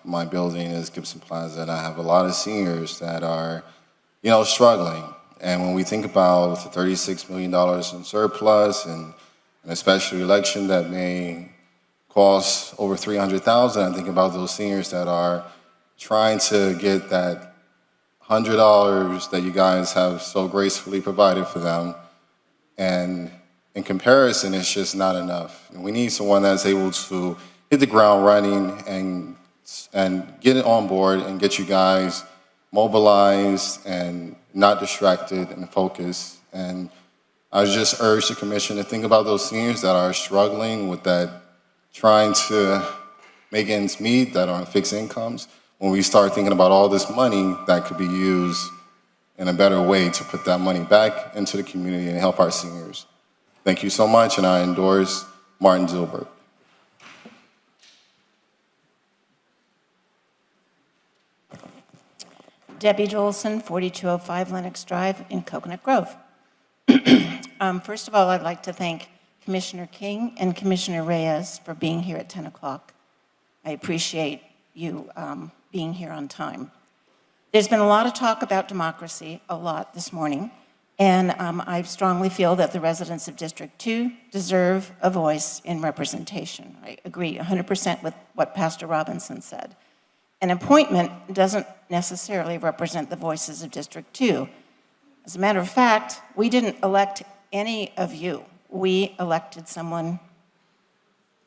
my building is Gibson Plaza, and I have a lot of seniors that are, struggling. And when we think about the $36 million in surplus and a special election that may cost over $300,000, I think about those seniors that are trying to get that $100 that you guys have so gracefully provided for them. And in comparison, it's just not enough. And we need someone that's able to hit the ground running and get it on board and get you guys mobilized and not distracted and focused. And I just urge the commission to think about those seniors that are struggling with that, trying to make ends meet, that are on fixed incomes. When we start thinking about all this money that could be used in a better way to put that money back into the community and help our seniors. Thank you so much, and I endorse Martin Zilbert. Debbie Jolson, 4205 Lenox Drive in Coconut Grove. First of all, I'd like to thank Commissioner King and Commissioner Reyes for being here at 10 o'clock. I appreciate you being here on time. There's been a lot of talk about democracy, a lot this morning, and I strongly feel that the residents of District 2 deserve a voice in representation. I agree 100% with what Pastor Robinson said. An appointment doesn't necessarily represent the voices of District 2. As a matter of fact, we didn't elect any of you. We elected someone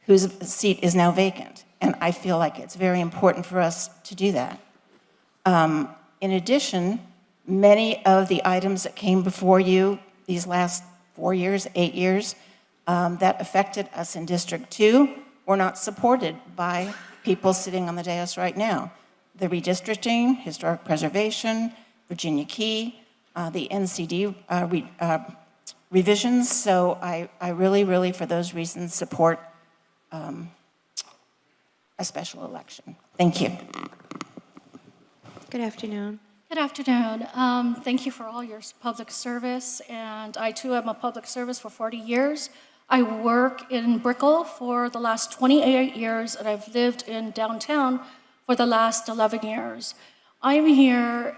whose seat is now vacant, and I feel like it's very important for us to do that. In addition, many of the items that came before you these last 4 years, 8 years, that affected us in District 2 were not supported by people sitting on the dais right now. The redistricting, historic preservation, Virginia Key, the NCD revisions. So I really, for those reasons, support a special election. Thank you. Good afternoon. Good afternoon. Thank you for all your public service, and I too am a public service for 40 years. I work in Brickell for the last 28 years, and I've lived in downtown for the last 11 years. I'm here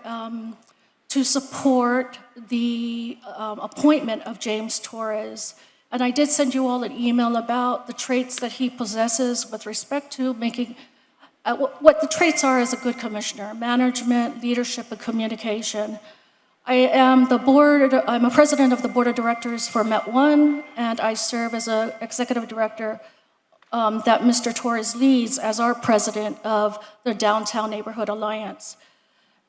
to support the appointment of James Torres, and I did send you all an email about the traits that he possesses with respect to making what the traits are as a good commissioner: management, leadership, and communication. I'm a president of the board of directors for Met One, and I serve as an executive director that Mr. Torres leads as our president of the Downtown Neighborhood Alliance.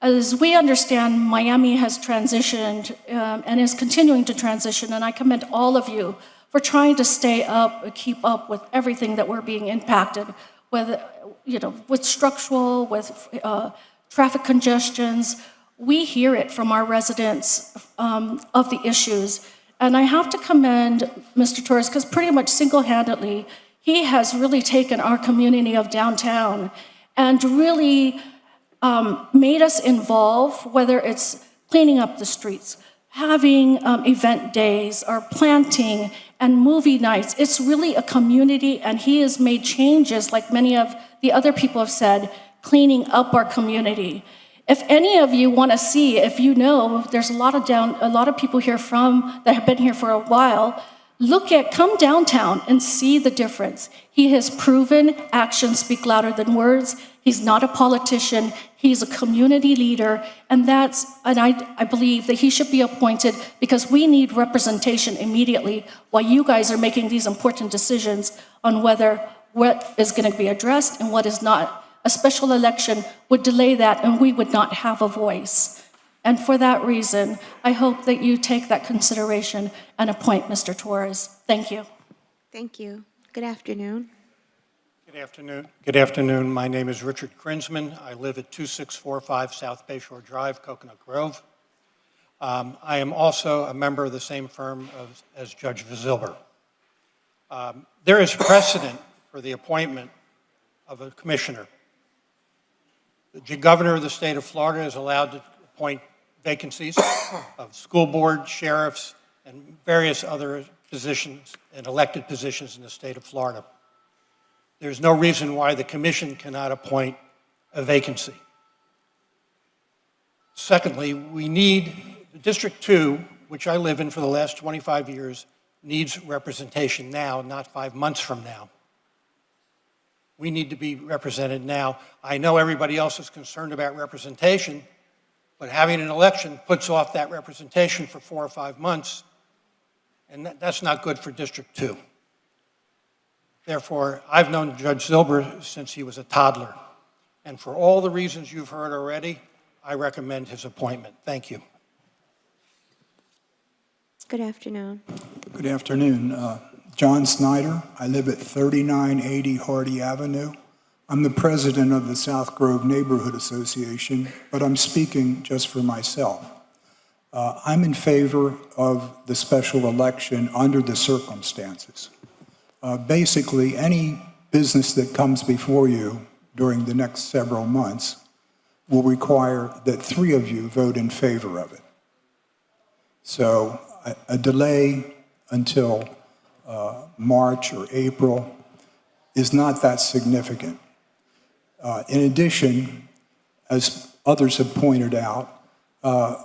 As we understand, Miami has transitioned and is continuing to transition, and I commend all of you for trying to stay up, keep up with everything that we're being impacted, whether, with structural, with traffic congestions. We hear it from our residents of the issues. And I have to commend Mr. Torres, because pretty much single-handedly, he has really taken our community of downtown and really made us involved, whether it's cleaning up the streets, having event days, or planting and movie nights. It's really a community, and he has made changes, like many of the other people have said, cleaning up our community. If any of you want to see, if you know, there's a lot of people here that have been here for a while. Come downtown and see the difference. He has proven actions speak louder than words. He's not a politician. He's a community leader, and I believe that he should be appointed, because we need representation immediately while you guys are making these important decisions on what is going to be addressed and what is not. A special election would delay that, and we would not have a voice. And for that reason, I hope that you take that consideration and appoint Mr. Torres. Thank you. Thank you. Good afternoon. Good afternoon. Good afternoon. My name is Richard Krinsman. I live at 2645 South Bayshore Drive, Coconut Grove. I am also a member of the same firm as Judge Zilber. There is precedent for the appointment of a commissioner. The governor of the state of Florida is allowed to appoint vacancies of school board, sheriffs, and various other positions and elected positions in the state of Florida. There's no reason why the commission cannot appoint a vacancy. Secondly, we need, District 2, which I live in for the last 25 years, needs representation now, not 5 months from now. We need to be represented now. I know everybody else is concerned about representation, but having an election puts off that representation for 4 or 5 months, and that's not good for District 2. Therefore, I've known Judge Zilber since he was a toddler, and for all the reasons you've heard already, I recommend his appointment. Thank you. Good afternoon. Good afternoon. John Snyder. I live at 3980 Hardy Avenue. I'm the president of the South Grove Neighborhood Association, but I'm speaking just for myself. I'm in favor of the special election under the circumstances. Basically, any business that comes before you during the next several months will require that 3 of you vote in favor of it. So a delay until March or April is not that significant. In addition, as others have pointed out,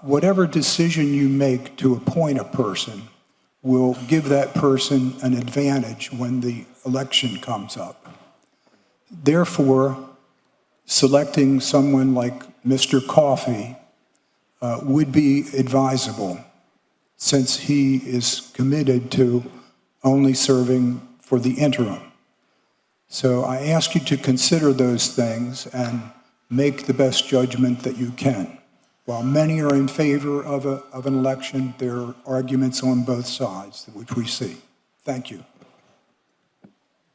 whatever decision you make to appoint a person will give that person an advantage when the election comes up. Therefore, selecting someone like Mr. Coffey would be advisable, since he is committed to only serving for the interim. So I ask you to consider those things and make the best judgment that you can. While many are in favor of an election, there are arguments on both sides, which we see. Thank you.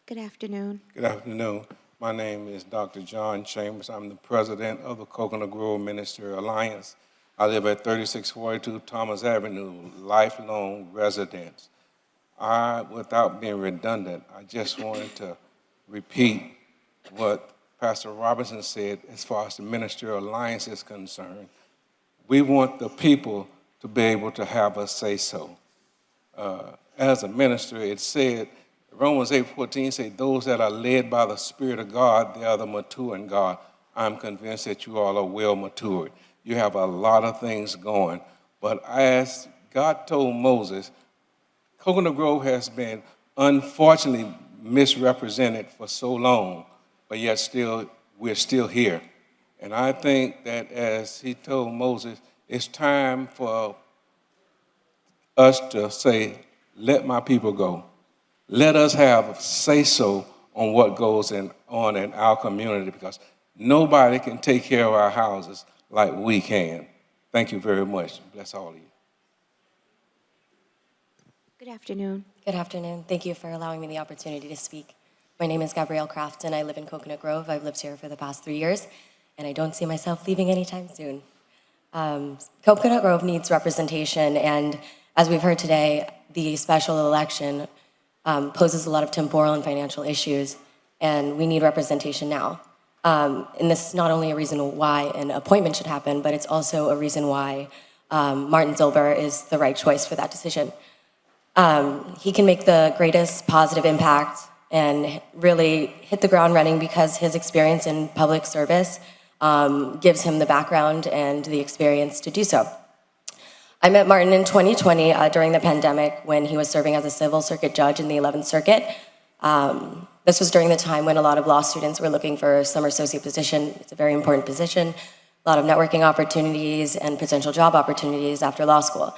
Good afternoon. Good afternoon. My name is Dr. John Chambers. I'm the president of the Coconut Grove Minister Alliance. I live at 3642 Thomas Avenue, lifelong residence. Without being redundant, I just wanted to repeat what Pastor Robinson said as far as the Minister Alliance is concerned. We want the people to be able to have a say-so. As a minister, it said, Romans 8:14 says, those that are led by the Spirit of God, they are the mature in God. I'm convinced that you all are well matured. You have a lot of things going. But as God told Moses, Coconut Grove has been unfortunately misrepresented for so long, but yet we're still here. And I think that as he told Moses, it's time for us to say, let my people go. Let us have a say-so on what goes on in our community, because nobody can take care of our houses like we can. Thank you very much. Bless all of you. Good afternoon. Good afternoon. Thank you for allowing me the opportunity to speak. My name is Gabrielle Crafton. I live in Coconut Grove. I've lived here for the past 3 years, and I don't see myself leaving anytime soon. Coconut Grove needs representation, and as we've heard today, the special election poses a lot of temporal and financial issues, and we need representation now. And this is not only a reason why an appointment should happen, but it's also a reason why Martin Zilber is the right choice for that decision. He can make the greatest positive impact and really hit the ground running because his experience in public service gives him the background and the experience to do so. I met Martin in 2020 during the pandemic when he was serving as a civil circuit judge in the 11th Circuit. This was during the time when a lot of law students were looking for a summer associate position. It's a very important position, a lot of networking opportunities and potential job opportunities after law school.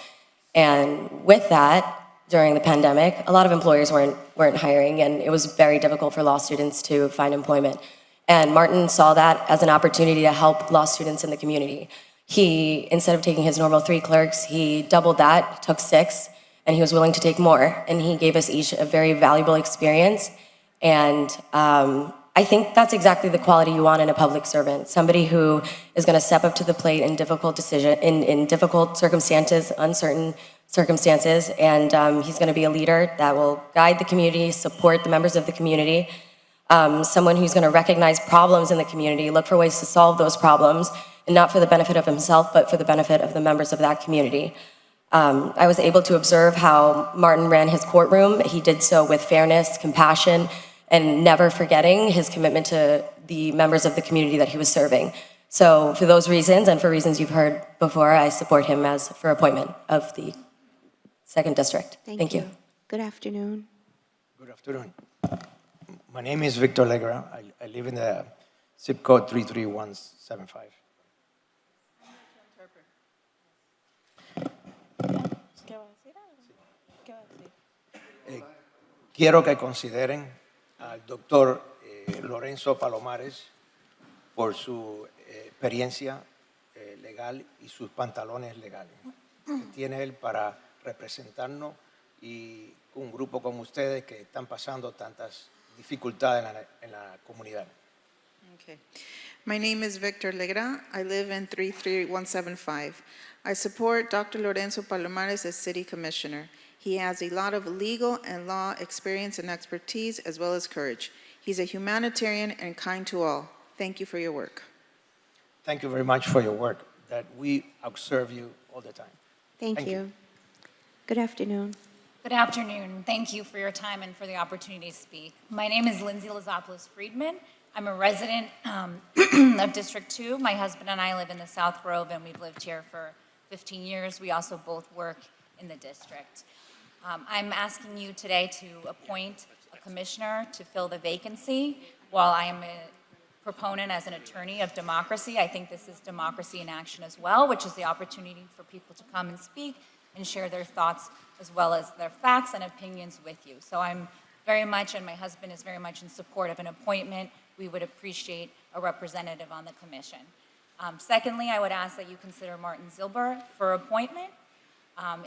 And with that, during the pandemic, a lot of employers weren't hiring, and it was very difficult for law students to find employment. And Martin saw that as an opportunity to help law students in the community. He, instead of taking his normal 3 clerks, he doubled that, took 6, and he was willing to take more, and he gave us each a very valuable experience. And I think that's exactly the quality you want in a public servant, somebody who is going to step up to the plate in difficult circumstances, uncertain circumstances, and he's going to be a leader that will guide the community, support the members of the community, someone who's going to recognize problems in the community, look for ways to solve those problems, and not for the benefit of himself, but for the benefit of the members of that community. I was able to observe how Martin ran his courtroom. He did so with fairness, compassion, and never forgetting his commitment to the members of the community that he was serving. So for those reasons, and for reasons you've heard before, I support him for appointment of the 2nd District. Thank you. Good afternoon. Good afternoon. My name is Victor Legra. I live in the zip code 33175. Quiero que consideren al doctor Lorenzo Palomares por su experiencia legal y sus pantalones legales que tiene él para representarnos y un grupo como ustedes que están pasando tantas dificultades en la comunidad. Okay. My name is Victor Legra. I live in 33175. I support Dr. Lorenzo Palomares as City Commissioner. He has a lot of legal and law experience and expertise, as well as courage. He's a humanitarian and kind to all. Thank you for your work. Thank you very much for your work, that we observe you all the time. Thank you. Good afternoon. Good afternoon. Thank you for your time and for the opportunity to speak. My name is Lindsay Lazopoulos Friedman. I'm a resident of District 2. My husband and I live in the South Grove, and we've lived here for 15 years. We also both work in the district. I'm asking you today to appoint a commissioner to fill the vacancy. While I am a proponent as an attorney of democracy, I think this is democracy in action as well, which is the opportunity for people to come and speak and share their thoughts as well as their facts and opinions with you. So I'm very much, and my husband is very much in support of an appointment. We would appreciate a representative on the commission. Secondly, I would ask that you consider Martin Zilber for appointment.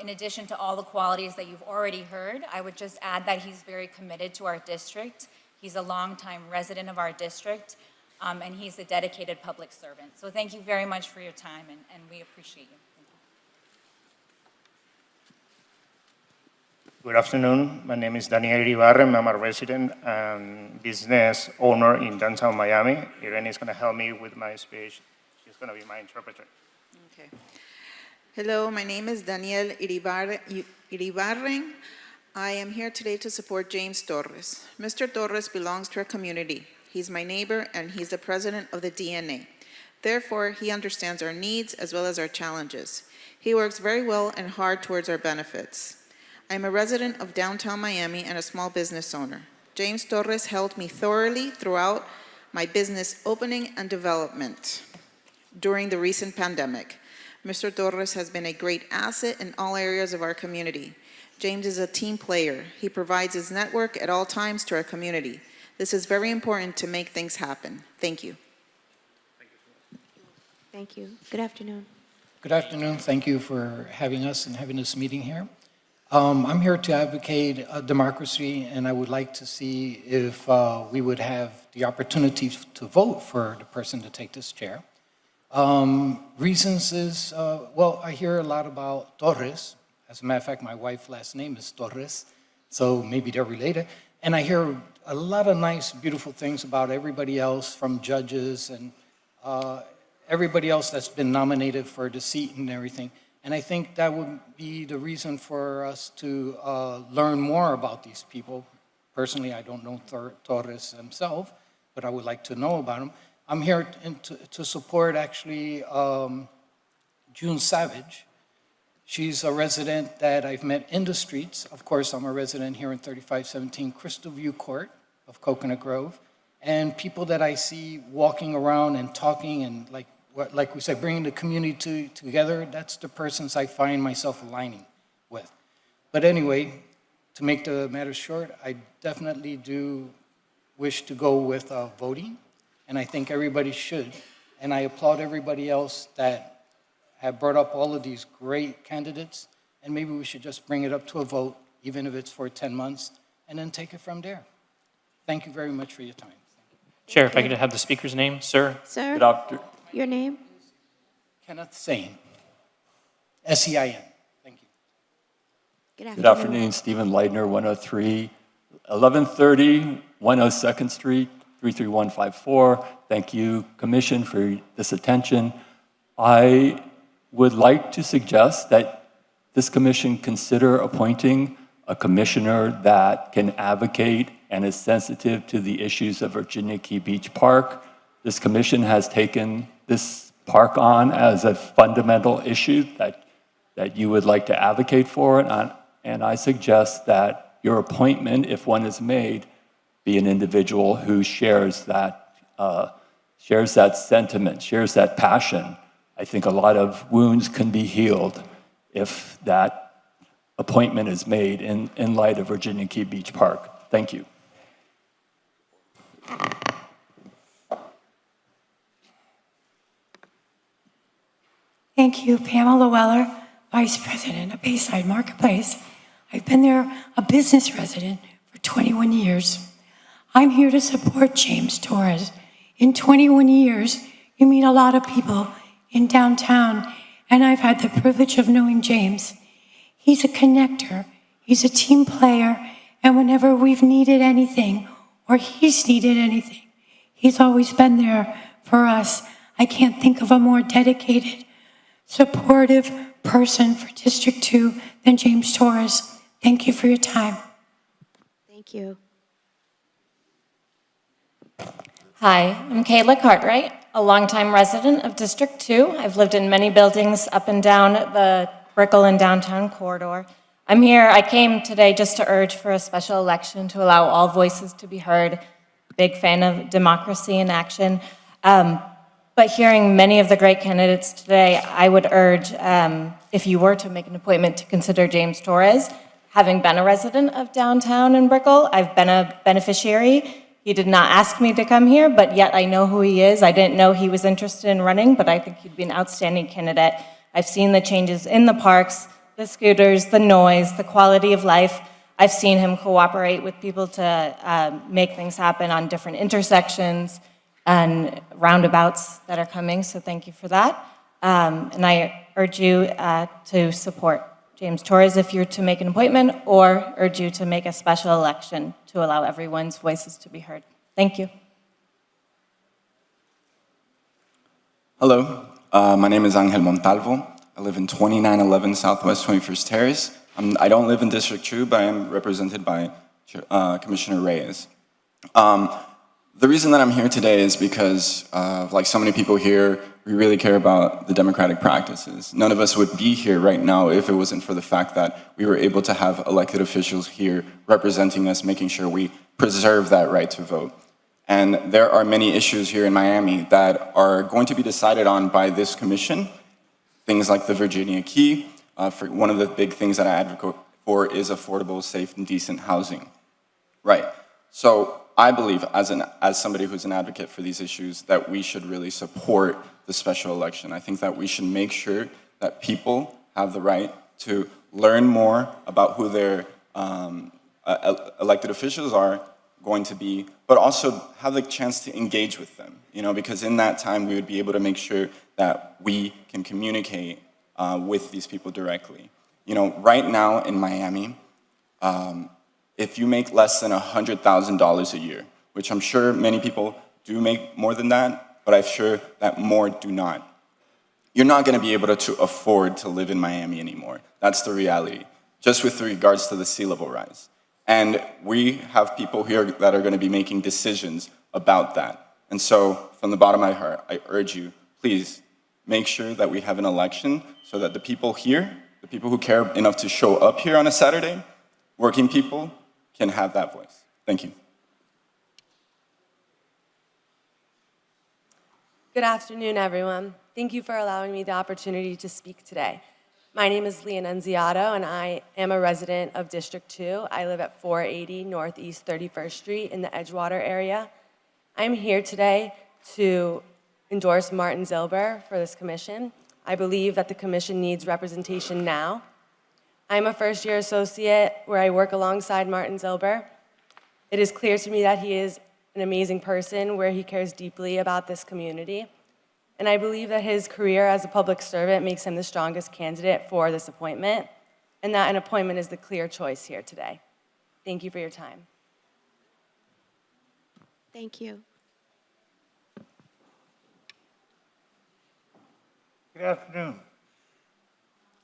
In addition to all the qualities that you've already heard, I would just add that he's very committed to our district. He's a longtime resident of our district, and he's a dedicated public servant. So thank you very much for your time, and we appreciate you. Good afternoon. My name is Daniel Iribarren. I'm a resident and business owner in downtown Miami. Irene is going to help me with my speech. She's going to be my interpreter. Okay. Hello, my name is Daniel Iribarren. I am here today to support James Torres. Mr. Torres belongs to our community. He's my neighbor, and he's the president of the DNA. Therefore, he understands our needs as well as our challenges. He works very well and hard towards our benefits. I'm a resident of downtown Miami and a small business owner. James Torres helped me thoroughly throughout my business opening and development during the recent pandemic. Mr. Torres has been a great asset in all areas of our community. James is a team player. He provides his network at all times to our community. This is very important to make things happen. Thank you. Thank you. Good afternoon. Good afternoon. Thank you for having us and having this meeting here. I'm here to advocate democracy, and I would like to see if we would have the opportunity to vote for the person to take this chair. Reasons is, well, I hear a lot about Torres. As a matter of fact, my wife's last name is Torres, so maybe they're related. And I hear a lot of nice, beautiful things about everybody else, from judges and everybody else that's been nominated for the seat and everything. And I think that would be the reason for us to learn more about these people. Personally, I don't know Torres himself, but I would like to know about him. I'm here to support, actually, June Savage. She's a resident that I've met in the streets. Of course, I'm a resident here in 3517 Crystal View Court of Coconut Grove. And people that I see walking around and talking and, like we said, bringing the community together, that's the persons I find myself aligning with. But anyway, to make the matter short, I definitely do wish to go with voting, and I think everybody should. And I applaud everybody else that have brought up all of these great candidates, and maybe we should just bring it up to a vote, even if it's for 10 months, and then take it from there. Thank you very much for your time. Chair, if I could have the speaker's name, sir. Sir, your name? Kenneth Sain, S-E-I-N. Thank you. Good Good afternoon, Stephen Leidner, 103, 1130, 102nd Street, 33154. Thank you, Commission, for this attention. I would like to suggest that this Commission consider appointing a commissioner that can advocate and is sensitive to the issues of Virginia Key Beach Park. This Commission has taken this park on as a fundamental issue that you would like to advocate for, and I suggest that your appointment, if one is made, be an individual who shares that sentiment, shares that passion. I think a lot of wounds can be healed if that appointment is made in light of Virginia Key Beach Park. Thank you. Thank you, Pamela Weller, Vice President of Bayside Marketplace. I've been there a business resident for 21 years. I'm here to support James Torres. In 21 years, you meet a lot of people in downtown, and I've had the privilege of knowing James. He's a connector, he's a team player, and whenever we've needed anything or he's needed anything, he's always been there for us. I can't think of a more dedicated, supportive person for District 2 than James Torres. Thank you for your time. Thank you. Hi, I'm Kayla Cartwright, a longtime resident of District 2. I've lived in many buildings up and down the Brickell and downtown corridor. I came today just to urge for a special election to allow all voices to be heard. Big fan of democracy in action. But hearing many of the great candidates today, I would urge, if you were to make an appointment, to consider James Torres. Having been a resident of downtown in Brickell, I've been a beneficiary. He did not ask me to come here, but yet I know who he is. I didn't know he was interested in running, but I think he'd be an outstanding candidate. I've seen the changes in the parks, the scooters, the noise, the quality of life. I've seen him cooperate with people to make things happen on different intersections and roundabouts that are coming, so thank you for that. And I urge you to support James Torres if you're to make an appointment, or urge you to make a special election to allow everyone's voices to be heard. Thank you. Hello, my name is Angel Montalvo. I live in 2911 Southwest 21st Terrace. I don't live in District 2, but I am represented by Commissioner Reyes. The reason that I'm here today is because, like so many people here, we really care about the democratic practices. None of us would be here right now if it wasn't for the fact that we were able to have elected officials here representing us, making sure we preserve that right to vote. And there are many issues here in Miami that are going to be decided on by this commission. Things like the Virginia Key. One of the big things that I advocate for is affordable, safe, and decent housing. Right. So I believe, as somebody who's an advocate for these issues, that we should really support the special election. I think that we should make sure that people have the right to learn more about who their elected officials are going to be, but also have the chance to engage with them, because in that time we would be able to make sure that we can communicate with these people directly. Right now in Miami, if you make less than $100,000 a year, which I'm sure many people do make more than that, but I'm sure that more do not, you're not going to be able to afford to live in Miami anymore. That's the reality, just with regards to the sea level rise. And we have people here that are going to be making decisions about that. And so, from the bottom of my heart, I urge you, please, make sure that we have an election so that the people here, the people who care enough to show up here on a Saturday, working people, can have that voice. Thank you. Good afternoon, everyone. Thank you for allowing me the opportunity to speak today. My name is Leah Nunziato, and I am a resident of District 2. I live at 480 Northeast 31st Street in the Edgewater area. I'm here today to endorse Martin Zilber for this commission. I believe that the commission needs representation now. I'm a first-year associate where I work alongside Martin Zilber. It is clear to me that he is an amazing person where he cares deeply about this community. And I believe that his career as a public servant makes him the strongest candidate for this appointment, and that an appointment is the clear choice here today. Thank you for your time. Thank you. Good afternoon.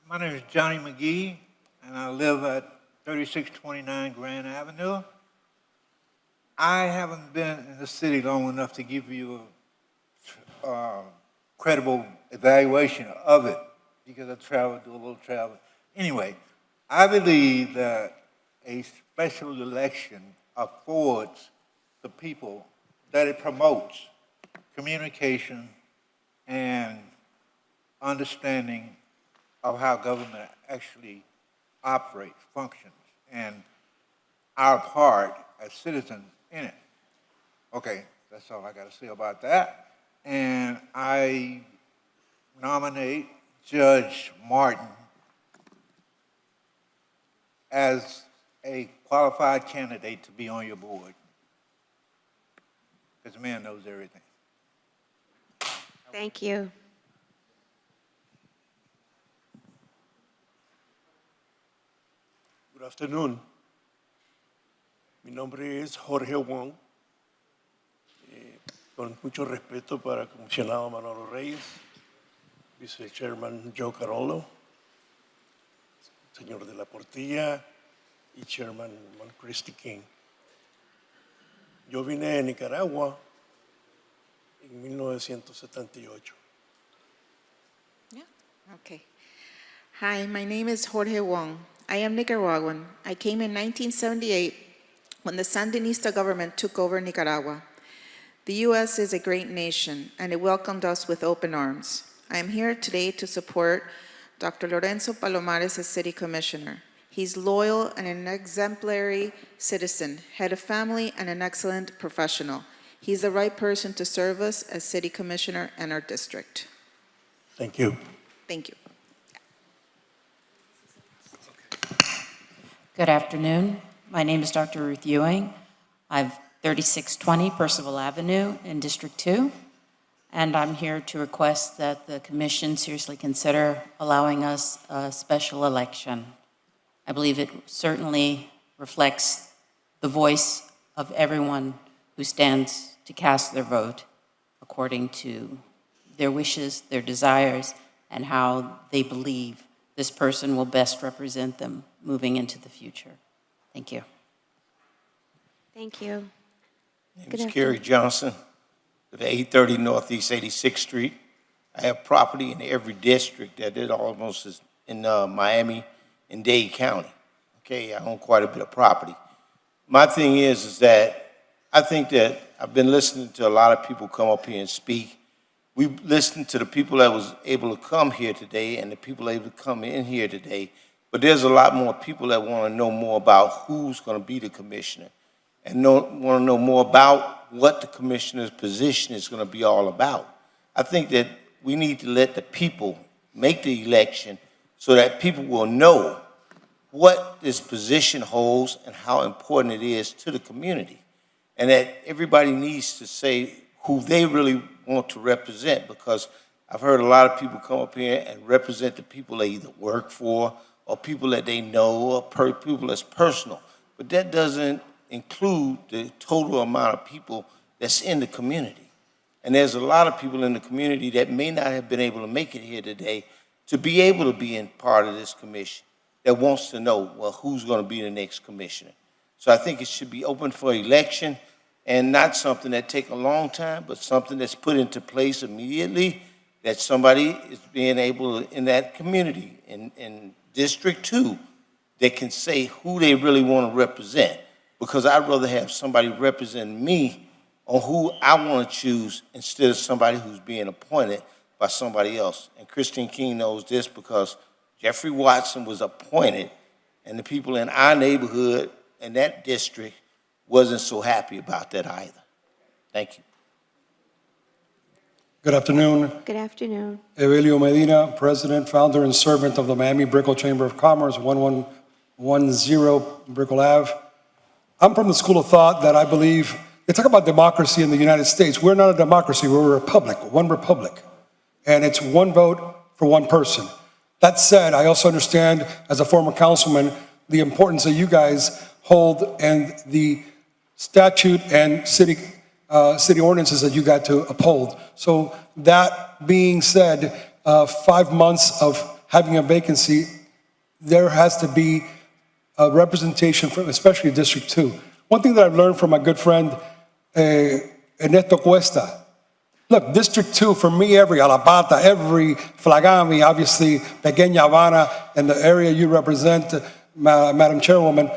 My name is Johnny McGee, and I live at 3629 Grand Avenue. I haven't been in the city long enough to give you a credible evaluation of it because I do a little travel. Anyway, I believe that a special election affords the people that it promotes communication and understanding of how government actually operates, functions, and our part as citizens in it. Okay, that's all I got to say about that. And I nominate Judge Martin as a qualified candidate to be on your board. Because the man knows everything. Thank you. Good afternoon. Mi nombre es Jorge Wong. Con mucho respeto para el comisionado Manolo Reyes, vice-chairman Joe Carollo, señor de la Portilla y chairman Christy King. Yo vine de Nicaragua en 1978. Okay. Hi, my name is Jorge Wong. I am Nicaraguan. I came in 1978 when the Sandinista government took over Nicaragua. The U.S. is a great nation, and it welcomed us with open arms. I am here today to support Dr. Lorenzo Palomares as City Commissioner. He's loyal and an exemplary citizen, head of family, and an excellent professional. He's the right person to serve us as City Commissioner and our district. Thank you. Thank you. Good afternoon. My name is Dr. Ruth Ewing. I've 3620 Percival Avenue in District 2, and I'm here to request that the Commission seriously consider allowing us a special election. I believe it certainly reflects the voice of everyone who stands to cast their vote according to their wishes, their desires, and how they believe this person will best represent them moving into the future. Thank you. Thank you. My name is Kerry Johnson, live at 830 Northeast 86th Street. I have property in every district that it almost is in Miami and Dade County. Okay, I own quite a bit of property. My thing is that I think that I've been listening to a lot of people come up here and speak. We listened to the people that was able to come here today and the people able to come in here today, but there's a lot more people that want to know more about who's going to be the commissioner and want to know more about what the commissioner's position is going to be all about. I think that we need to let the people make the election so that people will know what this position holds and how important it is to the community. And that everybody needs to say who they really want to represent, because I've heard a lot of people come up here and represent the people they either work for or people that they know or people that's personal. But that doesn't include the total amount of people that's in the community. And there's a lot of people in the community that may not have been able to make it here today to be able to be in part of this commission that wants to know, well, who's going to be the next commissioner. So I think it should be open for election and not something that take a long time, but something that's put into place immediately, that somebody is being able in that community, in District 2, that can say who they really want to represent. Because I'd rather have somebody represent me on who I want to choose instead of somebody who's being appointed by somebody else. And Christine King knows this because Jeffrey Watson was appointed, and the people in our neighborhood and that district wasn't so happy about that either. Thank you. Good afternoon. Good afternoon. Evelio Medina, President, Founder, and Servant of the Miami Brickell Chamber of Commerce, 1110 Brickell Ave. I'm from the school of thought that I believe, they talk about democracy in the United States. We're not a democracy, we're a republic, one republic. And it's one vote for one person. That said, I also understand, as a former councilman, the importance that you guys hold and the statute and city ordinances that you got to uphold. So that being said, 5 months of having a vacancy, there has to be a representation from, especially District 2. One thing that I've learned from my good friend, Ernesto Cuesta, look, District 2, for me, every Alapata, every Flagami, obviously, Pequeña Habana, and the area you represent, Madam Chairwoman,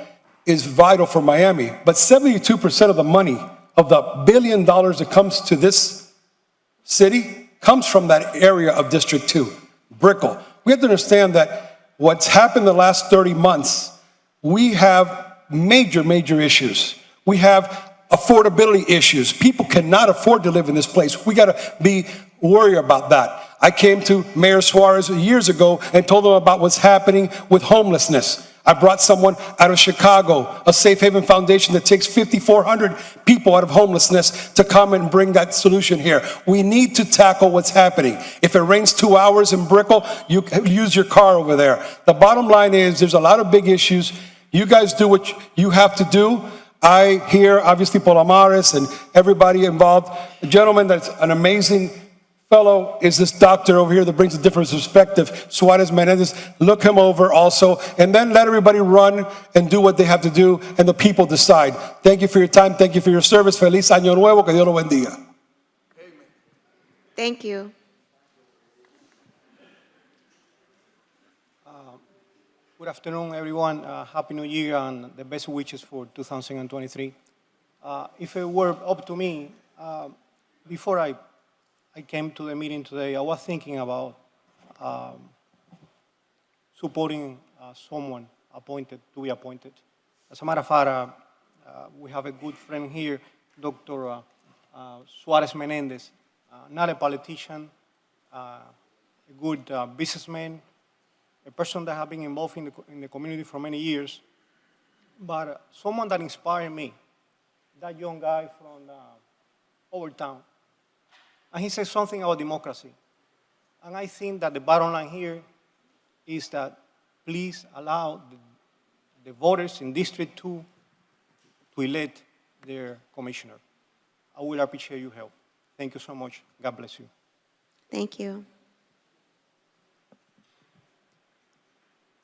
is vital for Miami. But 72% of the money, of the $1 billion that comes to this city, comes from that area of District 2, Brickell. We have to understand that what's happened the last 30 months, we have major issues. We have affordability issues. People cannot afford to live in this place. We got to be worried about that. I came to Mayor Suarez years ago and told him about what's happening with homelessness. I brought someone out of Chicago, a Safe Haven Foundation that takes 5,400 people out of homelessness to come and bring that solution here. We need to tackle what's happening. If it rains 2 hours in Brickell, you use your car over there. The bottom line is there's a lot of big issues. You guys do what you have to do. I hear, obviously, Palomares and everybody involved. The gentleman that's an amazing fellow is this doctor over here that brings a different perspective, Suarez Menendez. Look him over also, and then let everybody run and do what they have to do, and the people decide. Thank you for your time. Thank you for your service. Feliz Año Nuevo. Que Dios lo bendiga. Thank you. Good afternoon, everyone. Happy New Year and the best wishes for 2023. If it were up to me, before I came to the meeting today, I was thinking about supporting someone to be appointed. As a matter of fact, we have a good friend here, Dr. Suarez Menendez, not a politician, a good businessman, a person that has been involved in the community for many years, but someone that inspired me, that young guy from Overtown. And he said something about democracy. And I think that the bottom line here is that please allow the voters in District 2 to elect their commissioner. I will appreciate your help. Thank you so much. God bless you. Thank you.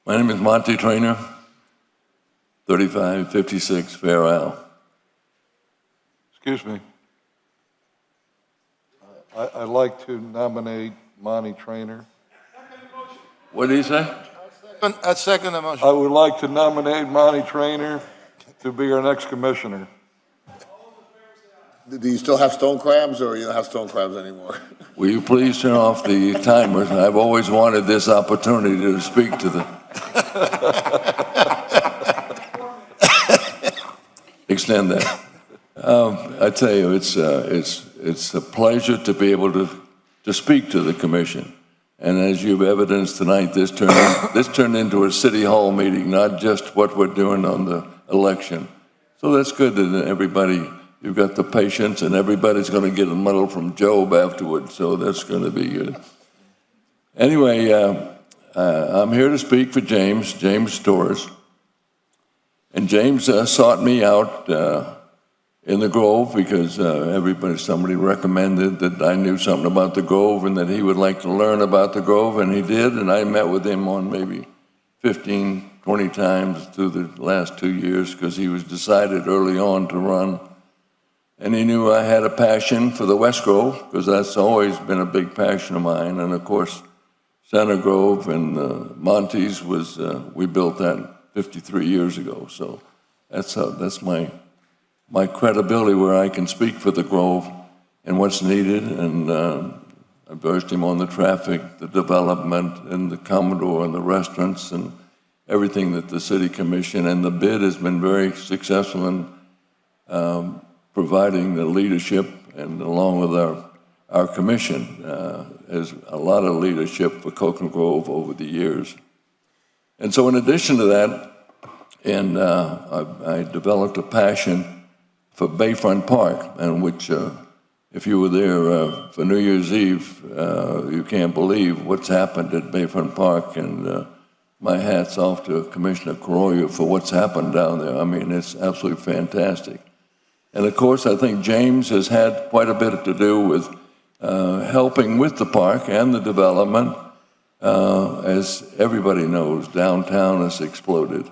My name is Monty Trainer, 3556 Fair Isle. Excuse me. I'd like to nominate Monty Trainer. What did he say? I second the motion. I would like to nominate Monty Trainer to be our next commissioner. Do you still have stone crabs, or you don't have stone crabs anymore? Will you please turn off the timers? I've always wanted this opportunity to speak to the... Extend that. I tell you, it's a pleasure to be able to speak to the commission. And as you've evidenced tonight, this turned into a city hall meeting, not just what we're doing on the election. So that's good that everybody, you've got the patience, and everybody's going to get a medal from Job afterwards. So that's going to be good. Anyway, I'm here to speak for James Torres. And James sought me out in the Grove because somebody recommended that I knew something about the Grove and that he would like to learn about the Grove, and he did, and I met with him on maybe 15, 20 times through the last 2 years because he was decided early on to run. And he knew I had a passion for the West Grove because that's always been a big passion of mine, and of course, Center Grove and Monty's was, we built that 53 years ago, so that's my credibility where I can speak for the Grove and what's needed, and I versed him on the traffic, the development, and the Commodore, and the restaurants, and everything that the City Commission and the bid has been very successful in providing the leadership, and along with our commission has a lot of leadership for Coconut Grove over the years. And so in addition to that, I developed a passion for Bayfront Park, and which, if you were there for New Year's Eve, you can't believe what's happened at Bayfront Park, and my hat's off to Commissioner Carollo for what's happened down there. I mean, it's absolutely fantastic. And of course, I think James has had quite a bit to do with helping with the park and the development. As everybody knows, downtown has exploded.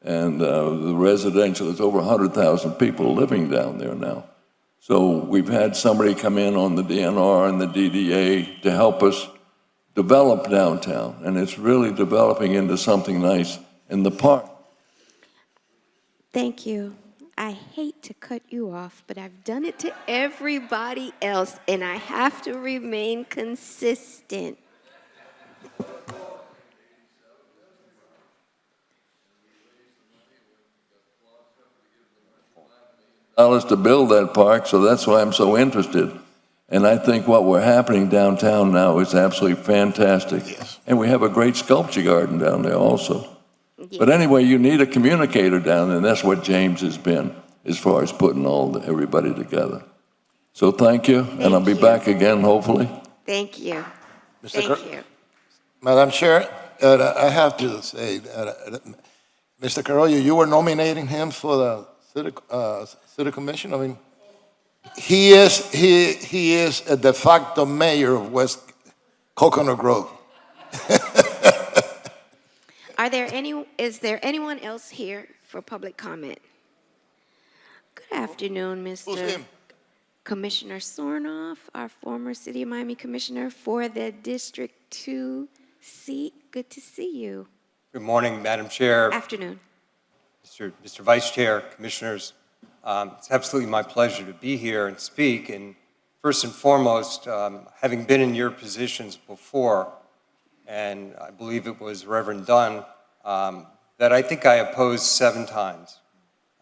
And the residential, there's over 100,000 people living down there now. So we've had somebody come in on the DNR and the DDA to help us develop downtown. And it's really developing into something nice in the park. Thank you. I hate to cut you off, but I've done it to everybody else, and I have to remain consistent. Dollars to build that park, so that's why I'm so interested. And I think what we're happening downtown now is absolutely fantastic. Yes. And we have a great sculpture garden down there also. Yes. But anyway, you need a communicator down there, and that's what James has been as far as putting everybody together. So thank you, and I'll be back again, hopefully. Thank you. Thank you. Madam Chair, I have to say, Mr. Carollo, you were nominating him for the City Commission. I mean, he is a de facto mayor of West Coconut Grove. Is there anyone else here for public comment? Good afternoon, Mr. Commissioner Sornoff, our former City of Miami Commissioner for the District 2 seat. Good to see you. Good morning, Madam Chair. Afternoon. Mr. Vice Chair, Commissioners. It's absolutely my pleasure to be here and speak. And first and foremost, having been in your positions before, and I believe it was Reverend Dunn, that I think I opposed 7 times.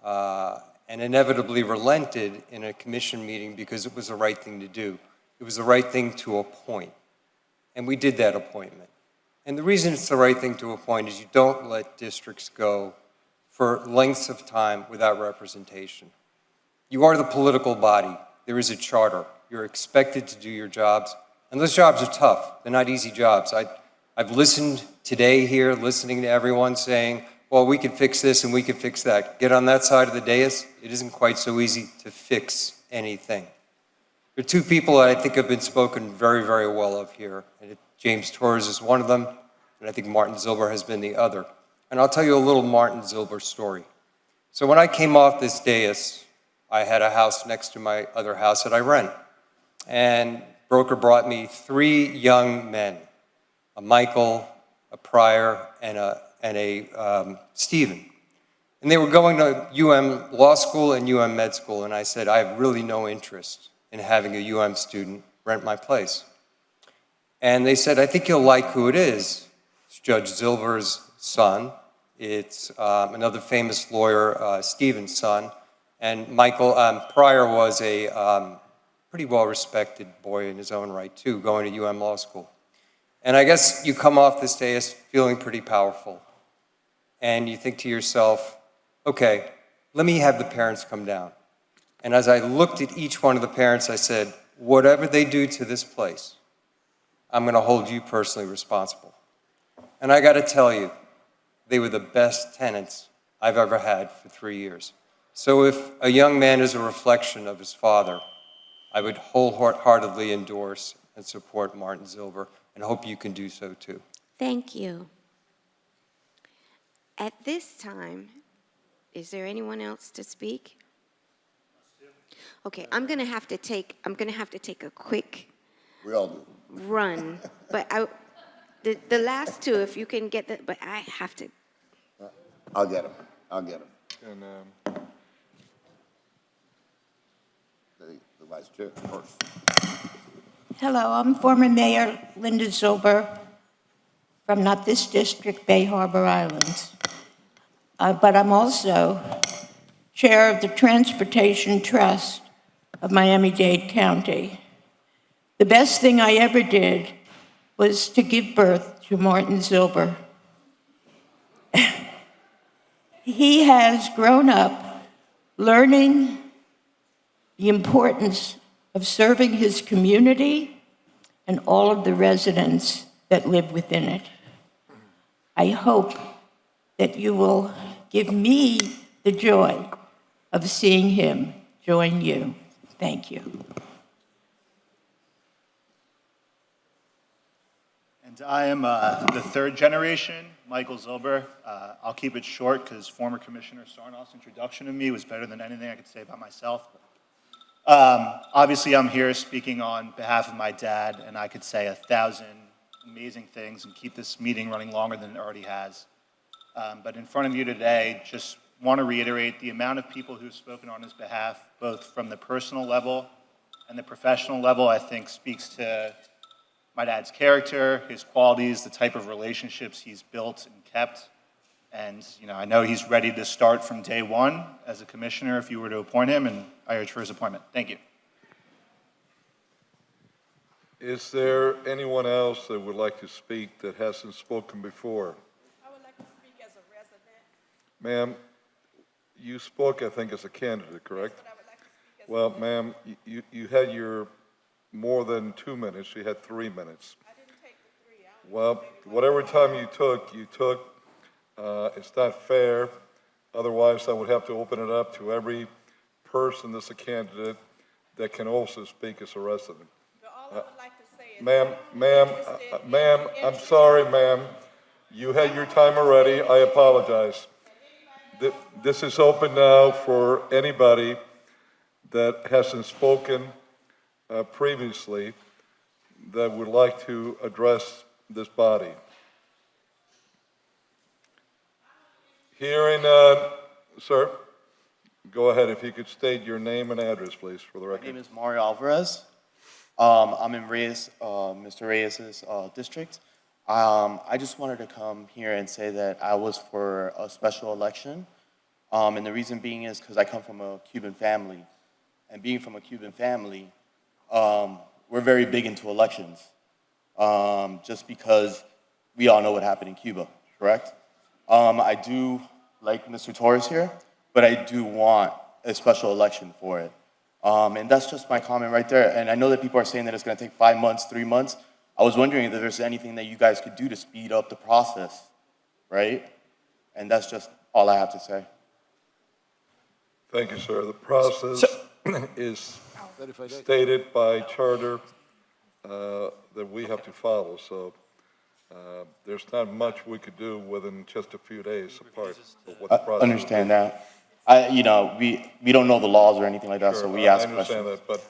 And inevitably relented in a commission meeting because it was the right thing to do. It was the right thing to appoint. And we did that appointment. And the reason it's the right thing to appoint is you don't let districts go for lengths of time without representation. You are the political body. There is a charter. You're expected to do your jobs. And those jobs are tough. They're not easy jobs. I've listened today here, listening to everyone saying, well, we can fix this and we can fix that. Get on that side of the dais, it isn't quite so easy to fix anything. There are 2 people that I think have been spoken very, very well of here. And James Torres is one of them, and I think Martin Zilber has been the other. And I'll tell you a little Martin Zilber story. So when I came off this dais, I had a house next to my other house that I rent. And broker brought me 3 young men, a Michael, a Pryor, and a Stephen. And they were going to UM Law School and UM Med School, and I said, I have really no interest in having a UM student rent my place. And they said, I think you'll like who it is. It's Judge Zilver's son. It's another famous lawyer, Stephen's son. And Michael Pryor was a pretty well-respected boy in his own right, too, going to UM Law School. And I guess you come off this day as feeling pretty powerful. And you think to yourself, okay, let me have the parents come down. And as I looked at each one of the parents, I said, whatever they do to this place, I'm going to hold you personally responsible. And I got to tell you, they were the best tenants I've ever had for 3 years. So if a young man is a reflection of his father, I would wholeheartedly endorse and support Martin Zilber, and hope you can do so too. Thank you. At this time, is there anyone else to speak? Okay, I'm gonna have to take a quick run, but the last 2, if you can get but I have to. I'll get them. And the Vice Chair first. Hello, I'm former Mayor Linda Zilber from not this district, Bay Harbor Islands. But I'm also chair of the Transportation Trust of Miami-Dade County. The best thing I ever did was to give birth to Martin Zilber. He has grown up learning the importance of serving his community and all of the residents that live within it. I hope that you will give me the joy of seeing him join you. Thank you. And I am the third generation, Michael Zilber. I'll keep it short because former Commissioner Sarnoff's introduction to me was better than anything I could say about myself. Obviously, I'm here speaking on behalf of my dad, and I could say 1,000 amazing things and keep this meeting running longer than it already has. But in front of you today, just want to reiterate the amount of people who've spoken on his behalf, both from the personal level and the professional level, I think speaks to my dad's character, his qualities, the type of relationships he's built and kept. And I know he's ready to start from day one as a commissioner if you were to appoint him, and I urge for his appointment. Thank you. Is there anyone else that would like to speak that hasn't spoken before? I would like to speak as a resident. Ma'am, you spoke, I think, as a candidate, correct? But I would like to speak as Well, ma'am, you had your more than 2 minutes. You had 3 minutes. I didn't take the 3 hours. Well, whatever time you took, it's not fair. Otherwise, I would have to open it up to every person that's a candidate that can also speak as a resident. But all I would like to say is, Ma'am, I'm sorry, ma'am. You had your time already. I apologize. This is open now for anybody that hasn't spoken previously that would like to address this body. Hearing, sir, go ahead. If you could state your name and address, please, for the record. My name is Mario Alvarez. I'm in Reyes, Mr. Reyes' district. I just wanted to come here and say that I was for a special election. And the reason being is because I come from a Cuban family. And being from a Cuban family, we're very big into elections. Just because we all know what happened in Cuba, correct? I do like Mr. Torres here, but I do want a special election for it. And that's just my comment right there. And I know that people are saying that it's going to take 5 months, 3 months. I was wondering if there's anything that you guys could do to speed up the process, right? And that's just all I have to say. Thank you, sir. The process is stated by charter that we have to follow. So there's not much we could do within just a few days apart. Of what the process Understand that. We don't know the laws or anything like that, so we ask questions. I understand that, but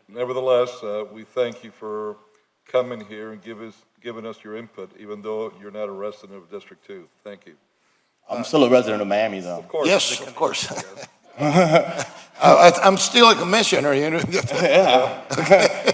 nevertheless, we thank you for coming here and giving us your input, even though you're not a resident of District 2. Thank you. I'm still a resident of Miami, though. Of course. Yes, of course. I'm still a commissioner, you know. Yeah.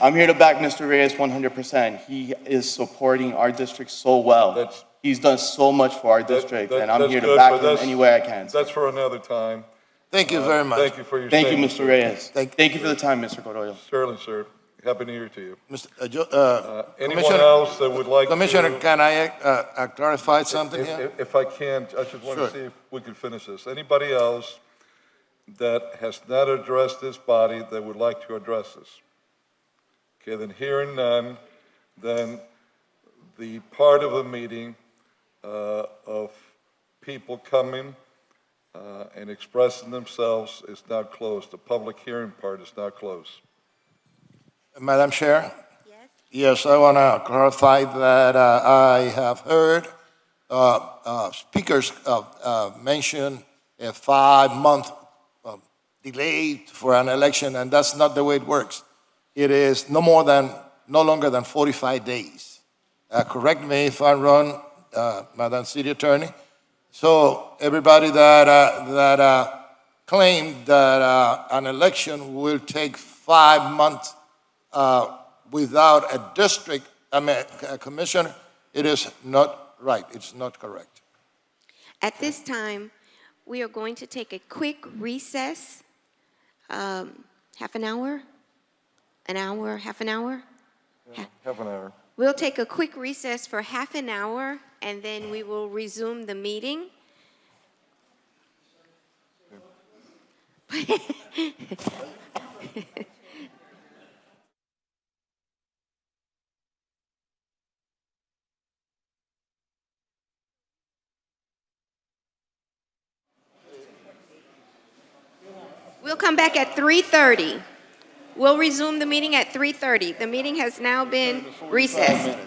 I'm here to back Mr. Reyes 100%. He is supporting our district so well. He's done so much for our district, and I'm here to back him any way I can. That's for another time. Thank you very much. Thank you for your Thank you, statement, Mr. Reyes. Thank you for the time, Mr. Coroyo. Certainly, sir. Happy New Year to you. Anyone Commissioner- else that would like Commissioner, to... can I clarify something here? If I can, I just want Sure. to see if we can finish this. Anybody else that has not addressed this body that would like to address this? Okay, then hearing none, then the part of the meeting of people coming and expressing themselves is now closed. The public hearing part is now closed. Madam Chair? Yes, I want to clarify that I have heard speakers mention a 5-month delay for an election, and that's not the way it works. It is no longer than 45 days. Correct me if I'm wrong, Madam City Attorney. So everybody that claimed that an election will take 5 months without a commissioner, it is not right. It's not correct. At this time, we are going to take a quick recess, half an hour. An hour, half an hour? Half an hour. We'll take a quick recess for half an hour, and then we will resume the meeting. We'll come back at 3:30. We'll resume the meeting at 3:30. The meeting has now been recessed.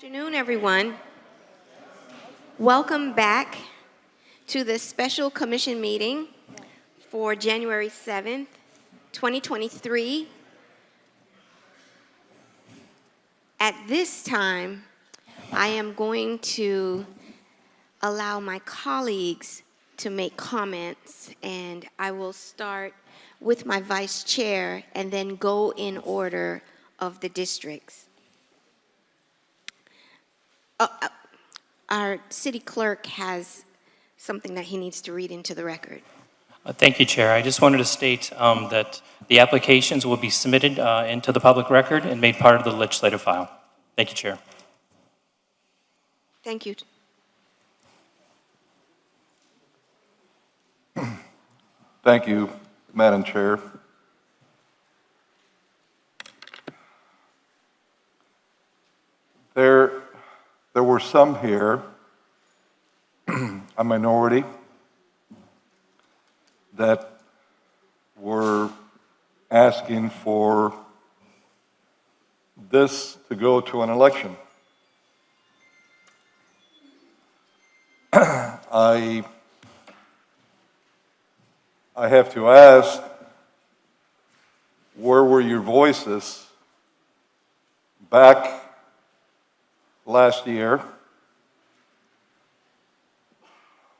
Afternoon, everyone. Welcome back to the special commission meeting for January 7th, 2023. At this time, I am going to allow my colleagues to make comments, and I will start with my vice chair and then go in order of the districts. Our city clerk has something that he needs to read into the record. Thank you, Chair. I just wanted to state that the applications will be submitted into the public record and made part of the legislative file. Thank you, Chair. Thank you. Thank you, Madam Chair. There were some here, a minority, that were asking for this to go to an election. I have to ask, where were your voices back last year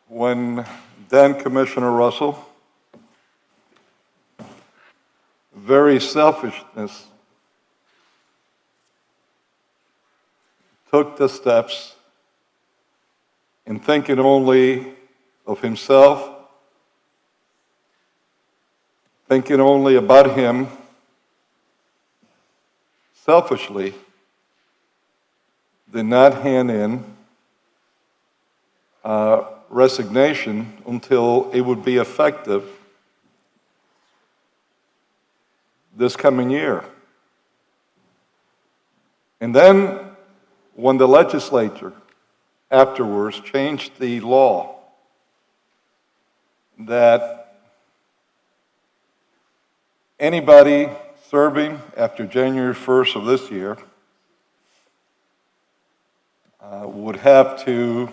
when then Commissioner Russell, very selfishness, took the steps in thinking only of himself, thinking only about him, selfishly, did not hand in resignation until it would be effective this coming year. And then when the legislature afterwards changed the law that anybody serving after January 1st of this year would have to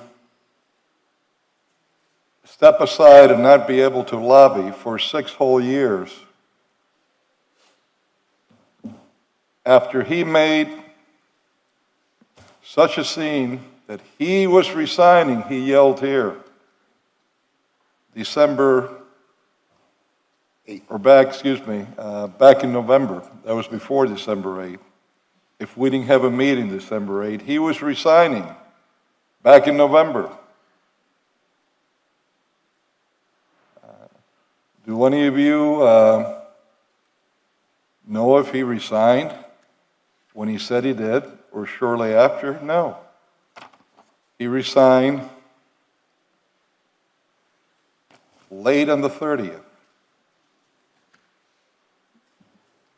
step aside and not be able to lobby for 6 whole years. After he made such a scene that he was resigning, he yelled here, back in November. That was before December 8th. If we didn't have a meeting December 8th, he was resigning back in November. Do any of you know if he resigned when he said he did or shortly after? No. He resigned late on the 30th.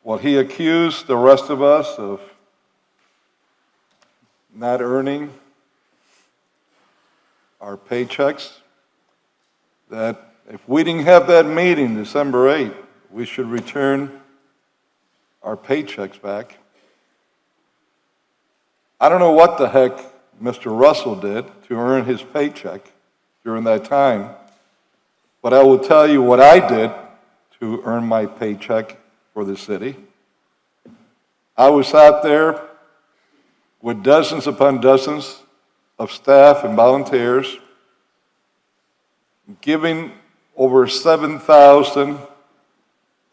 Well, he accused the rest of us of not earning our paychecks, that if we didn't have that meeting December 8th, we should return our paychecks back. I don't know what the heck Mr. Russell did to earn his paycheck during that time, but I will tell you what I did to earn my paycheck for the city. I was out there with dozens upon dozens of staff and volunteers, giving over 7,000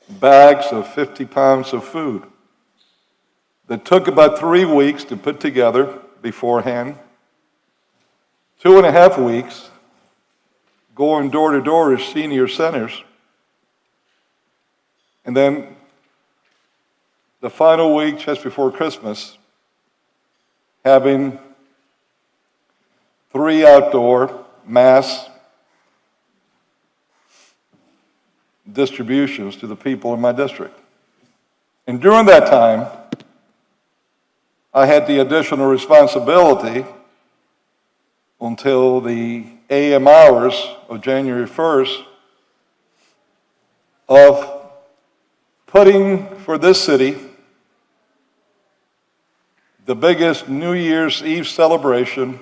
bags of 50 pounds of food that took about 3 weeks to put together beforehand, 2.5 weeks going door to door as senior centers, and then the final week just before Christmas, having 3 outdoor mass distributions to the people in my district. And during that time, I had the additional responsibility until the AM hours of January 1st of putting for this city the biggest New Year's Eve celebration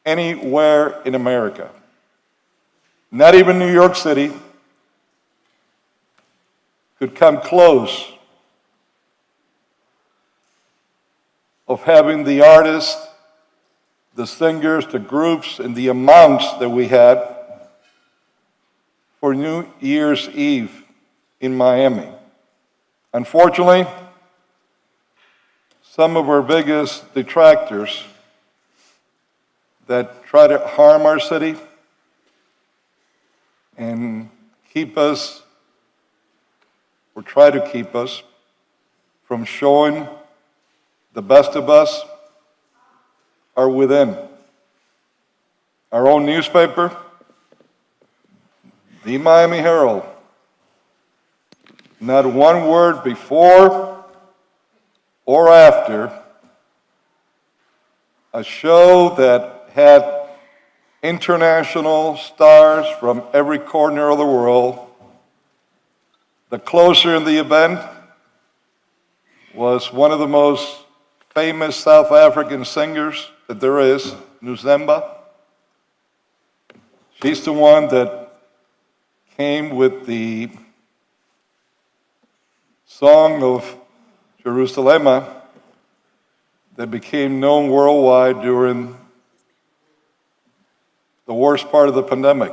anywhere in America. Not even New York City could come close of having the artists, the singers, the groups, and the amounts that we had for New Year's Eve in Miami. Unfortunately, some of our biggest detractors that try to harm our city and keep us, or try to keep us, from showing the best of us are within. Our own newspaper, the Miami Herald, not one word before or after a show that had international stars from every corner of the world. The closer in the event was one of the most famous South African singers that there is, Nuzemba. She's the one that came with the song of Jerusalem that became known worldwide during the worst part of the pandemic.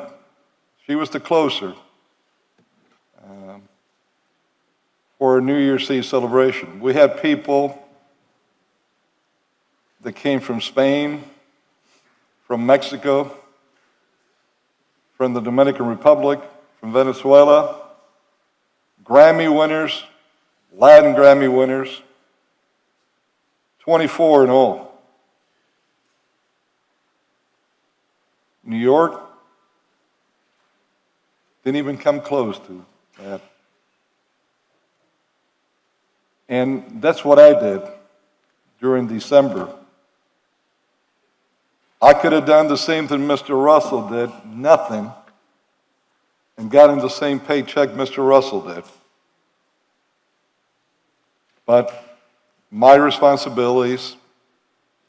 She was the closer for a New Year's Eve celebration. We had people that came from Spain, from Mexico, from the Dominican Republic, from Venezuela, Grammy winners, Latin Grammy winners, 24 in all. New York didn't even come close to that. And that's what I did during December. I could have done the same thing Mr. Russell did, nothing, and gotten the same paycheck Mr. Russell did. But my responsibilities,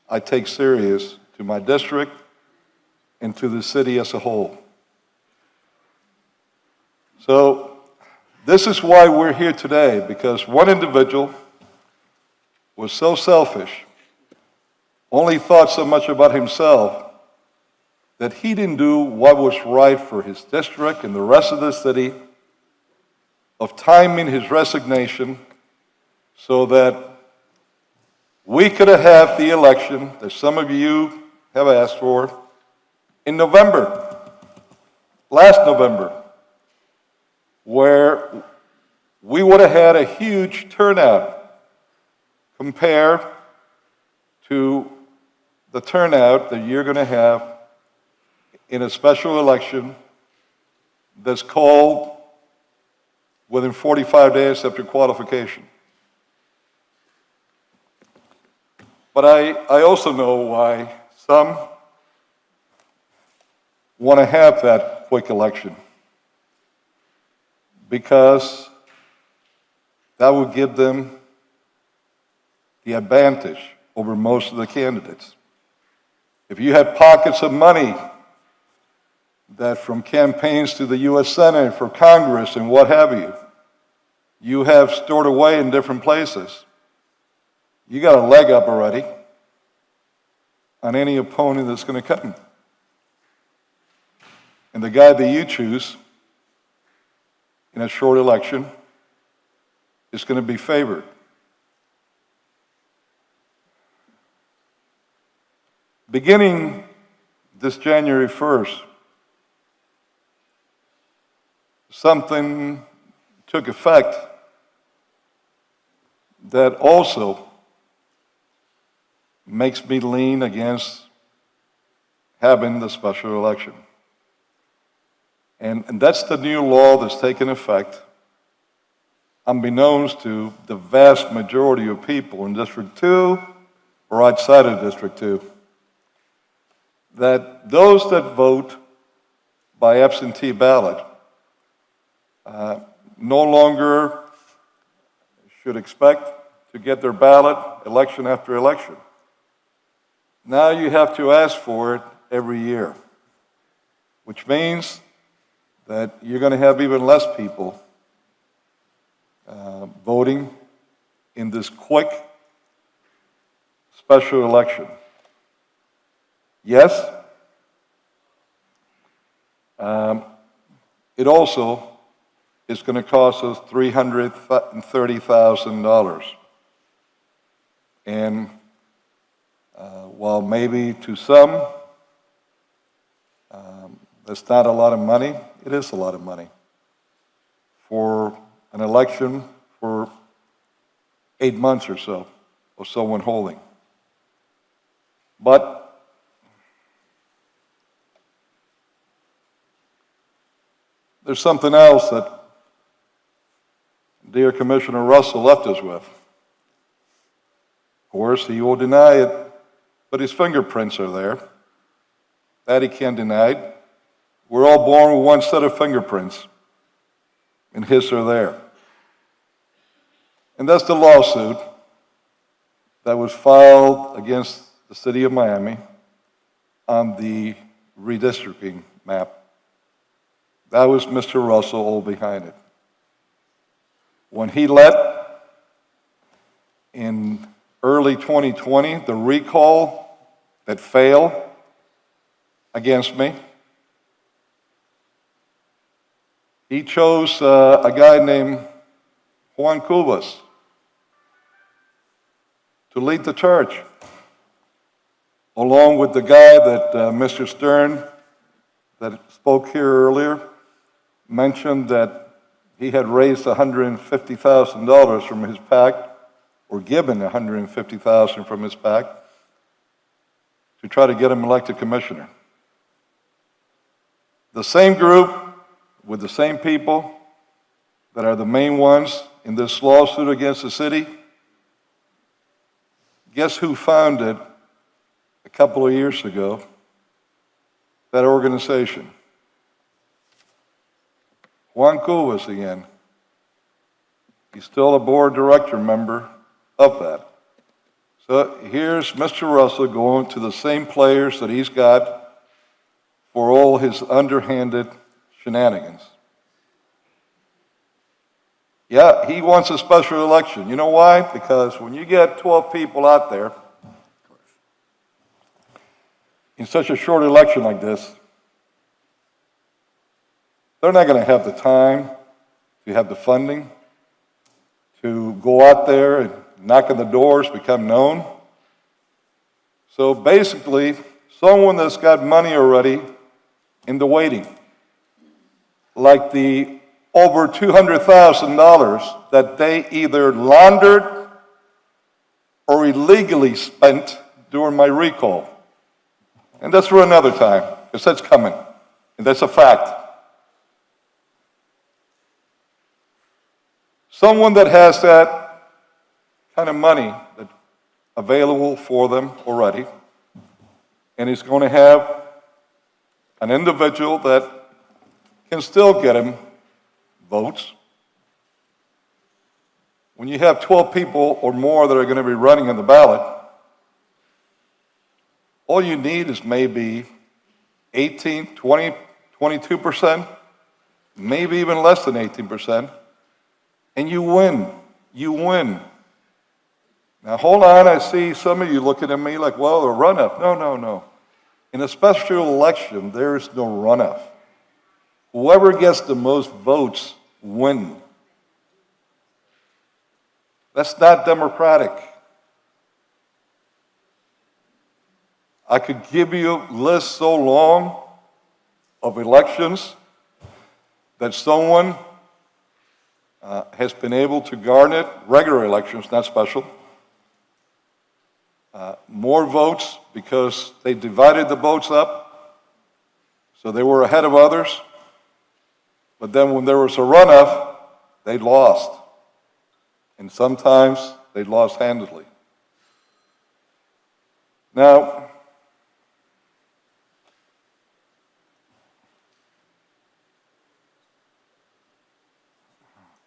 I take serious to my district and to the city as a whole. So this is why we're here today, because one individual was so selfish, only thought so much about himself, that he didn't do what was right for his district and the rest of the city, of timing his resignation so that we could have had the election that some of you have asked for in November, last November, where we would have had a huge turnout compared to the turnout that you're going to have in a special election that's called within 45 days after qualification. But I also know why some want to have that quick election, because that would give them the advantage over most of the candidates. If you had pockets of money that from campaigns to the U.S. Senate, for Congress and what have you, you have stored away in different places, you got a leg up already on any opponent that's going to come. And the guy that you choose in a short election is going to be favored. Beginning this January 1st, something took effect that also makes me lean against having the special election. And that's the new law that's taken effect, unbeknownst to the vast majority of people in District 2 or outside of District 2, that those that vote by absentee ballot no longer should expect to get their ballot election after election. Now you have to ask for it every year, which means that you're going to have even less people voting in this quick special election. Yes, it also is going to cost us $330,000. And while maybe to some that's not a lot of money, it is a lot of money for an election for 8 months or so of someone holding. But there's something else that dear Commissioner Russell left us with. Of course, he will deny it, but his fingerprints are there. That he can't deny. We're all born with one set of fingerprints, and his are there. And that's the lawsuit that was filed against the city of Miami on the redistricting map. That was Mr. Russell all behind it. When he let in early 2020 the recall that failed against me, he chose a guy named Juan Cubas to lead the charge, along with the guy that Mr. Stern, that spoke here earlier, mentioned that he had raised $150,000 from his PAC, or given $150,000 from his PAC, to try to get him elected commissioner. The same group with the same people that are the main ones in this lawsuit against the city, guess who founded a couple of years ago that organization? Juan Cubas again. He's still a board director member of that. So here's Mr. Russell going to the same players that he's got for all his underhanded shenanigans. Yeah, he wants a special election. You know why? Because when you get 12 people out there in such a short election like this, they're not going to have the time to have the funding to go out there and knock on the doors, become known. So basically, someone that's got money already in the waiting, like the over $200,000 that they either laundered or illegally spent during my recall. And that's for another time, because that's coming, and that's a fact. Someone that has that kind of money available for them already, and is going to have an individual that can still get him votes. When you have 12 people or more that are going to be running on the ballot, all you need is maybe 18, 20, 22%, maybe even less than 18%, and you win. You win. Now, hold on. I see some of you looking at me like, well, a runoff. No, no, no. In a special election, there is no runoff. Whoever gets the most votes win. That's not democratic. I could give you lists so long of elections that someone has been able to garner, regular elections, not special, more votes because they divided the votes up, so they were ahead of others. But then when there was a runoff, they lost. And sometimes they lost handedly. Now,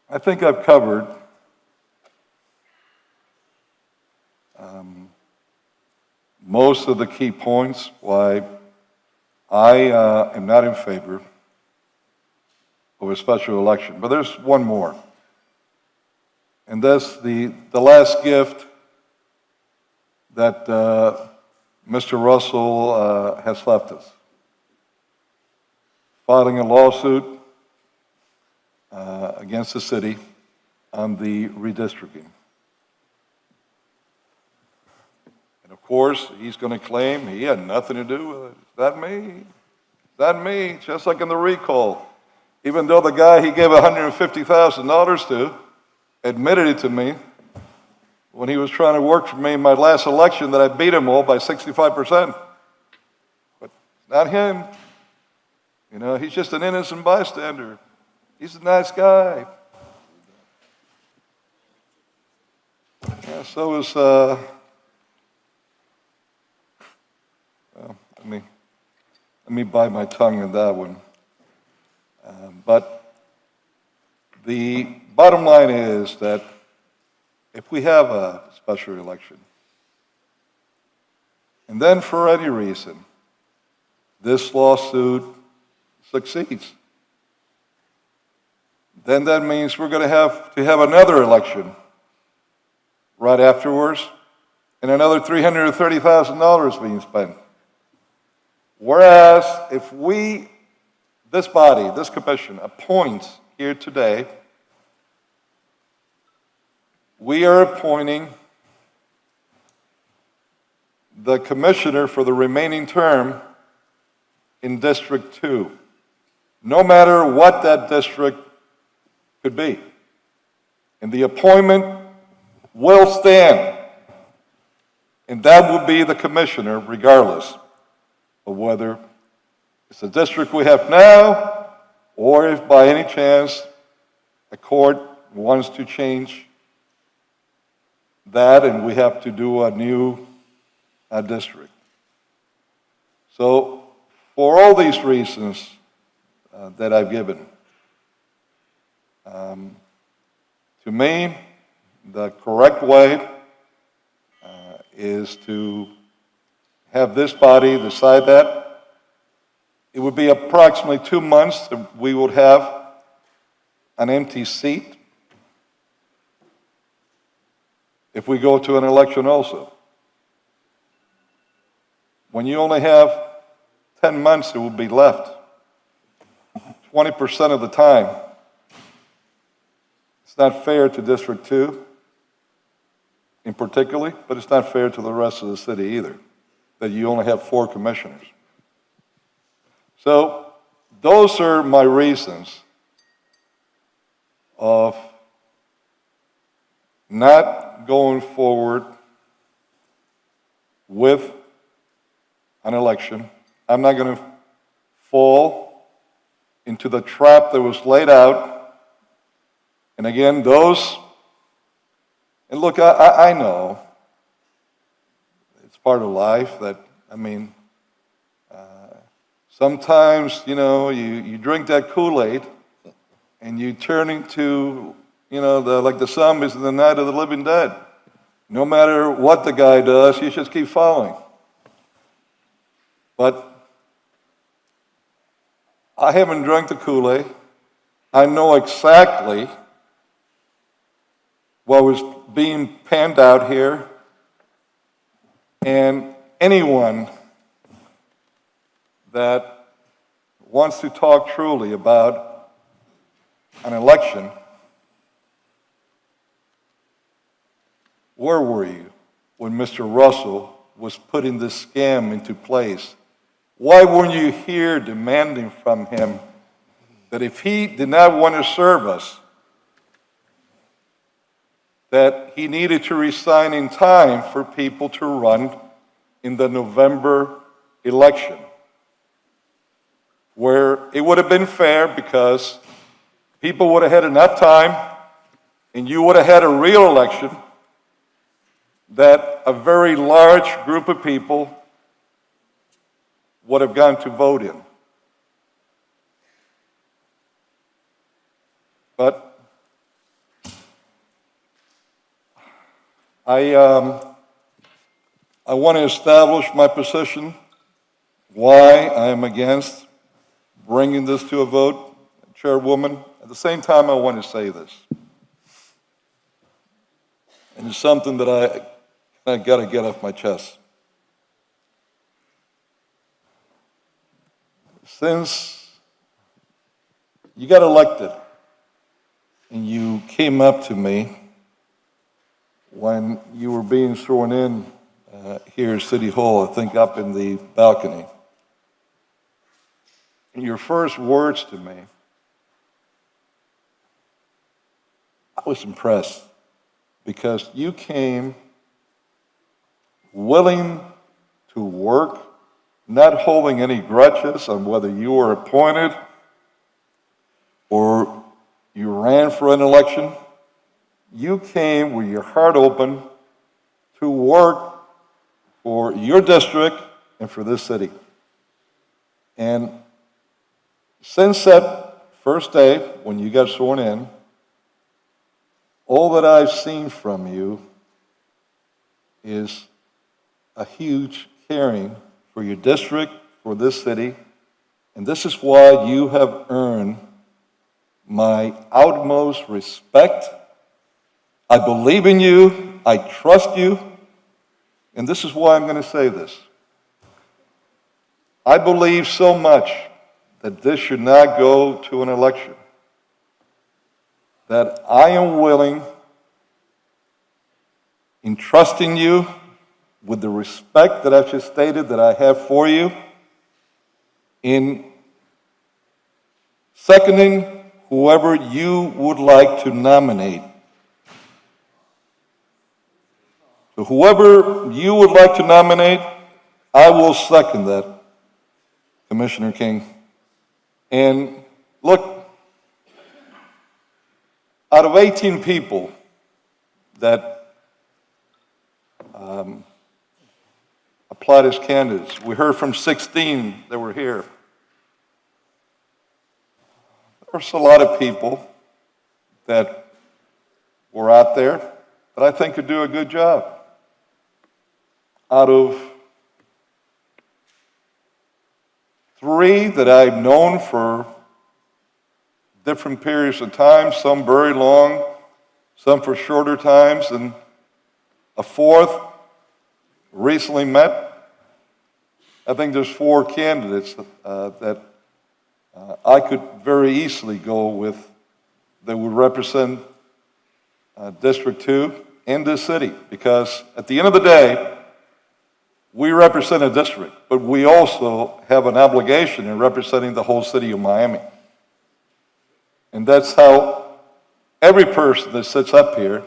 I think I've covered most of the key points why I am not in favor of a special election. But there's one more. And that's the last gift that Mr. Russell has left us. Filing a lawsuit against the city on the redistricting. And of course, he's going to claim he had nothing to do with it. Is that me? Is that me? Just like in the recall. Even though the guy he gave $150,000 to admitted it to me when he was trying to work for me in my last election that I beat him all by 65%. But it's not him. You know, he's just an innocent bystander. He's a nice guy. Yeah, so is, well, let me bite my tongue on that one. But the bottom line is that if we have a special election, and then for any reason, this lawsuit succeeds, then that means we're going to have another election right afterwards, and another $330,000 being spent. Whereas if this body, this commission, appoints here today, we are appointing the commissioner for the remaining term in District 2, no matter what that district could be. And the appointment will stand, and that will be the commissioner regardless of whether it's the district we have now or if by any chance a court wants to change that and we have to do a new district. So for all these reasons that I've given, to me, the correct way is to have this body decide that. It would be approximately 2 months that we would have an empty seat if we go to an election also. When you only have 10 months, it will be left 20% of the time. It's not fair to District 2 in particular, but it's not fair to the rest of the city either, that you only have 4 commissioners. So those are my reasons of not going forward with an election. I'm not going to fall into the trap that was laid out. And again, and look, I know it's part of life that, sometimes, you drink that Kool-Aid and you turn into, like the zombies in the Night of the Living Dead. No matter what the guy does, you just keep following. But I haven't drunk the Kool-Aid. I know exactly what was being panned out here. And anyone that wants to talk truly about an election, where were you when Mr. Russell was putting this scam into place? Why weren't you here demanding from him that if he did not want to serve us, that he needed to resign in time for people to run in the November election, where it would have been fair because people would have had enough time and you would have had a real election that a very large group of people would have gone to vote in. But I want to establish my position, why I am against bringing this to a vote, Chairwoman. At the same time, I want to say this. And it's something that I got to get off my chest. Since you got elected and you came up to me when you were being sworn in here at City Hall, I think up in the balcony, and your first words to me, I was impressed because you came willing to work, not holding any grudges on whether you were appointed or you ran for an election. You came with your heart open to work for your district and for this city. And since that first day when you got sworn in, all that I've seen from you is a huge caring for your district, for this city, and this is why you have earned my utmost respect. I believe in you, I trust you, and this is why I'm going to say this. I believe so much that this should not go to an election, that I am willing, in trusting you with the respect that I've just stated that I have for you, in seconding whoever you would like to nominate. So whoever you would like to nominate, I will second that, Commissioner King. And look, out of 18 people that applied as candidates, we heard from 16 that were here. There's a lot of people that were out there that I think could do a good job. Out of 3 that I've known for different periods of time, some very long, some for shorter times, and a 4th recently met. I think there's 4 candidates that I could very easily go with that would represent District 2 and this city, because at the end of the day, we represent a district, but we also have an obligation in representing the whole city of Miami. And that's how every person that sits up here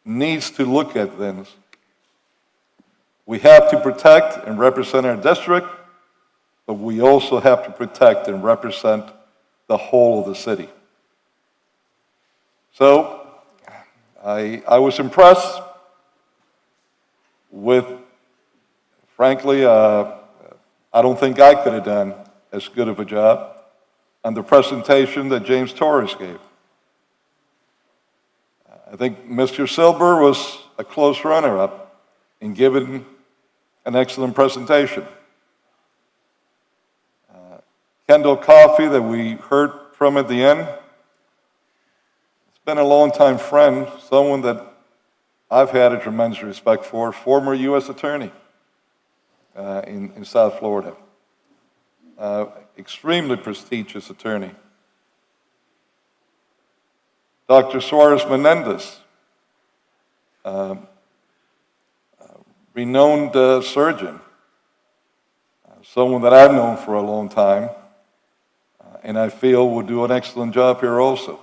needs to look at things. We have to protect and represent our district, but we also have to protect and represent the whole of the city. So I was impressed with, frankly, I don't think I could have done as good of a job on the presentation that James Torres gave. I think Mr. Silber was a close runner-up in giving an excellent presentation. Kendall Coffey, that we heard from at the end, has been a longtime friend, someone that I've had a tremendous respect for, former U.S. attorney in South Florida. Extremely prestigious attorney. Dr. Suarez Menendez, renowned surgeon, someone that I've known for a long time, and I feel will do an excellent job here also.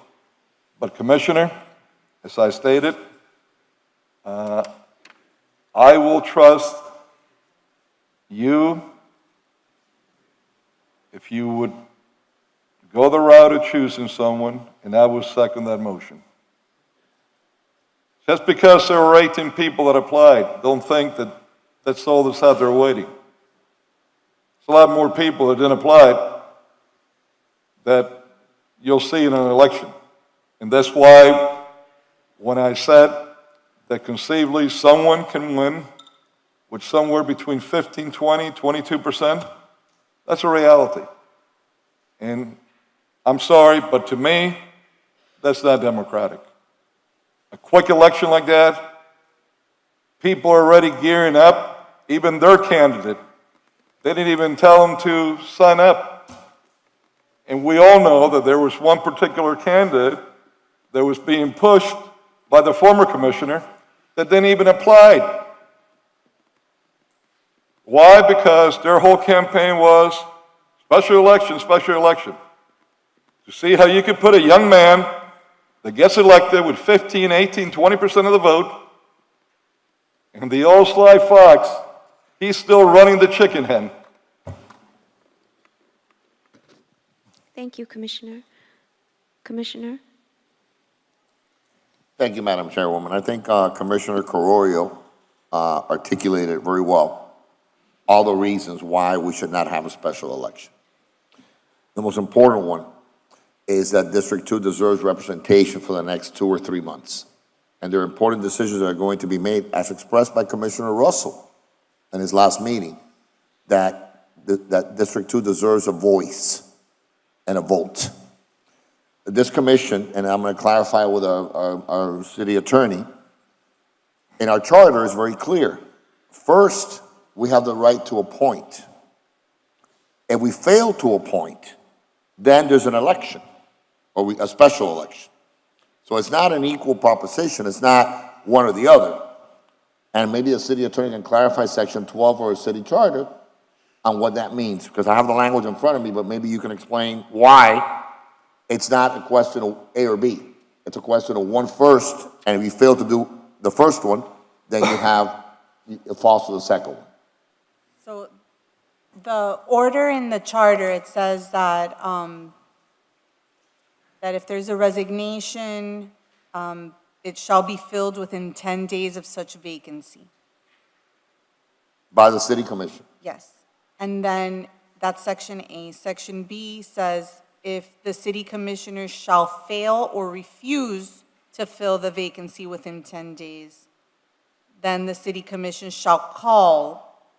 But Commissioner, as I stated, I will trust you if you would go the route of choosing someone, and I will second that motion. Just because there were 18 people that applied, don't think that that's all that's out there waiting. There's a lot more people that didn't apply that you'll see in an election. And that's why when I said that conceivably someone can win with somewhere between 15, 20, 22%, that's a reality. And I'm sorry, but to me, that's not democratic. A quick election like that, people are already gearing up, even their candidate. They didn't even tell them to sign up. And we all know that there was one particular candidate that was being pushed by the former commissioner that didn't even apply. Why? Because their whole campaign was special election, special election. To see how you could put a young man that gets elected with 15, 18, 20% of the vote, and the old sly fox, he's still running the chicken hen. Thank you, Commissioner. Commissioner? Thank you, Madam Chairwoman. I think Commissioner Carollo articulated very well all the reasons why we should not have a special election. The most important one is that District 2 deserves representation for the next 2 or 3 months. And there are important decisions that are going to be made, as expressed by Commissioner Russell in his last meeting, that District 2 deserves a voice and a vote. This commission, and I'm going to clarify with our city attorney, in our charter is very clear. First, we have the right to appoint. If we fail to appoint, then there's an election, or a special election. So it's not an equal proposition. It's not one or the other. And maybe the city attorney can clarify Section 12 or a city charter on what that means, because I have the language in front of me, but maybe you can explain why it's not a question of A or B. It's a question of one first, and if you fail to do the first one, then it falls to the second one. So the order in the charter, it says that, that if there's a resignation, it shall be filled within 10 days of such vacancy. By the city commission. Yes. And then that's Section A. Section B says if the city commissioner shall fail or refuse to fill the vacancy within 10 days, then the city commission shall call.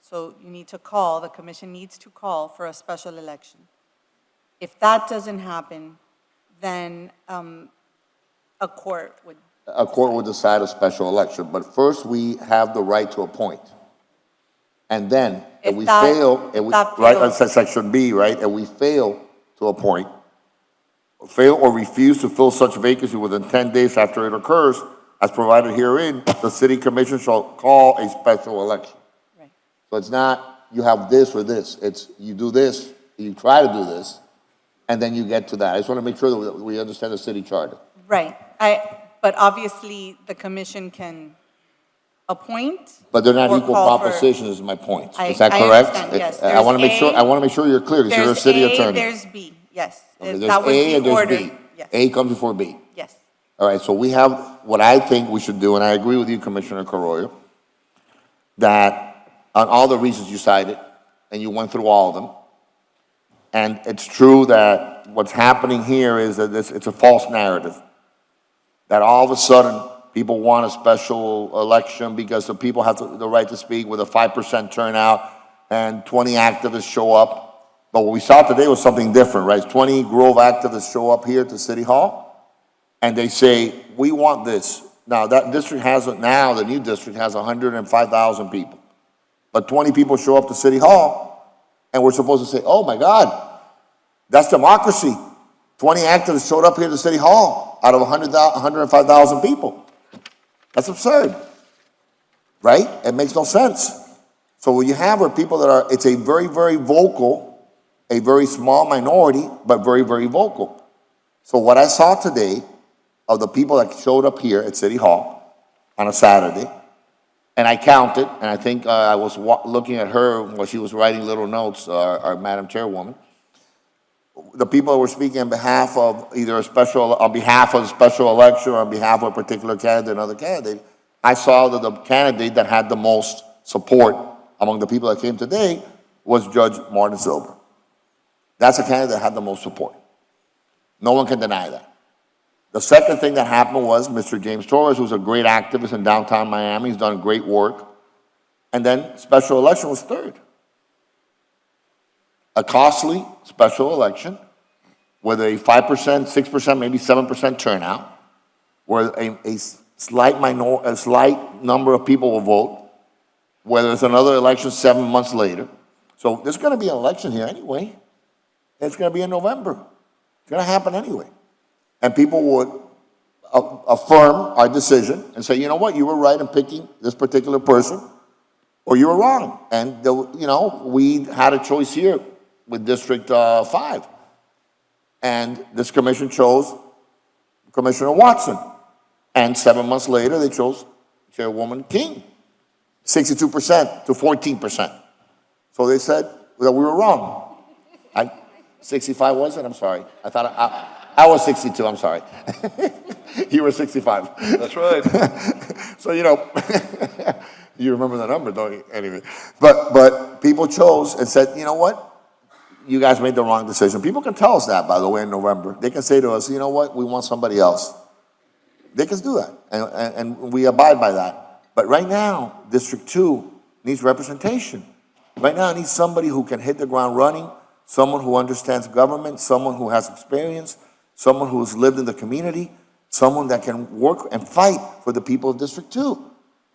So you need to call, the commission needs to call for a special election. If that doesn't happen, then a court would. A court would decide a special election, but first we have the right to appoint. And then, if we fail, right, that's Section B, right? And we fail to appoint, fail or refuse to fill such vacancy within 10 days after it occurs, as provided herein, the city commission shall call a special election. Right. So it's not you have this or this. It's you do this, you try to do this, and then you get to that. I just want to make sure that we understand the city charter. Right. But obviously, the commission can appoint. But they're not equal propositions, is my point. Is that correct? Yes. I want to make sure. I want to make sure you're clear because you're a city attorney. There's B. Yes. Okay, there's that was A the and there's order. B. Yes. A comes before B. Yes. All right. So we have what I think we should do, and I agree with you, Commissioner Carollo, that on all the reasons you cited, and you went through all of them, and it's true that what's happening here is that it's a false narrative. That all of a sudden, people want a special election because the people have the right to speak with a 5% turnout and 20 activists show up. But what we saw today was something different, right? 20 Grove activists show up here to City Hall and they say, we want this. Now, that district the new district has 105,000 people. But 20 people show up to City Hall and we're supposed to say, oh my God, that's democracy. 20 activists showed up here to City Hall out of 105,000 people. That's absurd, right? It makes no sense. So what you have are people that it's a very, very vocal, a very small minority, but very, very vocal. So what I saw today of the people that showed up here at City Hall on a Saturday, and I counted, and I think I was looking at her while she was writing little notes, our Madam Chairwoman, the people that were speaking on behalf of on behalf of a special election or on behalf of a particular candidate, another candidate, I saw that the candidate that had the most support among the people that came today was Judge Martin Silver. That's a candidate that had the most support. No one can deny that. The second thing that happened was Mr. James Torres, who's a great activist in downtown Miami. He's done great work. And then special election was third. A costly special election with a 5%, 6%, maybe 7% turnout, where a slight number of people will vote, where there's another election 7 months later. So there's going to be an election here anyway. It's going to be in November. It's going to happen anyway. And people would affirm our decision and say, you know what, you were right in picking this particular person, or you were wrong. And, we had a choice here with District 5. And this commission chose Commissioner Watson. And 7 months later, they chose Chairwoman King, 62% to 14%. So they said that we were wrong. 65 was it? I'm sorry. I thought I was 62, I'm sorry. You were 65. That's right. So, you remember the number, don't you? Anyway. But people chose and said, you know what? You guys made the wrong decision. People can tell us that, by the way, in November. They can say to us, you know what? We want somebody else. They can do that. And we abide by that. But right now, District 2 needs representation. Right now, it needs somebody who can hit the ground running, someone who understands government, someone who has experience, someone who has lived in the community, someone that can work and fight for the people of District 2.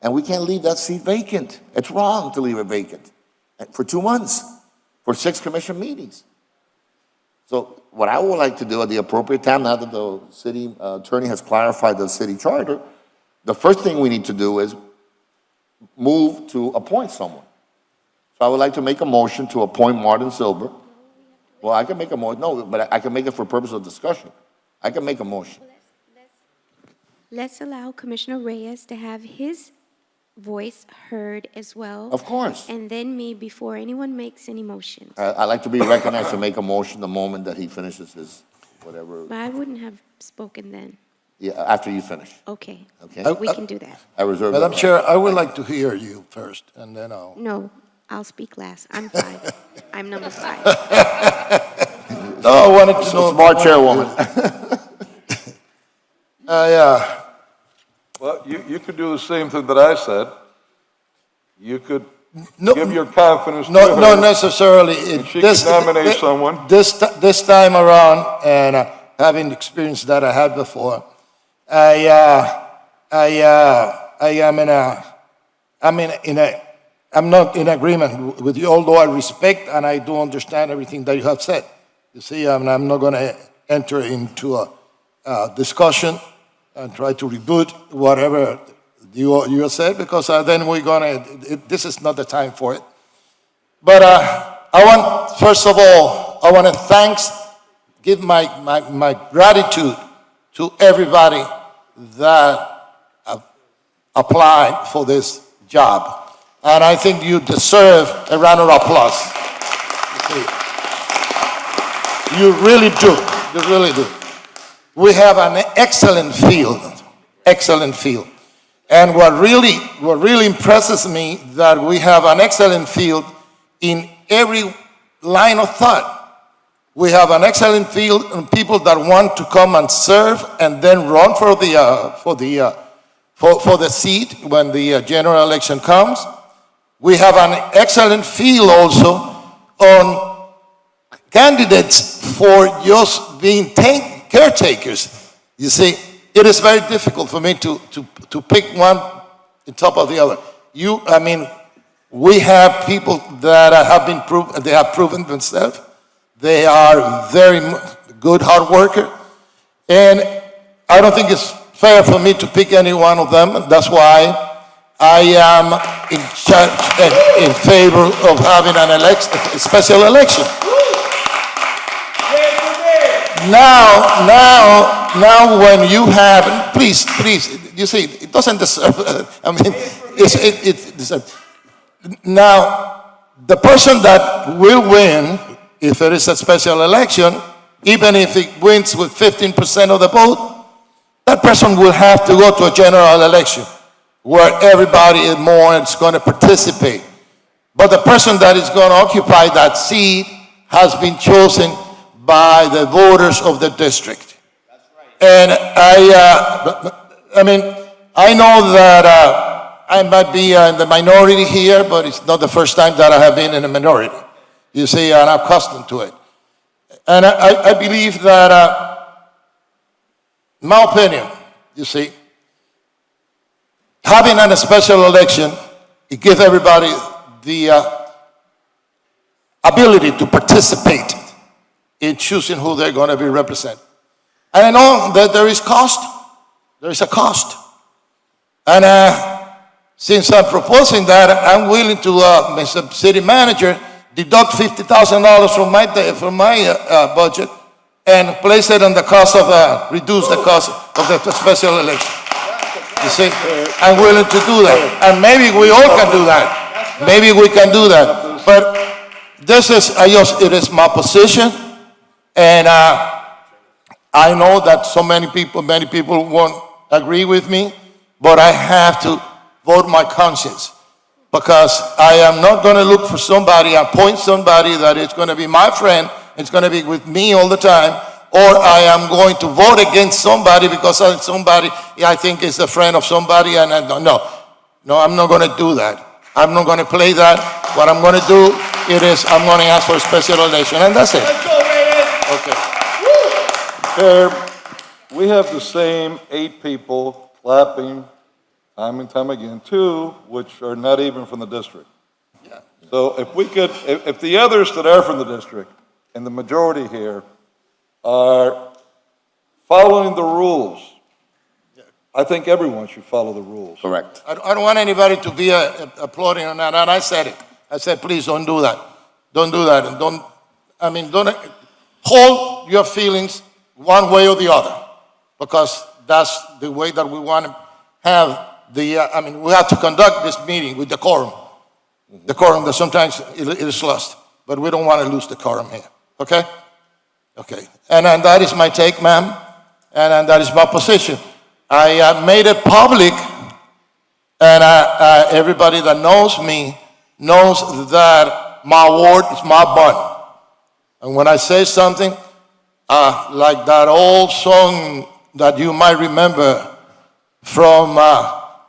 And we can't leave that seat vacant. It's wrong to leave it vacant for 2 months, for 6 commission meetings. So what I would like to do at the appropriate time, now that the city attorney has clarified the city charter, the first thing we need to do is move to appoint someone. So I would like to make a motion to appoint Martin Silver. Well, I can make a motion, no, but I can make it for purpose of discussion. I can make a motion. Let's allow Commissioner Reyes to have his voice heard as well. Of course. And then me before anyone makes any motions. I'd like to be recognized to make a motion the moment that he finishes his whatever. But I wouldn't have spoken then. Yeah, after you finish. Okay. Okay. We can do that. I reserve Madam that Chair, I would like to hear you first, and then I'll... No, I'll speak last. I'm 5. I'm number 5. No, I wanted to know... Smart chairwoman. Yeah. Well, you could do the same thing that I said. You could give your confidence to her. Not necessarily. And she could nominate someone. This time around, and having the experience that I had before, I'm not in agreement with you, although I respect and I do understand everything that you have said. You see, I'm not going to enter into a discussion and try to reboot whatever you said, because then we're going to, this is not the time for it. But first of all, I want to give my gratitude to everybody that applied for this job. And I think you deserve a round of applause. You really do. You really do. We have an excellent field. And what really impresses me that we have an excellent field in every line of thought. We have an excellent field and people that want to come and serve and then run for the seat when the general election comes. We have an excellent field also on candidates for just being caretakers. You see, it is very difficult for me to pick one on top of the other. We have people that have been proven, they have proven themselves. They are very good hard worker. And I don't think it's fair for me to pick any one of them. That's why I am in favor of having a special election. Now, when you have, please, you see, it doesn't deserve, it deserves. Now, the person that will win, if there is a special election, even if it wins with 15% of the vote, that person will have to go to a general election where everybody is going to participate. But the person that is going to occupy that seat has been chosen by the voters of the district. And I know that I might be in the minority here, but it's not the first time that I have been in a minority. You see, and I'm accustomed to it. And I believe that, in my opinion, you see, having a special election, it gives everybody the ability to participate in choosing who they're going to be represented. And I know that there is cost. There is a cost. And since I'm proposing that, I'm willing to, Mr. City Manager, deduct $50,000 from my budget and place it on the cost of, reduce the cost of the special election. You see, I'm willing to do that. And maybe we all can do that. Maybe we can do that. But this is, it is my position. And I know that many people won't agree with me, but I have to vote my conscience. Because I am not going to look for somebody, appoint somebody that is going to be my friend, it's going to be with me all the time, or I am going to vote against somebody because somebody I think is a friend of somebody, and I don't know. No, I'm not going to do that. I'm not going to play that. What I'm going to do is I'm going to ask for a special election, and that's it. Okay. Chair, we have the same 8 people clapping time and time again, 2 which are not even from the district. Yeah. So if we could, if the others that are from the district and the majority here are following the rules, I think everyone should follow the rules. Correct. I don't want anybody to be applauding on that, and I said it. I said, please don't do that. Don't do that, and don't hold your feelings one way or the other, because that's the way that we want to have we have to conduct this meeting with decorum. Decorum that sometimes it is lost, but we don't want to lose decorum here, okay? Okay, and that is my take, ma'am, and that is my position. I made it public, and everybody that knows me knows that my word is my bond. And when I say something, like that old song that you might remember from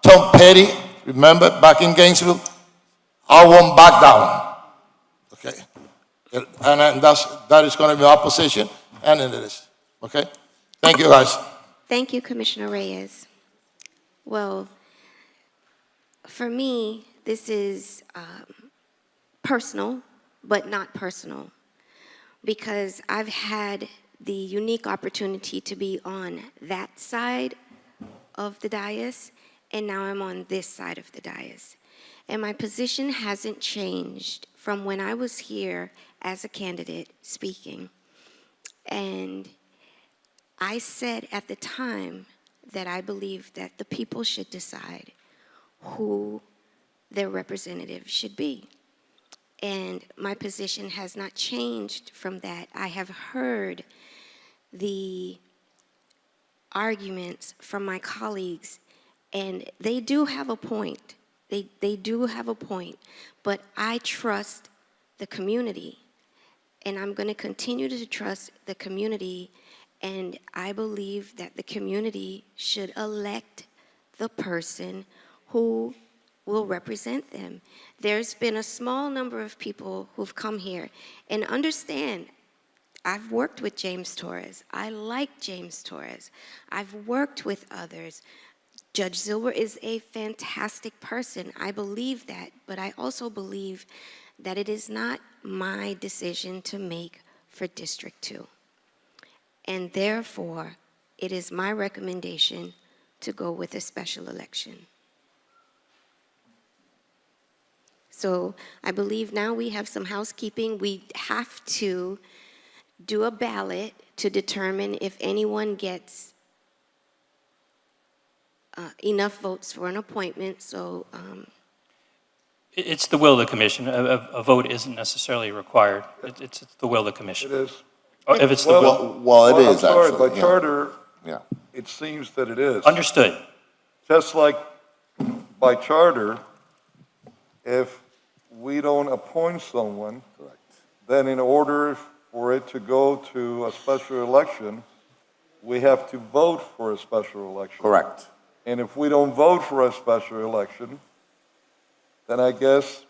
Tom Petty, remember, back in Gainesville, I won't back down. Okay, and that is going to be our position, and it is. Okay, thank you, guys. Thank you, Commissioner Reyes. Well, for me, this is personal, but not personal, because I've had the unique opportunity to be on that side of the dais, and now I'm on this side of the dais. And my position hasn't changed from when I was here as a candidate speaking. And I said at the time that I believe that the people should decide who their representative should be. And my position has not changed from that. I have heard the arguments from my colleagues, and they do have a point. They do have a point, but I trust the community, and I'm going to continue to trust the community, and I believe that the community should elect the person who will represent them. There's been a small number of people who've come here, and understand, I've worked with James Torres. I like James Torres. I've worked with others. Judge Zilber is a fantastic person. I believe that, but I also believe that it is not my decision to make for District 2. And therefore, it is my recommendation to go with a special election. So I believe now we have some housekeeping. We have to do a ballot to determine if anyone gets enough votes for an appointment. So It's the will of the commission. A vote isn't necessarily required. It's the will of the commission. It is. If it's the will. Well, it is I'm sorry, actually. by yeah. charter, Yeah. it seems that it is. Understood. Just like by charter, if we don't appoint someone, then in order for it to go to a special election, we have to vote for a special election. Correct. And if we don't vote for a special election, then I guess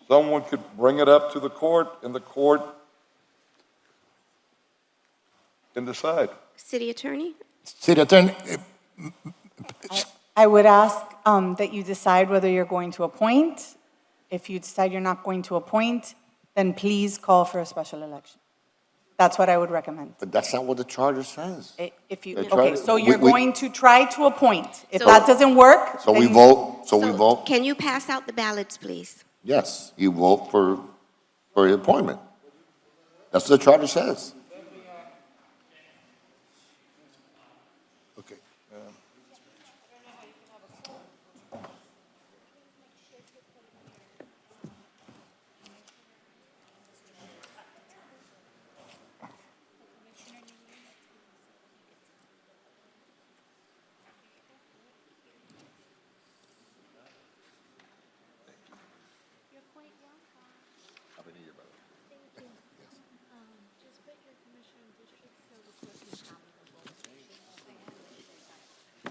someone could bring it up to the court, and the court can decide. City Attorney? City Attorney, I would ask that you decide whether you're going to appoint. If you decide you're not going to appoint, then please call for a special election. That's what I would recommend. But that's not what the charter says. If you, The okay, charter- so you're we- going to try to appoint. If So- that doesn't work, So we then- vote, so we vote, Can you pass out the ballots, please? yes, you vote for the appointment. That's what the charter says. Okay.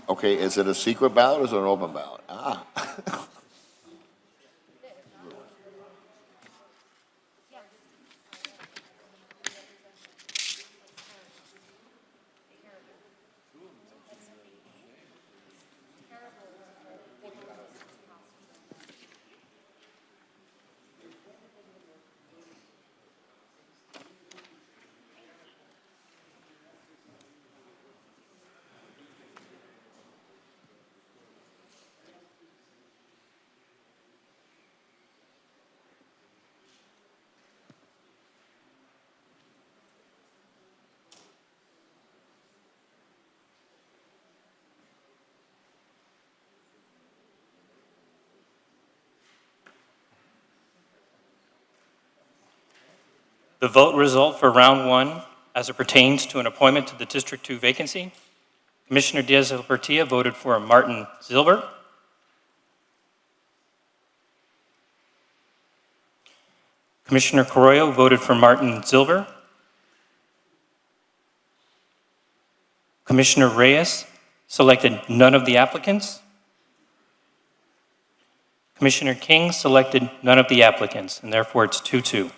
Okay, is it a secret ballot or is it an open ballot? Ah. The vote result for round one as it pertains to an appointment to the District 2 vacancy. Commissioner Diaz-Portilla voted for Martin Zilber. Commissioner Carollo voted for Martin Zilber. Commissioner Reyes selected none of the applicants. Commissioner King selected none of the applicants, and therefore it's 2-2.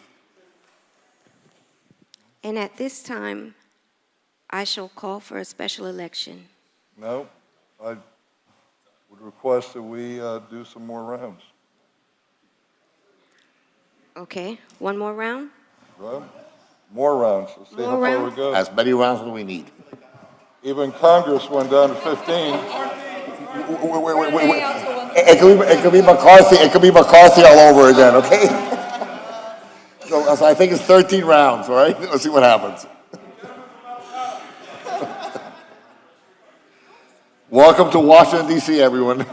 And at this time, I shall call for a special election. No, I would request that we do some more rounds. Okay, one more round? Right? More rounds. Let's see how More far we rounds? go. As many rounds as we need. Even Congress went down to 15. It could be McCarthy, it could be McCarthy all over again, okay? So I think it's 13 rounds, all right? Let's see what happens. Welcome to Washington, D.C., everyone.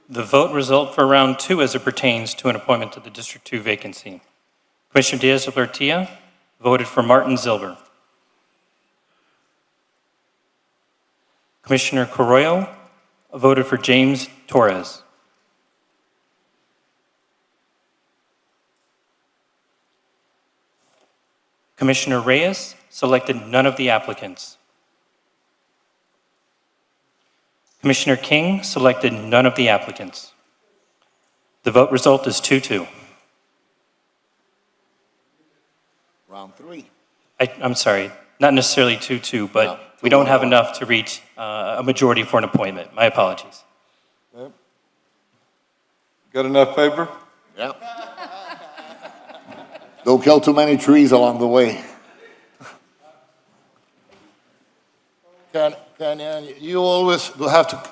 The vote result for round two as it pertains to an appointment to the District 2 vacancy. Commissioner Diaz-Portilla voted for Martin Zilber. Commissioner Carollo voted for James Torres. Commissioner Reyes selected none of the applicants. Commissioner King selected none of the applicants. The vote result is 2-2. Round three. I'm sorry, not necessarily 2-2, but No, we don't have enough to reach a majority for an appointment. My apologies. Yep. Got enough paper? Yeah. Don't kill too many trees along the way. Can you always have to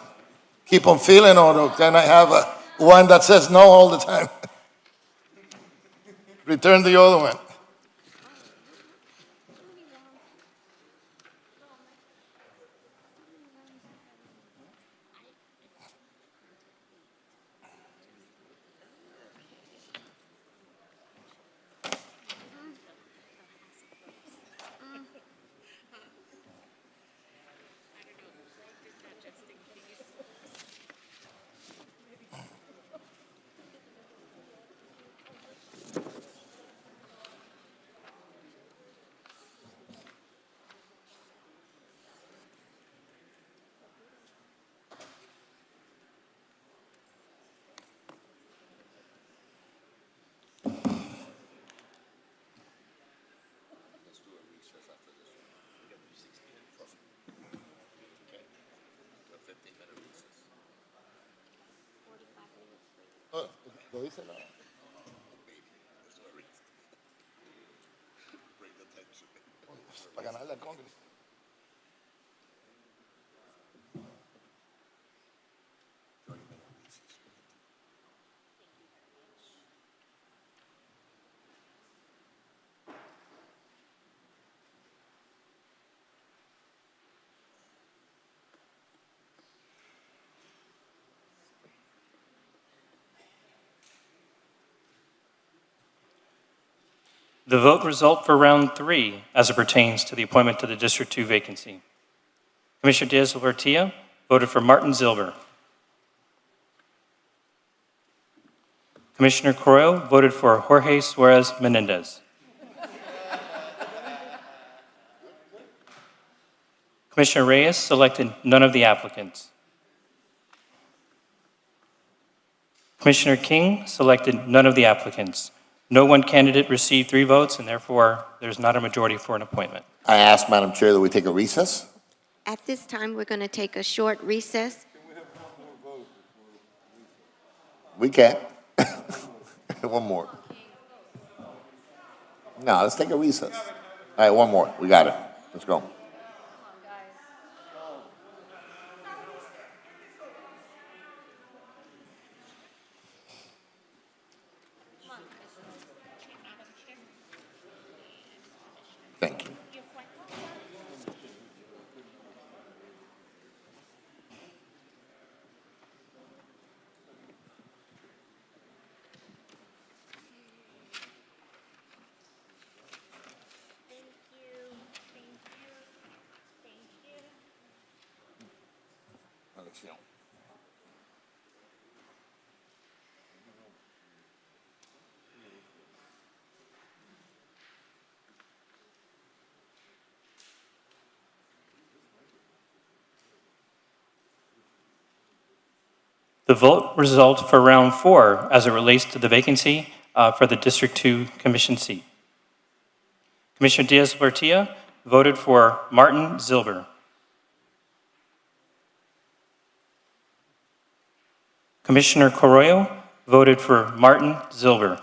keep on feeling, or can I have one that says no all the time. Return the other one. Lo dice la... Para ganarle al Congreso. The vote result for round 3 as it pertains to the appointment to the District 2 vacancy. Commissioner Diaz-Lartia voted for Martin Zilber. Commissioner Correo voted for Jorge Suarez Menendez. Commissioner Reyes selected none of the applicants. Commissioner King selected none of the applicants. No one candidate received 3 votes, and therefore there's not a majority for an appointment. I ask, Madam Chair, that we take a recess. At this time, we're going to take a short recess. We can. One more. No, let's take a recess. All right, one more. We got it. Let's go. Thank you. Elección. The vote result for round 4 as it relates to the vacancy for the District 2 Commission seat. Commissioner Diaz-Lartia voted for Martin Zilber. Commissioner Correo voted for Martin Zilber.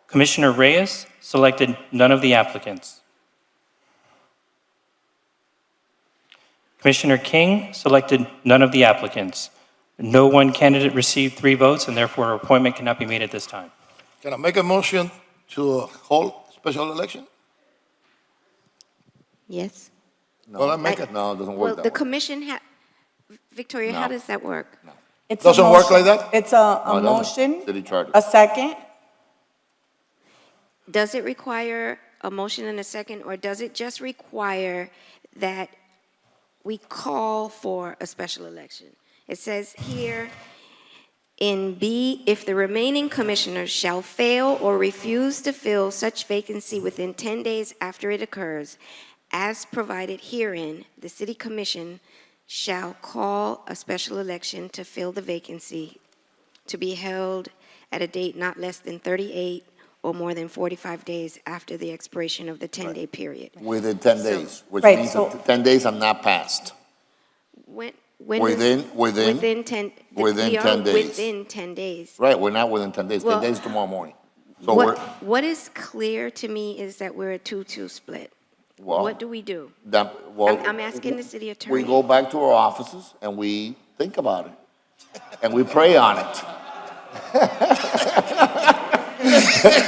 Commissioner Reyes selected none of the applicants. Commissioner King selected none of the applicants. No one candidate received 3 votes, and therefore an appointment cannot be made at this time. Can I make a motion to hold special election? Yes. No, Well, I make it. No, it doesn't Well, work the that way. commission, Victoria, how No. does that work? It's a Doesn't work motion. like that? It's No, a it doesn't. motion, City charter. a second. Does it require a motion and a second, or does it just require that we call for a special election? It says here in B, if the remaining commissioners shall fail or refuse to fill such vacancy within 10 days after it occurs, as provided herein, the city commission shall call a special election to fill the vacancy to be held at a date not less than 38 or more than 45 days after the expiration of the 10-day period. Within 10 days, which Right, means so- that 10 days have not passed. When Within- within 10 within we are 10 days. Within 10 days. Right, we're not within 10 days. 10 Well, days tomorrow morning. So we're, What is clear to me is that we're a 2-2 split. Well, What do we do? well, I'm asking the city we attorney. go back to our offices and we think about it. And we pray on it.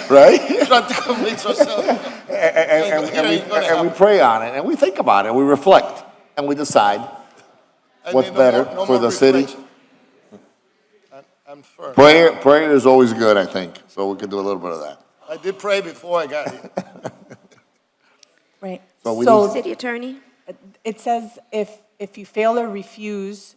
Right? Trying to convince ourselves. And we pray on it, and we think about it, and we reflect, and we decide what's better for the city. I'm firm. Prayer is always good, I think, so we can do a little bit of that. I did pray before I got here. Right. So we So City attorney? it says if you fail or refuse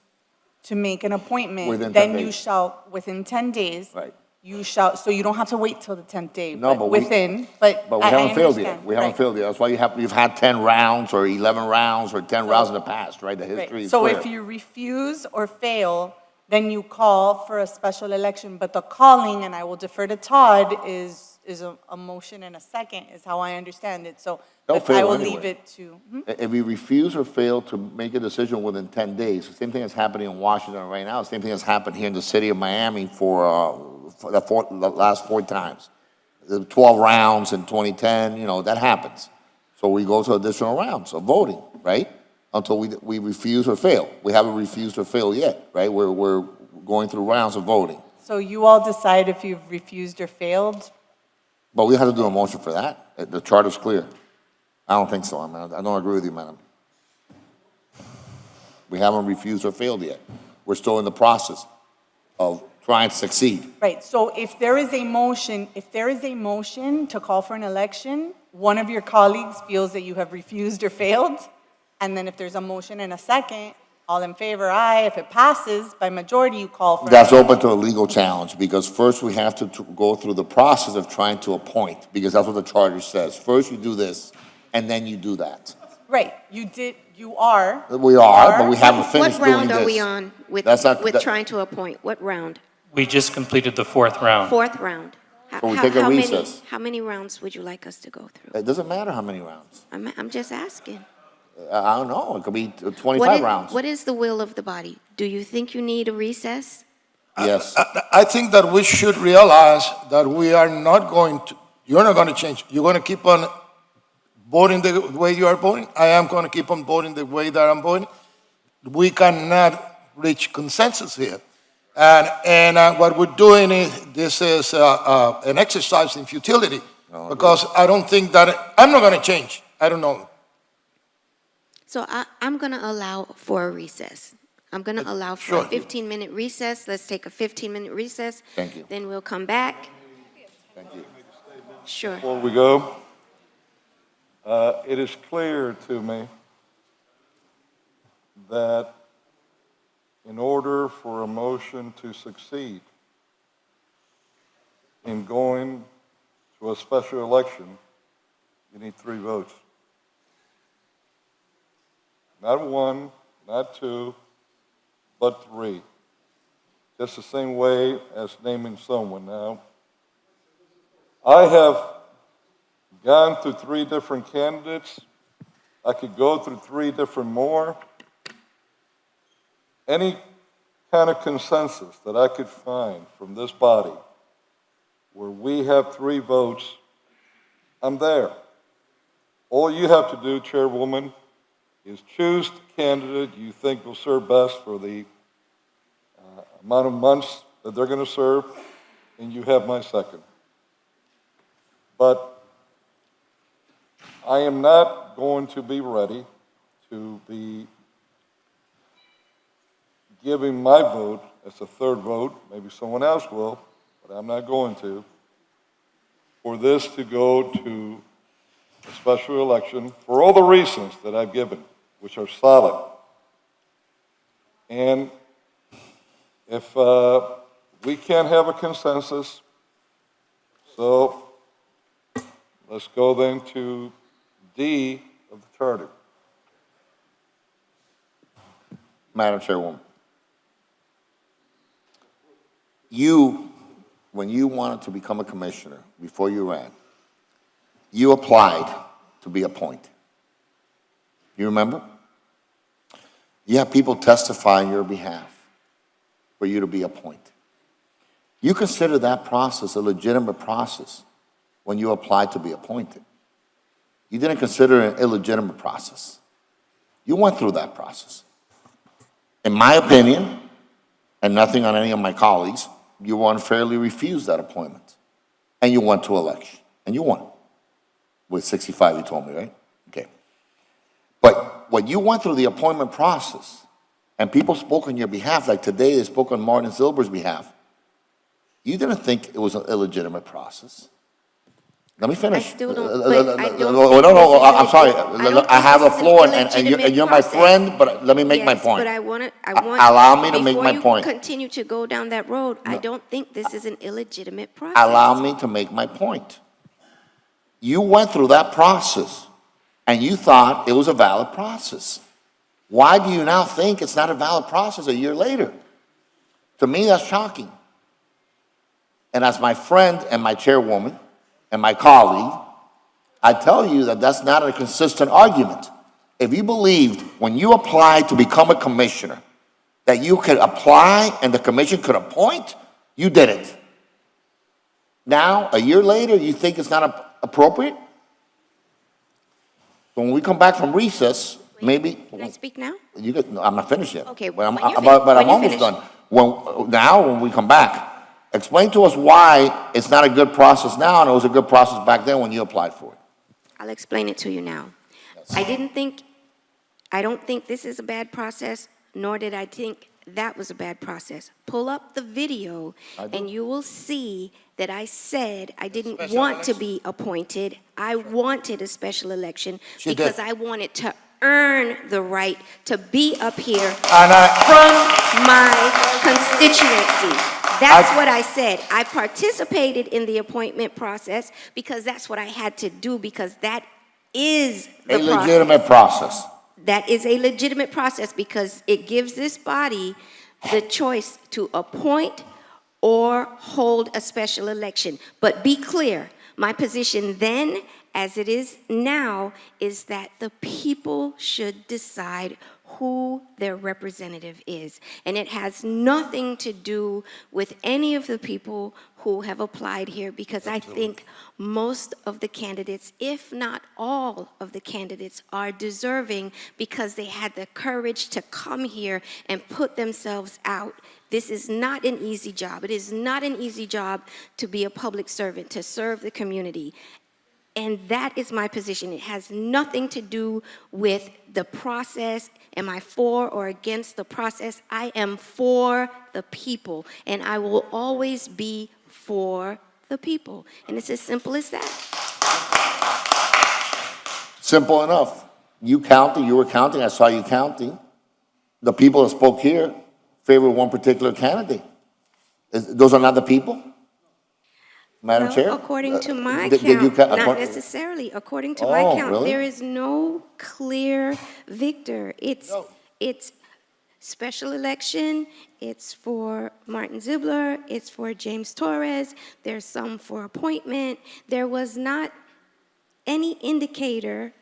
to make an appointment, Within 10 then you days. shall, within 10 days. Right. You shall, so you don't have to wait till the 10th day, No, but but we- within, but But we I haven't failed yet. understand. We haven't Right. failed yet. That's why you've had 10 rounds or 11 rounds or 10 rounds in the past, right? The Right. history is So clear. if you refuse or fail, then you call for a special election, but the calling, and I will defer to Todd, is a motion and a second, is how I understand it, so They'll I fail will anyway. leave it to. If we refuse or fail to make a decision within 10 days, the same thing that's happening in Washington right now, the same thing that's happened here in the city of Miami for the last 4 times. The 12 rounds in 2010, that happens. So we go to additional rounds of voting, right? Until we refuse or fail. We haven't refused or failed yet, right? We're going through rounds of voting. So you all decide if you've refused or failed? But we have to do a motion for that. The charter's clear. I don't think so. I don't agree with you, madam. We haven't refused or failed yet. We're still in the process of trying to succeed. Right, so if there is a motion, to call for an election, one of your colleagues feels that you have refused or failed, and then if there's a motion and a second, all in favor, aye. If it passes by majority, you call for. That's open to a legal challenge, because first we have to go through the process of trying to appoint, because that's what the charter says. First you do this, and then you do that. Right, you are. We are, but we haven't finished What doing round this. are we on with That's not- that- trying to appoint? What round? We just completed the 4th round. 4th round. So we take a many- recess. How many rounds would you like us to go through? It doesn't matter how many rounds. I'm just asking. I don't know, it could be What 25 is- rounds. What is the will of the body? Do you think you need a recess? Yes. I think that we should realize that we are not going to, you're not going to change. You're going to keep on voting the way you are voting. I am going to keep on voting the way that I'm voting. We cannot reach consensus here. And what we're doing this is an exercise in futility, because I don't think that, I'm not going to change. I don't know. So I'm going to allow for a recess. I'm going to allow for a 15-minute recess. Let's take a 15-minute recess. Thank you. Then we'll come back. Thank you. Sure. Before we go, it is clear to me that in order for a motion to succeed in going to a special election, you need 3 votes. Not 1, not 2, but 3. Just the same way as naming someone. Now, I have gone through 3 different candidates. I could go through 3 different more. Any kind of consensus that I could find from this body where we have 3 votes, I'm there. All you have to do, Chairwoman, is choose the candidate you think will serve best for the amount of months that they're going to serve, and you have my second. But I am not going to be ready to be giving my vote as a 3rd vote, maybe someone else will, but I'm not going to, for this to go to a special election for all the reasons that I've given, which are solid. And if we can't have a consensus, so let's go then to D of the charter. Madam Chairwoman, when you wanted to become a commissioner, before you ran, you applied to be appointed. You remember? You have people testify on your behalf for you to be appointed. You consider that process a legitimate process when you apply to be appointed. you didn't consider it an illegitimate process. You went through that process. In my opinion, and nothing on any of my colleagues, you were unfairly refused that appointment. And you went to election, and you won. With 65, you told me, right? Okay. But when you went through the appointment process, and people spoke on your behalf, like today they spoke on Martin Silber's behalf, you didn't think it was an illegitimate process. Let me finish. I still don't, No, but I don't no, think no, this is I'm sorry. don't I think have this a is an floor, and illegitimate you're my process. friend, but let me make my Yes, point. but I want, Allow me to make my before point. you continue to go down that road, I don't think this is an illegitimate process. Allow me to make my point. You went through that process, and you thought it was a valid process. Why do you now think it's not a valid process a year later? To me, that's shocking. And as my friend and my chairwoman and my colleague, I tell you that that's not a consistent argument. If you believed when you applied to become a commissioner that you could apply and the commission could appoint, you did it. Now, a year later, you think it's not appropriate? When we come back from recess, maybe. Can I speak now? You get, no, I'm not finished yet. Okay, But I'm, when you're but I'm when you're almost finished. done. When we come back, explain to us why it's not a good process now and it was a good process back then when you applied for it. I'll explain it to you now. I don't think this is a bad process, nor did I think that was a bad process. Pull up the video and you will see that I said I didn't want to be appointed. I wanted a special election because I wanted to earn the right to be up here from my constituency. That's what I said. I participated in the appointment process because that's what I had to do, because that is the A legitimate process. That is a legitimate process because it gives this body the choice to appoint or hold a special election. But be clear, my position then, as it is now, is that the people should decide who their representative is. And it has nothing to do with any of the people who have applied here, because I think most of the candidates, if not all of the candidates, are deserving because they had the courage to come here and put themselves out. This is not an easy job. It is not an easy job to be a public servant, to serve the community. And that is my position. It has nothing to do with the process. Am I for or against the process? I am for the people, and I will always be for the people. And it's as simple as that. Simple enough. You counted, you were counting, I saw you counting. The people that spoke here favored one particular candidate. Those are not the people? Madam Chair? According to my Did you count, not according- necessarily. According to my count, really? there is no clear victor. It's special election. It's for Martin Ziebler. It's for James Torres. There's some for appointment. There was not any indicator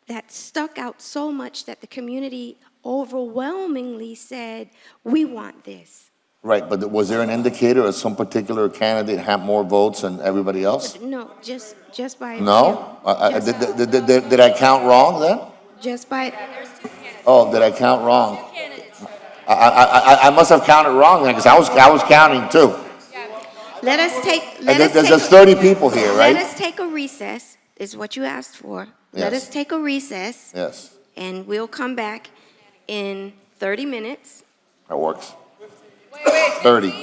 that stuck out so much that the community overwhelmingly said, we want this. Right, but was there an indicator of some particular candidate had more votes than everybody else? No, just by a No? few. Did I count wrong then? Just by, Oh, did I count wrong? I must have counted wrong then, because I was counting too. let us take, There's 30 people here, let right? us take a recess, is what you asked for. Let Yes. us take a recess, Yes, and we'll come back in 30 minutes. that works. 30.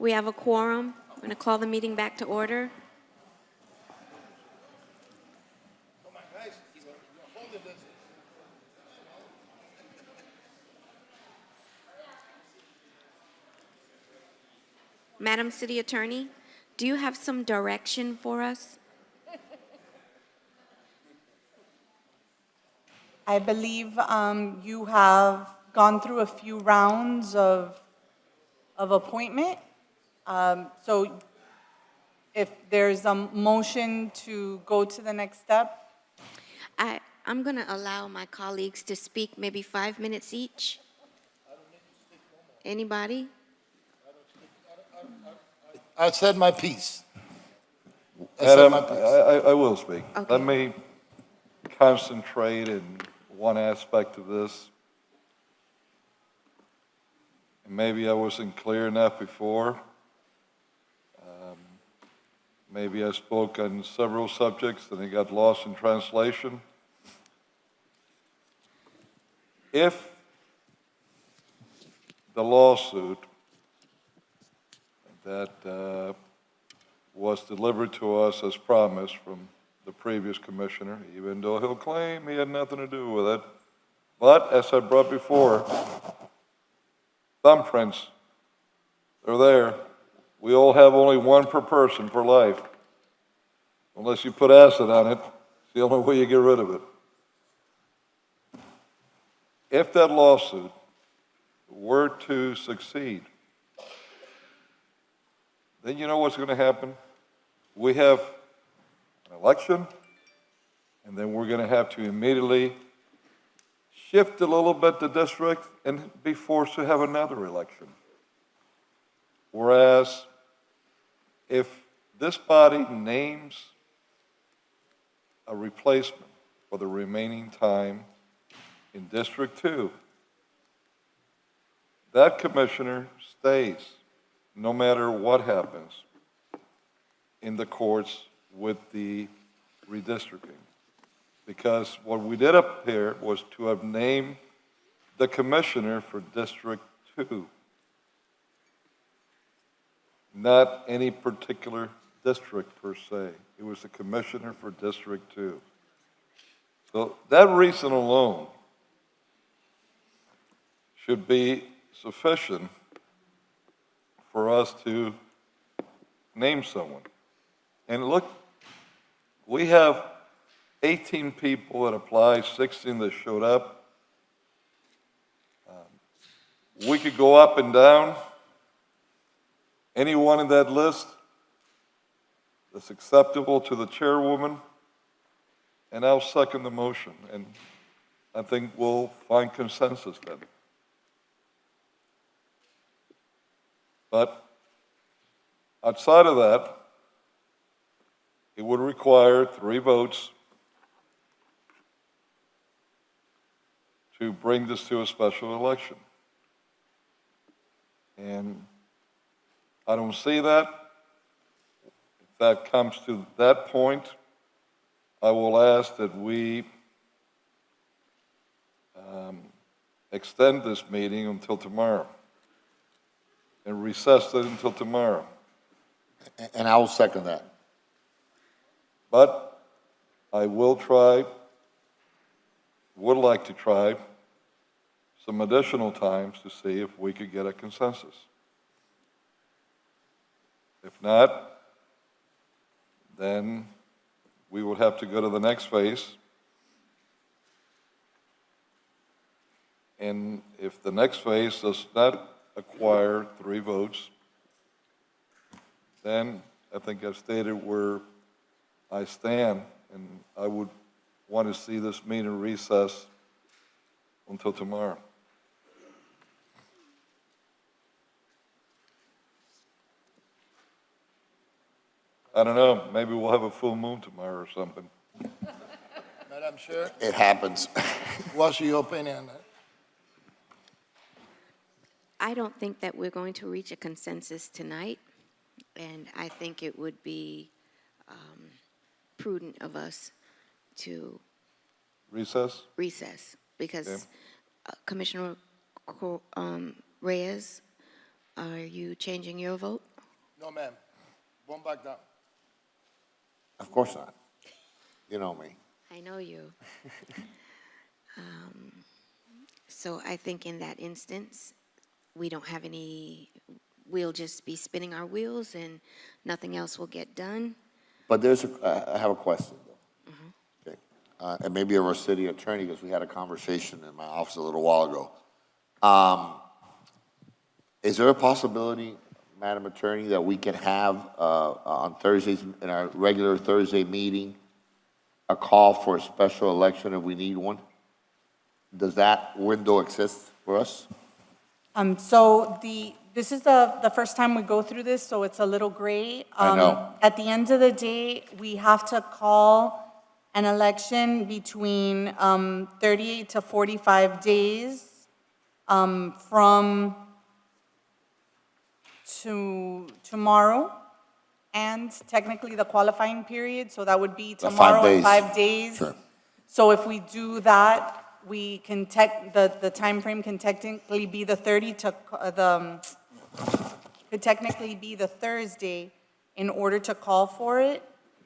We have a quorum. I'm going to call the meeting back to order. Madam City Attorney, do you have some direction for us? I believe you have gone through a few rounds of appointment. So if there's a motion to go to the next step, I'm going to allow my colleagues to speak maybe 5 minutes each. Anybody? I said my piece. I said Madam, my piece. I will speak. Okay. Let me concentrate in one aspect of this. And maybe I wasn't clear enough before. Maybe I spoke on several subjects and it got lost in translation. If the lawsuit that was delivered to us as promised from the previous commissioner, even though he'll claim he had nothing to do with it. But as I brought before, thumbprints, they're there. We all have only one per person per life. Unless you put acid on it, it's the only way you get rid of it. If that lawsuit were to succeed, then you know what's going to happen? We have an election, and then we're going to have to immediately shift a little bit the district and be forced to have another election. Whereas, if this body names a replacement for the remaining time in District 2, that commissioner stays no matter what happens in the courts with the redistricting. Because what we did up here was to have named the commissioner for District 2, not any particular district per se. It was the commissioner for District 2. So that reason alone should be sufficient for us to name someone. And look, we have 18 people that applied, 16 that showed up. We could go up and down. Anyone in that list that's acceptable to the chairwoman, and I'll second the motion, and I think we'll find consensus then. But outside of that, it would require 3 votes to bring this to a special election. And I don't see that. If that comes to that point, I will ask that we extend this meeting until tomorrow and recess it until tomorrow. And I will second that. But I will try, would like to try some additional times to see if we could get a consensus. If not, then we would have to go to the next phase. And if the next phase does not acquire 3 votes, then I think I've stated where I stand, and I would want to see this meeting recess until tomorrow. I don't know, maybe we'll have a full moon tomorrow or something. Madam Chair, It happens. what's your opinion on that? I don't think that we're going to reach a consensus tonight, and I think it would be prudent of us to Recess? recess, because Okay. Commissioner Reyes, are you changing your vote No, ma'am. One back down. Of course not. You know me. I know you. So I think in that instance, we don't have any, we'll just be spinning our wheels and nothing else will get done. But I have a question, though. Okay. And maybe of our city attorney, because we had a conversation in my office a little while ago. Is there a possibility, Madam Attorney, that we can have on Thursdays, in our regular Thursday meeting, a call for a special election if we need one? Does that window exist for us? So this is the first time we go through this, so it's a little gray. I know. At the end of the day, we have to call an election between 38 to 45 days from tomorrow, and technically the qualifying period, so that would be tomorrow and 5 days. Sure. So if we do that, we can the time frame can technically be the 30 to could technically be the Thursday in order to call for it,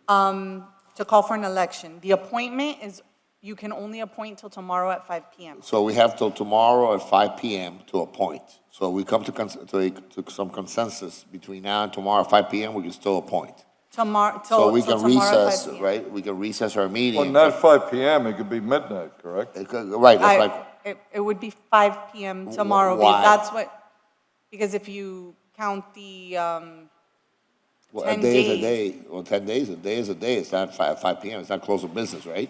to call for an election. The appointment is, you can only appoint till tomorrow at 5 p.m. So we have till tomorrow at 5 p.m. to appoint. So we come to some consensus between now and tomorrow at 5 p.m., we can still appoint. Tomorrow, So we can tomorrow at 5 recess, p.m. right? We can recess our meeting. Well, not 5 PM, it could be midnight, correct? Right, that's like, It would be 5 p.m. tomorrow, Why? because because if you count the, well, 10 a day is a days. day. Well, 10 days, a day is a day. It's not 5 p.m., it's not close of business, right?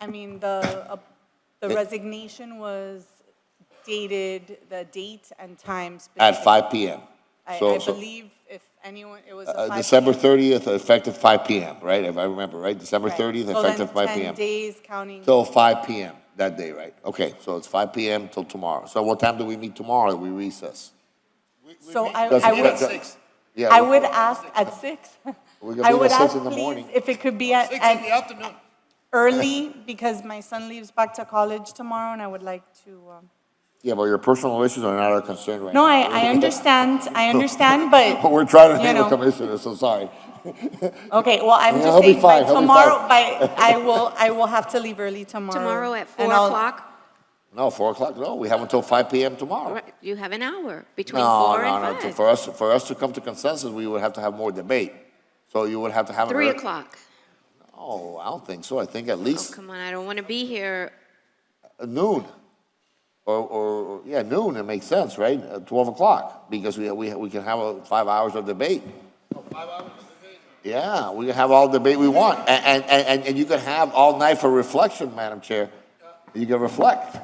I mean, the resignation was dated, the date and time. At specific. 5 p.m. I So- believe if anyone, it was a 5 December p.m. 30th, effective 5 p.m., right? If I remember, right? December Right. 30th, So effective then 5 p.m. 10 days counting. Till 5 p.m. that day, right? Okay, so it's 5 p.m. till tomorrow. So what time do we meet tomorrow? We recess? So I Doesn't- would, that- Yeah, I we- would ask at 6. We can I meet would at 6 ask, in the please, morning. if it could be at afternoon. early, because my son leaves back to college tomorrow, and I would like to, Yeah, but your personal issues are not our concern right no, now. I understand, but, We're trying to you name a know. commissioner, so sorry. Okay, well, I'm Yeah, just he'll be saying, by fine, he'll be tomorrow, fine. I will have to leave early tomorrow. Tomorrow at 4 and I'll- o'clock, No, 4 o'clock, no, we have until 5 p.m. tomorrow. right, you have an hour between No, 4 and 5. For us to come to consensus, we would have to have more debate. So you would have to have. 3 o'clock. Oh, I don't think so. I think at Oh, least come on, I don't want to be here. noon. Or yeah, noon, it makes sense, right? 12 o'clock, because we can have 5 hours of debate. 5 hours of debate. Yeah, we can have all the debate we want. And you can have all night for reflection, Madam Chair. You can reflect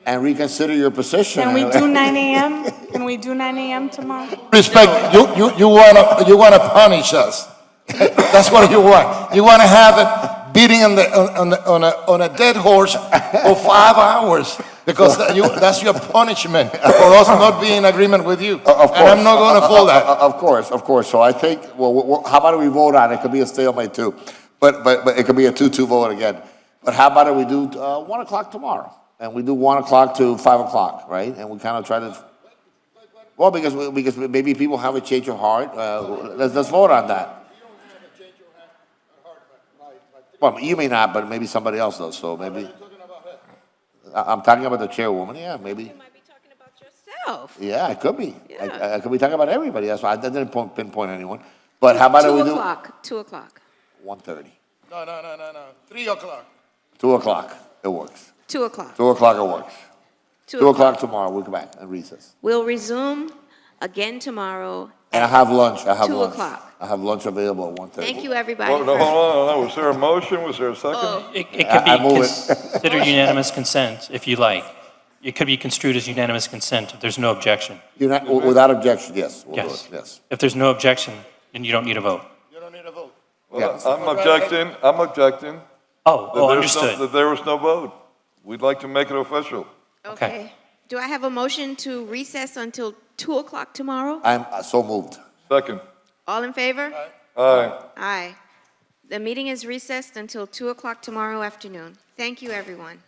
and reconsider your position. Can we do 9 a.m.? Can we do 9 a.m. tomorrow? Respect, you wanna punish us. That's what you want. You wanna have it beating on a dead horse for 5 hours, because that's your punishment for us not being in agreement with you. Of course. And I'm not gonna fall that. Of course. So I think, well, how about we vote on it? It could be a stalemate too. But it could be a 2-2 vote again. But how about we do 1 o'clock tomorrow? And we do 1 o'clock to 5 o'clock, right? And we kind of try to, well, because maybe people have a change of heart. Let's vote on that. Well, you may not, but maybe somebody else does, so maybe. I'm talking about the chairwoman, yeah, maybe. You might be talking about yourself. Yeah, it could be. Yeah. I could be talking about everybody, that's why I didn't pinpoint anyone. But how about 2 we do? o'clock, 2 o'clock. 1:30. No. 3 o'clock. 2 o'clock, it works. 2 o'clock. 2 o'clock, it works. 2 o'clock tomorrow, we'll come back and recess. We'll resume again tomorrow. And I have lunch, 2 o'clock. I have lunch available at 1:30. Thank you, everybody. Well, no, for- hold on. Was there a motion? Was there a second? Oh. It could I be move it. considered unanimous consent, if you like. It could be construed as unanimous consent if there's no objection. You're not, without objection, yes, we'll do Yes. it, yes. If there's no objection, then you don't need a vote. You don't need a vote. Well, I'm objecting. Understood. That there was no vote. We'd like to make it official. Okay. Do I have a motion to recess until 2 o'clock tomorrow? I'm so moved. Second. All in favor? Aye. Aye. The meeting is recessed until 2 o'clock tomorrow afternoon. Thank you, everyone.